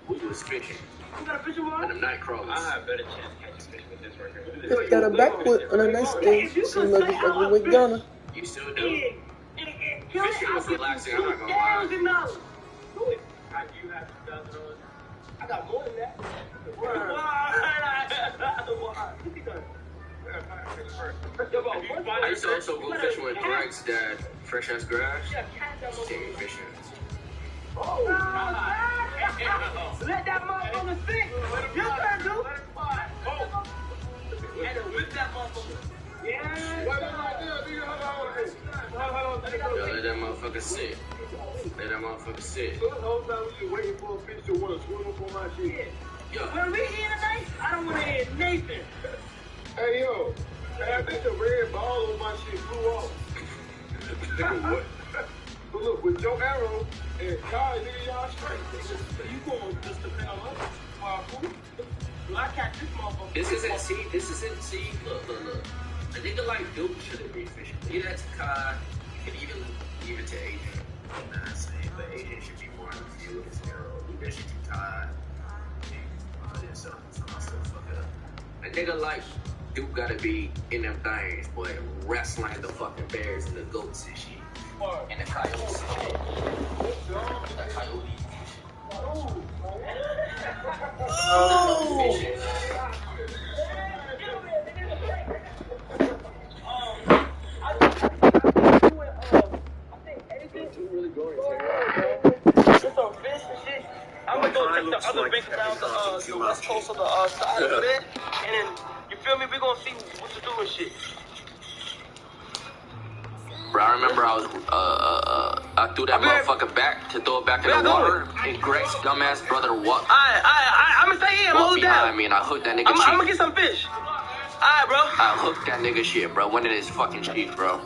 we was fishing. You got a fishing rod? And them night crawlers. I have better chance catching fish with this right here. She's got a back foot on a nice skin. She looks like a Rick Donald. You still do? Fishing was relaxing, I'm not gonna lie. Do it. You have $2,000. I got more than that. Word. I used to also go fishing with Greg's dad, Fresh Ass Grass. Take me fishing. Oh, let that motherfucker sink. You can do. And whip that motherfucker. Yeah. Yo, let that motherfucker sit. Let that motherfucker sit. the whole time we just waiting for a fish to want to swim up on my shit. Yo. When we here tonight, I don't want to hear Nathan. Hey, yo. I think the red ball on my shit flew off. Nigga, what? But look, with Joe Arrow and Kai, nigga, y'all straight. You going just depend on us. Well, I catch this motherfucker. This isn't, see, look. A nigga like Duke shouldn't be fishing. Leave that to Kai. You can even leave it to Adrian. I'm not saying, but Adrian should be more in the field with his arrow. Leave that shit to Kai. So I still fuck it up. A nigga like Duke gotta be in them things, boy, wrestling the fucking bears and the goats and shit. And the coyotes and shit. The coyote. Oh! Fishing. I'm gonna go check the other bank around the west coast of the side of it, and then, you feel me, we're gonna see what to do and shit. Bro, I remember I threw that motherfucker back to throw it back in the water, and Greg's dumbass brother walked. I'm gonna stay here, I'm gonna hold down. behind me, and I hooked that nigga cheek. I'm gonna get some fish. Alright, bro. I hooked that nigga shit, bro. Went in his fucking cheek, bro.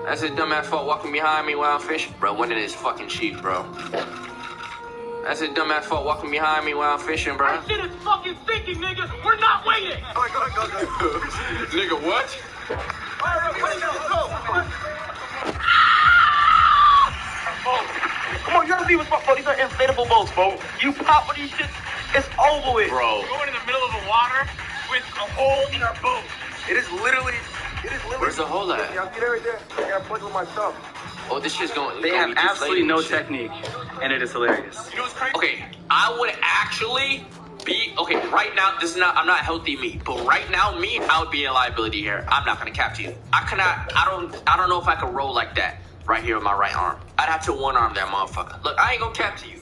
That's his dumbass fault walking behind me while I'm fishing, bro. Went in his fucking cheek, bro. That's his dumbass fault walking behind me while I'm fishing, bro. That shit is fucking sinking, nigga. We're not waiting. Go ahead. Nigga, what? Alright, let's go. Come on, you gotta leave with my phone. These are inflatable boats, bro. You pop with these shits, it's over with. Bro. We're going in the middle of the water with a hole in our boat. It is literally. Where's the hole at? I'll get right there. I gotta plug with my stuff. Oh, this shit's going. They have absolutely no technique, and it is hilarious. You know what's crazy? Okay, I would actually be right now. I'm not healthy me, but right now me, I would be a liability here. I'm not gonna capture you. I don't know if I could roll like that right here with my right arm. I'd have to one arm that motherfucker. Look, I ain't gonna capture you.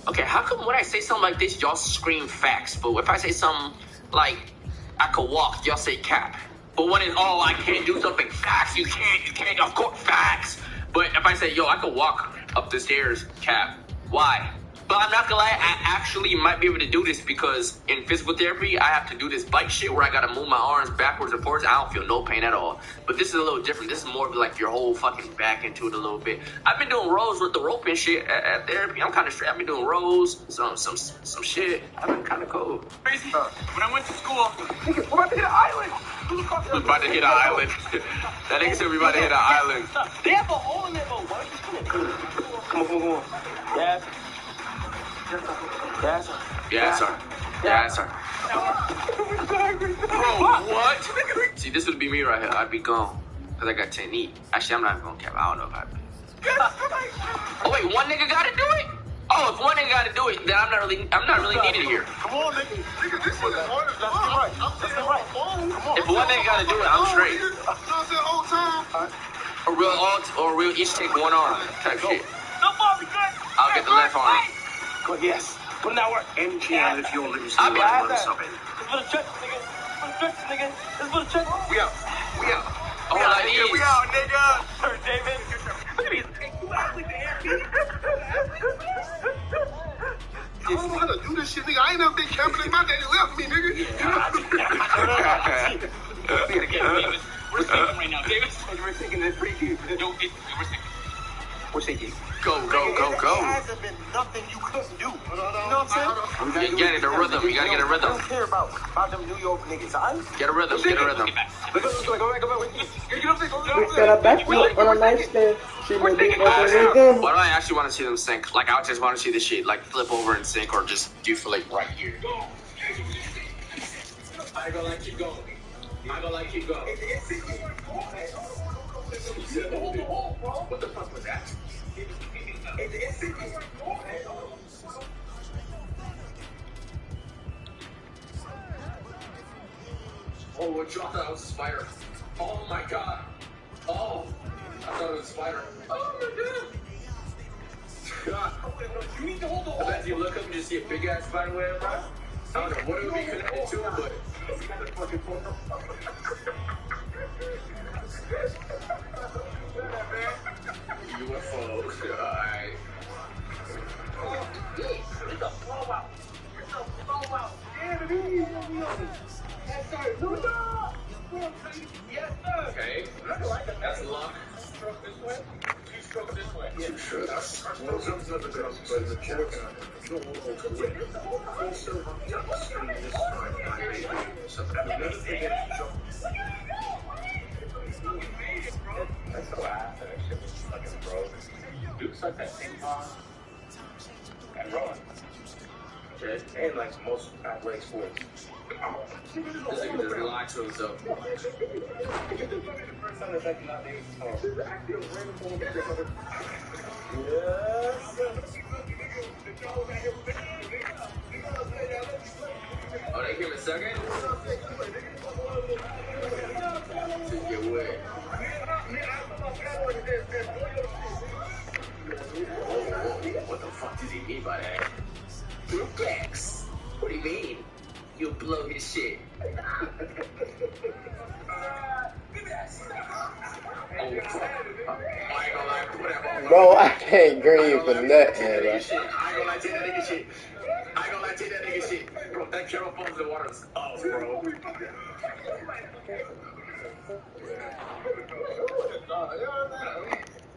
Okay, how come when I say something like this, y'all scream facts, but if I say something like I could walk, y'all say cap? But when it's I can't do something, facts, you can't, of course, facts. But if I say, yo, I could walk up the stairs, cap, why? But I'm not gonna lie, I actually might be able to do this because in physical therapy, I have to do this bike shit where I gotta move my arms backwards and forwards. I don't feel no pain at all. But this is a little different. This is more of like your whole fucking back into it a little bit. I've been doing rows with the rope and shit at therapy. I'm kind of straight. I've been doing rows, some shit. I've been kind of cool. Crazy. When I went to school, nigga, we're about to hit an island. We're about to hit an island. That nigga said we about to hit an island. They have a hole in their boat. Why are you doing it? Come on. Yes. Yes, sir. Bro, what? See, this would be me right here. I'd be gone. Because I got 10 eat. Actually, I'm not even going to cap. I don't know if I'd be. Oh, wait, one nigga got to do it? Oh, if one nigga got to do it, then I'm not really needed here. Come on, nigga. Nigga, this shit is hard as fuck. Let's get right. If one nigga got to do it, I'm straight. Whole time. Or we'll each take one arm type shit. I'll get the left arm. Good, yes. Put in that work. MGL if you're losing. I'll be right there. This is for the church, nigga. This is for the church. We out. Oh, nigga. We out, nigga. Sir David. Look at these. You athlete, the athlete. I don't know how to do this shit, nigga. I ain't never been camping. My daddy left me, nigga. We're thinking right now, David. We're thinking this pretty cute. We're thinking. Go. There hasn't been nothing you couldn't do. You know what I'm saying? You get in a rhythm. You gotta get a I rhythm. don't care about them New York niggas, alright? Get a rhythm. Get a rhythm. Go back. Get up there. Got a backflip on a nightstand. She may be over Why again. do I actually want to see them sink? Like, I just want to see the shit, like, flip over and sink, or just do for, like, right here. I go like keep going. What the fuck was that? Oh, what you thought that was a spider? Oh my god. Oh, I thought it was a spider. Oh my god. You need to hold the hole. I bet you look up and just see a big ass spider web, bro. I don't know what it would be connected to, but UFO. Alright. It's a blowout. Yeah, it is. Yes, sir. Yes, sir. Okay. That's luck. Stroke this way. You stroke this way. Two strokes. One comes up and goes by the check. No one will win. Also, on the other screen this time, I made something. Another thing is jump. That's so ass. That shit was fucking broke. Dude sucked at ping pong and rowing. Okay. And like most athletic sports. This nigga just lied to himself. The first time that I cannot name There's actually a random moment that Oh, they came in second? To get wet. What the fuck does he mean by that? Brooklyn. What do you mean? You'll blow his shit. Bro, I can't grieve for nothing, bro. I ain't gonna lie, take that nigga shit. Bro, that camera phone's the water's off, bro.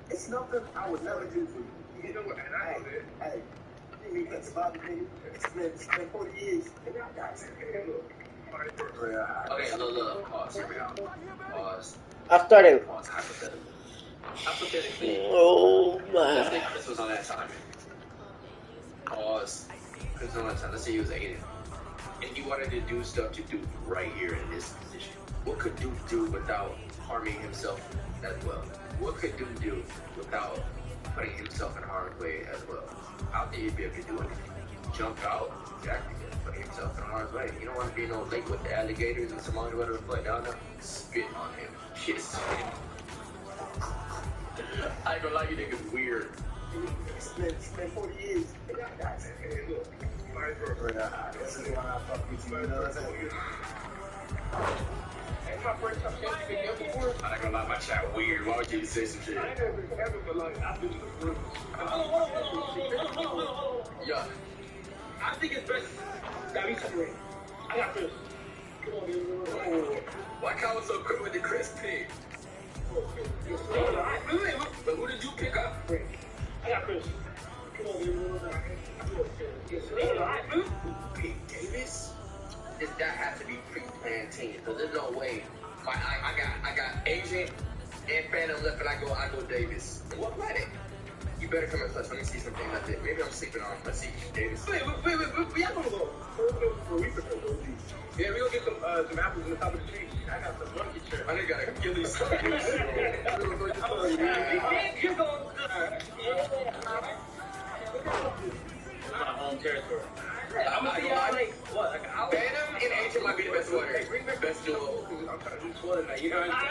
It's nothing I would never do for you. You know what? And hey, you mean that's about me? It's been 40 years. Okay, look. Pause. Here we go. Pause. I started. Pause. Hypothetically. Oh Let's think my. Chris was on that time. Pause. Chris was on that time. Let's say he was 80. And he wanted to do stuff to do right here in this position. What could Duke do without harming himself as well? What could Duke do without putting himself in harm's way as well? I don't think he'd be able to do anything. Jump out, exactly, putting himself in harm's way. You don't want to be in no lake with the alligators and some other whatever play down there. Spit on him. Kiss him. I ain't gonna lie, you niggas weird. It's been 40 years. This is why I fuck with you, you know what I'm saying? That's my first time catching video before. I'm not gonna lie, my chat weird. Why would you say some shit? I ain't never been camping, but like, I've been to the room. Yeah. I think it's best that we separate. I got Chris. Come on, baby. Why Kyle was so quick with the Chris pick? But who did you pick up? I got Chris. Come on, baby. Pete Davis? That has to be pre-planned team. Because there's no way. I got Asian and Phantom left, and I go Davis. What planet? You better come in clutch. Let me see something like that. Maybe I'm sleeping on. Let's see Davis. Wait, y'all gonna go? Yeah, we gonna get some apples in the top of the tree. I got some monkey shirt. I think I got Achilles. My home territory. I'm gonna see y'all like what? Like an hour? Phantom and Asian might be the best water. Best duo. I'm trying to do sweater tonight. You know what I'm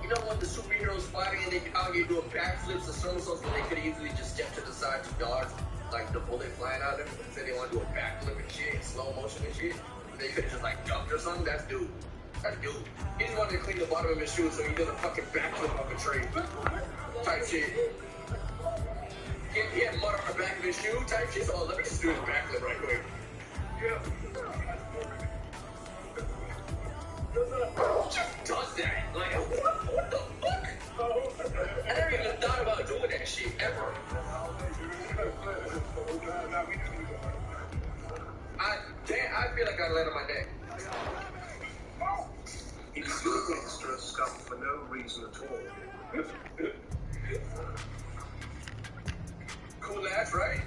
You know what the superhero spotting then they out here doing backflips and somersaults when they could have easily just stepped to the side to dodge like the bullet flying out of them. Instead they want to do a backflip and shit, in slow motion and shit. They could have just like jumped or something. That's dude. That's dude. He just wanted to clean the bottom of his shoes, so he did a fucking backflip off a tree. Type shit. He had mud on the back of his shoe type shit. So let me just do his backflip right quick. Yeah. Just does that. Like, what the fuck? I never even thought about doing that shit ever. I feel like I landed on my neck. He's doing extra stuff for no reason at all. Cool ass, right?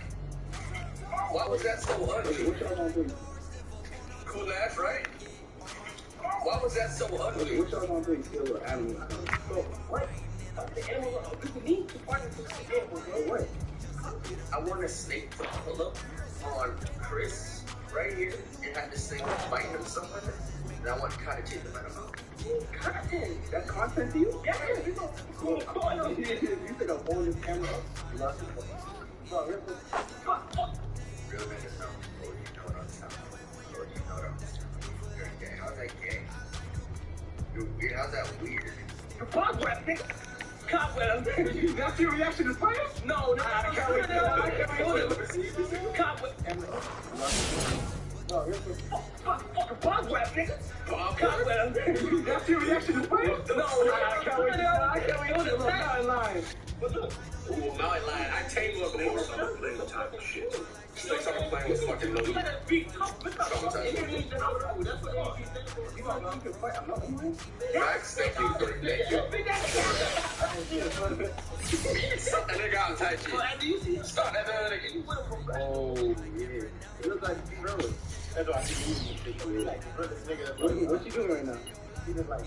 Why was that so ugly? Cool ass, right? Why was that so ugly? What y'all gonna do? Kill an animal? What? The animal? You need to find the animal, bro. What? I want a snake to pull up on Chris right here and have this thing bite him somewhere. And I want content in my mouth. Content? That's content to you? Yeah, you know. Cool. You think I'm holding this camera up? You lost it? No, real niggas know. Oh, you know what I'm talking about. Oh, you know what I'm talking about. You're gay. How's that gay? You're weird. How's that weird? You're cobweb, nigga. Cobweb. That's your reaction to fire? No, no. Cobweb. No, fucking cobweb, nigga. Cobweb. That's your reaction to fire? No, I can't wait. I'm lying. Ooh, I'm not lying. I tell you what, before someone playing the type of shit. It's like someone playing with fucking no. Facts, thank you. Stop that nigga out type shit. Stop that nigga. Oh, yeah. He looks like he's throwing. That's why I think he's like, what's he doing right now? He's just like,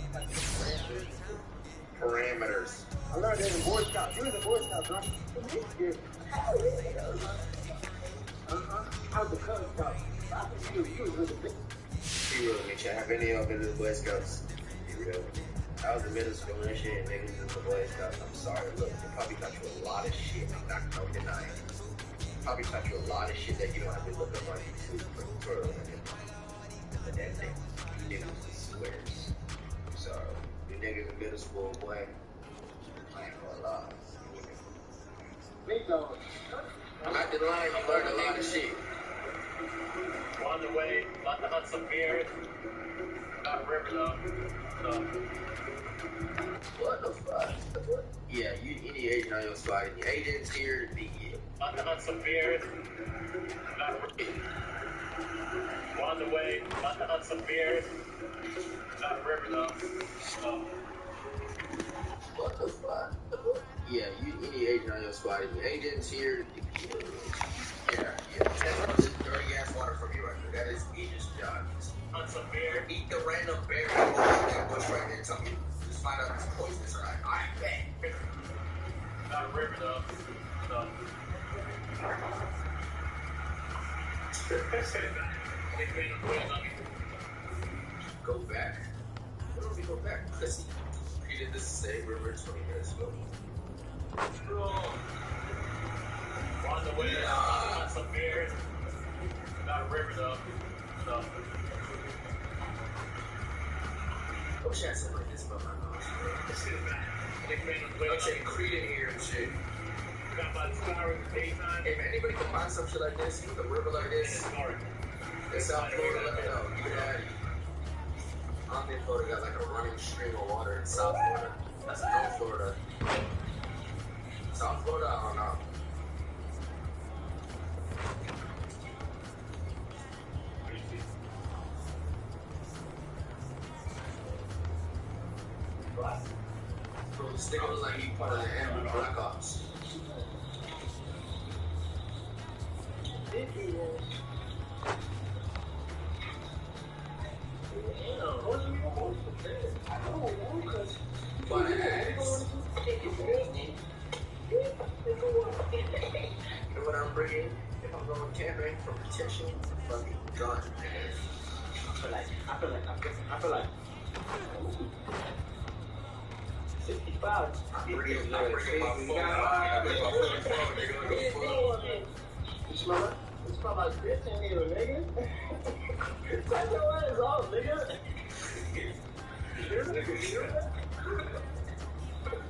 parameters. I learned that in Boy Scouts. You were in the Boy Scouts, huh? I was the Cub Scout. I think you was really big. He really makes you have any of it in the Boy Scouts. He really. I was in middle school and shit, and niggas in the Boy Scouts. I'm sorry, look, they probably taught you a lot of shit. I'm not gonna deny it. Probably taught you a lot of shit that you don't have to look up on YouTube for but that thing, you niggas is squares. I'm sorry. You niggas in middle school, boy, I ain't gonna lie. Big dog. At the line, you learned a lot of shit. On the way, about to hunt some beer. Not river though. So. What the fuck? Yeah, you any agent on your squad. Any agents here, be it. About to hunt some beer. Not river. On the way, about to hunt some beer. Not river though. So. What the fuck? Yeah, you any agent on your squad. Any agents here, be it. Yeah. That's dirty ass water from you right there. That is agent's job. Hunt some beer. Eat the random berry that bush right there. Tell me. Just find out if it's poisonous or not. I bet. Not a river though. So. Go back. Where do we go back? Because he did the same river 20 minutes ago. On the way, hunt some beer. Not a river though. So. I wish I had something like this about my house. I'm saying Creed in here and shit. Got about 2 hours of daytime. Hey man, anybody can find some shit like this with a river like this in South Florida, let me know. Even that Omni Florida got like a running stream of water in South Florida. That's North Florida. South Florida, I don't know. Bro, this nigga was like he part of the enemy Black Ops. But ass. And what I'm bringing, if I'm going camping for protection, fucking gun. I feel like 65. I'm bringing my phone. You smell it? You smell like bitch in here, nigga. Take your ass off, nigga.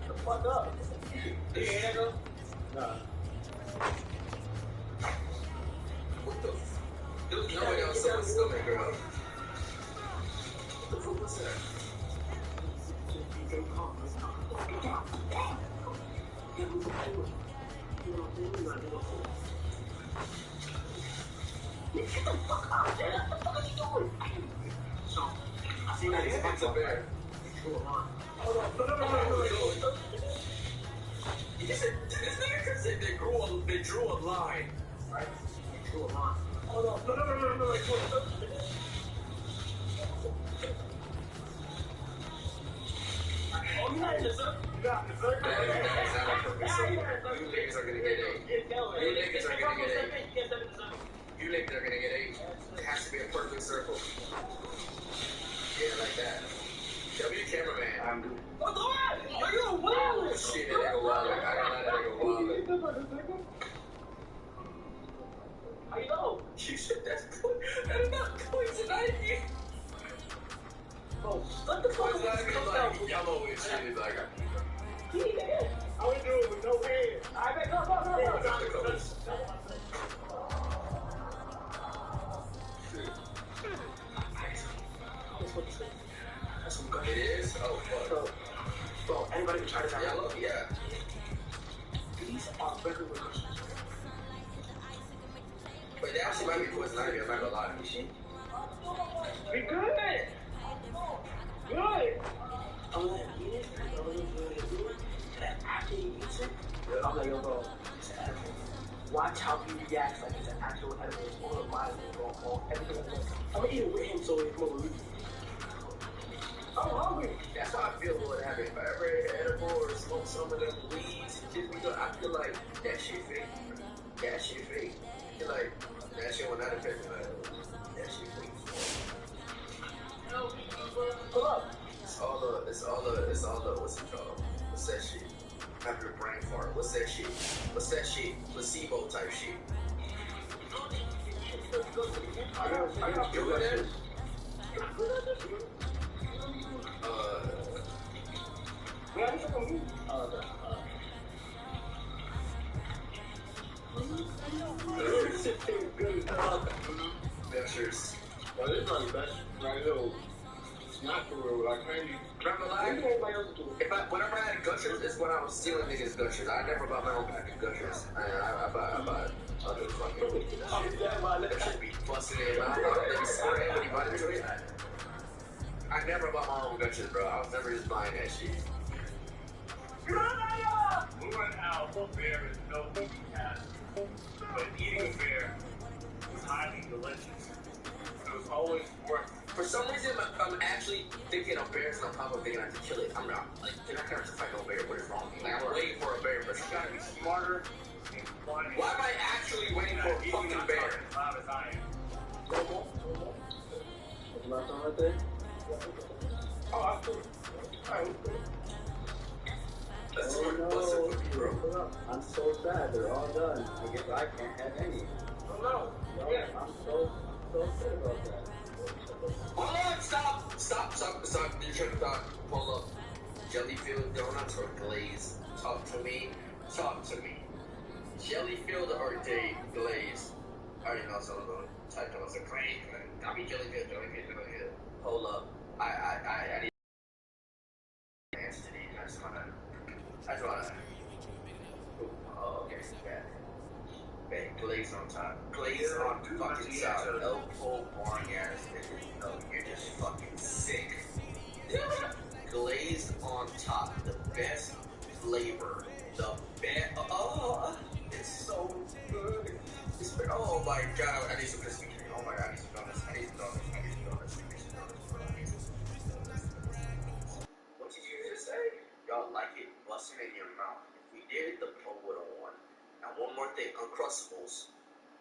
The fuck up. Nah. What the f? There was no way on someone's stomach, girl. What the fuck was that? Get the fuck out of there! What the fuck are you doing? So, I think It's a bear. Hold on. No. This nigga said they drew a line. Right? They drew a line. Hold on. No. Oh, you got it, sir. You got it, sir. That's not a perfect circle. You niggas are gonna get 8. You niggas are gonna get 8. You niggas are gonna get 8. It has to be a perfect circle. Yeah, like that. W cameraman. I'm good. Are you a wallet? Shit, that nigga wallet. I got that nigga wallet. How you know? You said that's not poison ivy. Oh, what the fuck is Poison this? ivy is like yellow and shit. It's like I would do it with no hands. I bet go. That's some good. it is. Oh fuck. So, anybody can try this out. Yellow, yeah. These are regular questions. But they actually might be poison ivy. I'm not gonna lie. Be good. Good. I'm gonna eat it. After he eats it, I'm like, yo, bro, it's an edible. Watch how he reacts like it's an actual edible. It's all the mind or everything like that. I'm gonna eat it with him so it's more relief. I'm hungry. That's how I feel about having. If I ever ate an edible or smoke some of them weeds, just because I feel like that shit fake. That shit fake. I feel like that shit will not affect me. Like, that shit fake. Pull up. It's all the, what's it called? What's that shit? After brain fart. What's that shit? Placebo type shit. I got You go there? Ventures. Well, this is not the best. Right, no. It's not for real. Like, maybe. Remember, whenever I had gushers, it's when I was stealing niggas' gushers. I never bought my own pack of gushers. I bought other fucking shit. That should be busted in. I thought they swear when you bought into it. I never bought my own gushers, bro. I was never just buying that shit. We went out for bear is no eating cat, but eating a bear was highly delicious. It was always worth it. For some reason, I'm actually thinking of bears on top of thinking I have to kill it. I'm not. Like, they're not gonna fight no bear. What is wrong with me? Like, I'm waiting for a bear, but You gotta be smarter and funny. why am I actually waiting for a fucking bear? As loud as I am. Last one right there? Oh, I'm cool. That's Oh, what no. busted for me, bro. I'm so sad. They're all done. I guess I can't have any. Oh no. Yeah. I'm so sad about that. Hold on, stop. You're trying to talk. Pull up. Jelly-filled donuts or glaze? Talk to me. Jelly-filled or glaze? I already know some of them. Type of us are glaze. I mean jelly-filled. Hold up. I need to answer to these. I just wanna. Oh, okay. Yeah. Glaze on top. Glaze on fucking top. No pull boring ass nigga. No, you're just fucking sick. Glaze on top. The best flavor. The best. Oh, it's so good. Oh my god. I need some Krispy Kreme. Oh my god. I need some donuts. What did you just say? Y'all like it busting in your mouth. If we did, the pro would have won. Now one more thing. Uncrustables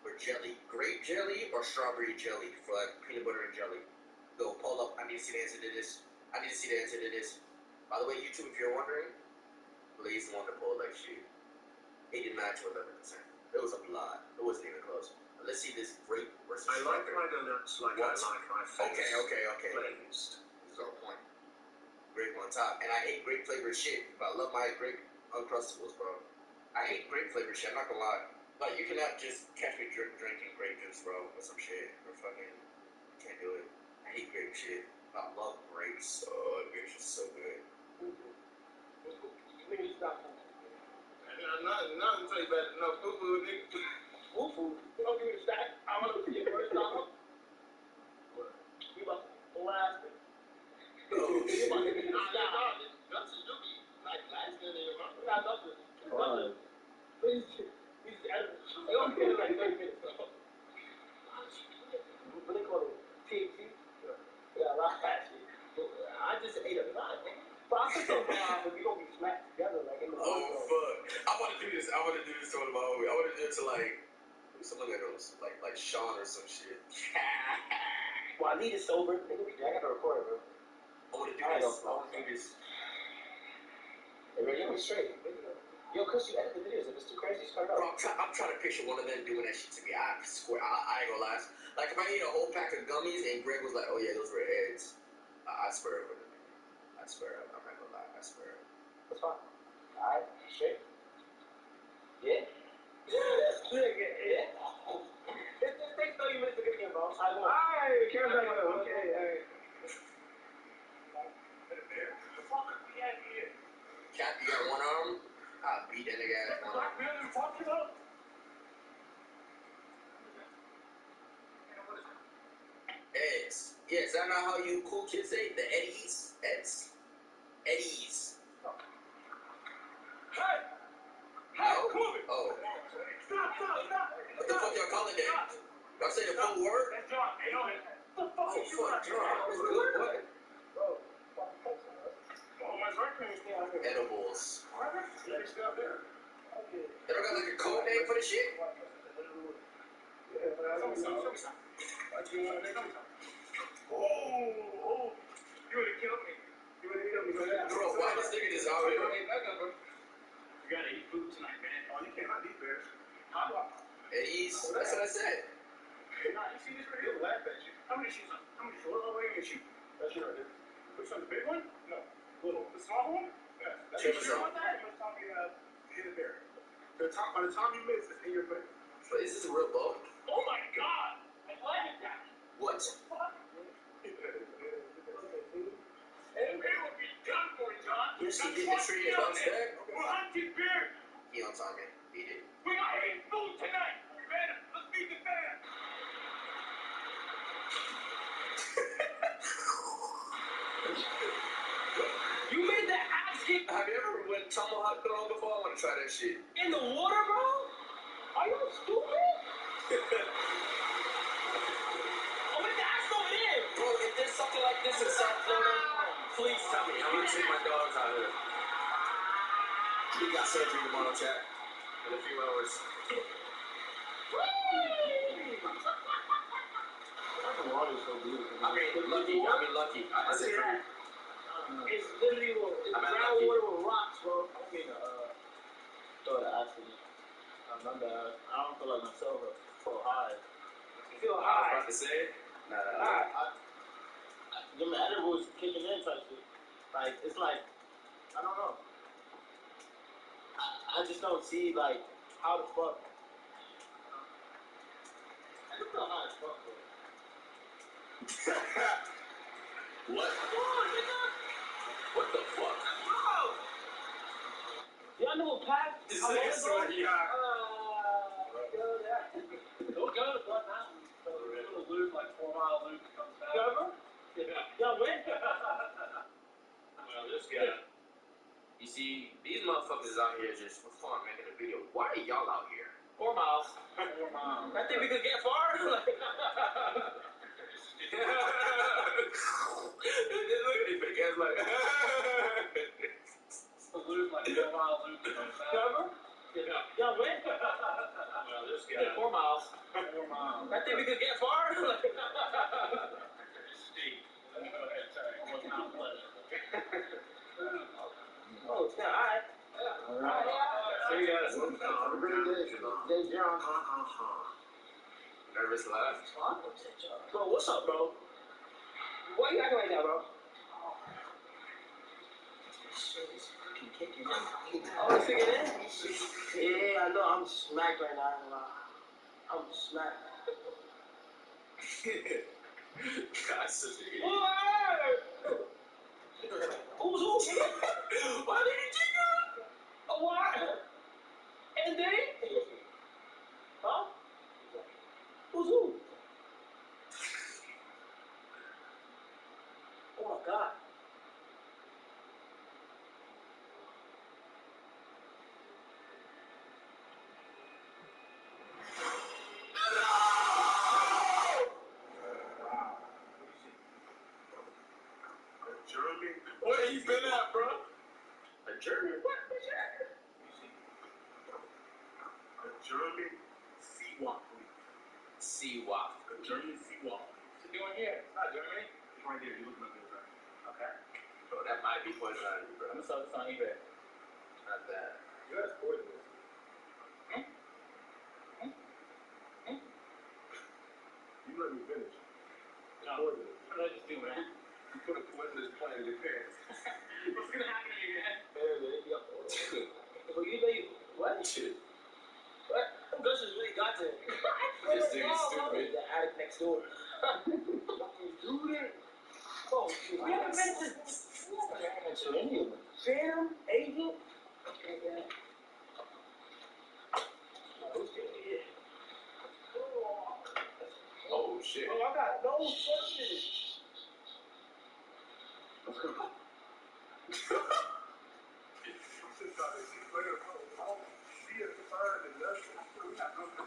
or jelly. Grape jelly or strawberry jelly for like peanut butter and jelly. Go, pull up. I need to see the answer to this. By the way, YouTube, if you're wondering, Blaze won the poll like shit. 89 to 11%. It was a lot. It wasn't even close. Let's see this grape versus I like Striker. my donuts like What? I like my face. Okay. Glazed. This is our point. Grape on top. And I hate grape flavored shit, but I love my grape Uncrustables, bro. I hate grape flavored shit, I'm not gonna lie. Like, you cannot just catch me drinking grape juice, bro, or some shit. Or fucking, can't do it. I hate grape shit. I love grapes. Grapes are so good. Nigga, stop. Nothing tastes better than no foo-foo, nigga. Foo-foo. Don't give me the stack. I want to see your first time. You about to blast it. Oh, shit. Guts is dookie. Like, last in your mouth. We got nothing. Please, he's edible. You don't get it like 30 minutes, though. What they call it? THC? Yeah, a lot of that shit. I just ate a lot, man. But I put some but we gonna be smacked together, like in the fuck. I want to do this. I want to do this to one of my homies. I want to do it to, like, someone like those. Like Sean or some shit. Well, I need it sober. I gotta record it, bro. I want to do this. Hey, bro, you be straight. Yo, Chris, you edit the videos. If it's too crazy, just cut it out. Bro, I'm trying to picture one of them doing that shit to me. I swear, I ain't gonna lie. Like, if I ate a whole pack of gummies and Greg was like, oh yeah, those were eggs, I swear it would have been. I swear, I'm not gonna lie. I swear. That's fine. Alright, straight. Yeah. That's good. Yeah. It takes 30 minutes to get here, bro. Alright, camera back up. Okay, alright. Cap, you got one arm? I'll beat that nigga ass one arm. Eggs. Yeah, is that not how you cool kids say? The Eddies? Eddies. Hey! No? Come on! Oh. Stop! What the fuck y'all calling that? Y'all say the full word? That's John. Hey, no, what the fuck Oh, is you fuck, John. That was good, boy. Oh, my dry cleaner's down here. Edibles. Yeah, it's down there. Okay. They don't got like a code name for the shit? Yeah, but I don't know. Oh, you would have killed me. Bro, why this nigga just out here? You gotta eat food tonight, man. Oh, you cannot eat bears. Eddies? That's what I said. Nah, you see this right here? Laugh at you. How many shoes on? How many shoes? What are you shoe? That's your right there. Which one? The big one? No. Little. The small one? Yeah. That's Check your this shoe. out. What that? You're talking in the bear. By the time you miss, it's in your face. But is this a real boat? Oh my god! I like that! What? And we will be done for, John. You see That's the what tree we is are, on man. stack? We're hunting bears! He on time, man. Beat it. We're not eating food tonight! Man, let's feed the bear! You made that ass kick Have you ever went tomahawk throwing before? I want to try that shit. in the water, bro? Are you stupid? Oh, wait, that's over there! Bro, if there's something like this in South Florida, please tell me. I'm gonna take my dogs out here. We got surgery tomorrow, chat. In a few hours. I mean lucky. I See said that? It's literally it's I'm at ground lucky. water with rocks, bro. I don't mean to throw the accident. I don't feel like myself so high. You feel I was high? about to say. Nah. Them edibles kicking in type shit. Like, it's like, I don't know. I just don't see, like, how the fuck. I just feel high as fuck, bro. What? What the fuck? Y'all know what pack? This nigga swear he high. Don't go to Blood Mountain. So we're gonna lose like 4 mile loop that comes back. Cover? Yeah. Y'all win? Well, this guy. You see, these motherfuckers is out here just for fun making a video. Why are y'all out here? 4 miles. 4 miles. I think we could get far. Look at these big ass like. We'll lose like 4 mile loop that comes back. Cover? Yeah. Y'all win? Well, this guy. 4 miles. 4 miles. I think we could get far. Steep. Almost Mount Pleasant. That's what I'm Really good. Jay John. nervous laugh. Bro, what's up, bro? Why you acting like that, bro? Oh, it's kicking in? Yeah, I know. I'm smacked right now. I'm smacked. God's such an idiot. Who's who? Why did he take her? Why? And then? Huh? Who's who? Oh my God. Jeremy? Where you been at, bro? A German? What? Jeremy Seawalk. Seawalk. Jeremy Seawalk. What's he doing here? Not Germany. It's right here. You look at it, right? Okay. Bro, that might be poison on you, bro. I'm gonna sell this on eBay. Not bad. Yeah, that's poisonous. You let me finish. It's No. poisonous. What did I just do, man? You put a poisonous plant in your pants. What's gonna happen to me, man? Well, you know you. What? What? Them gushers really got to him. This dude is stupid. The attic next door. Dude. Oh, shit. We haven't mentioned any of them. Phantom, Agent. Oh, shit. Oh, I got no fucking. Let's go. I don't see a sign and nothing. We're not going to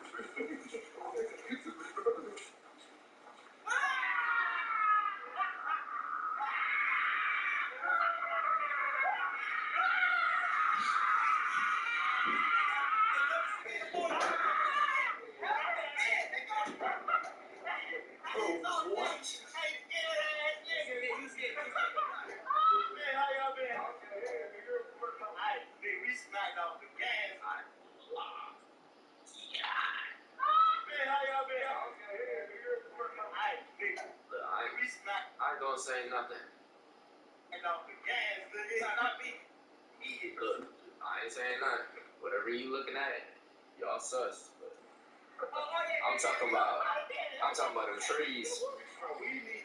I ain't gonna say nothing. Look, I ain't saying nothing. Whatever you looking at, y'all sus. But I'm talking about them trees. We need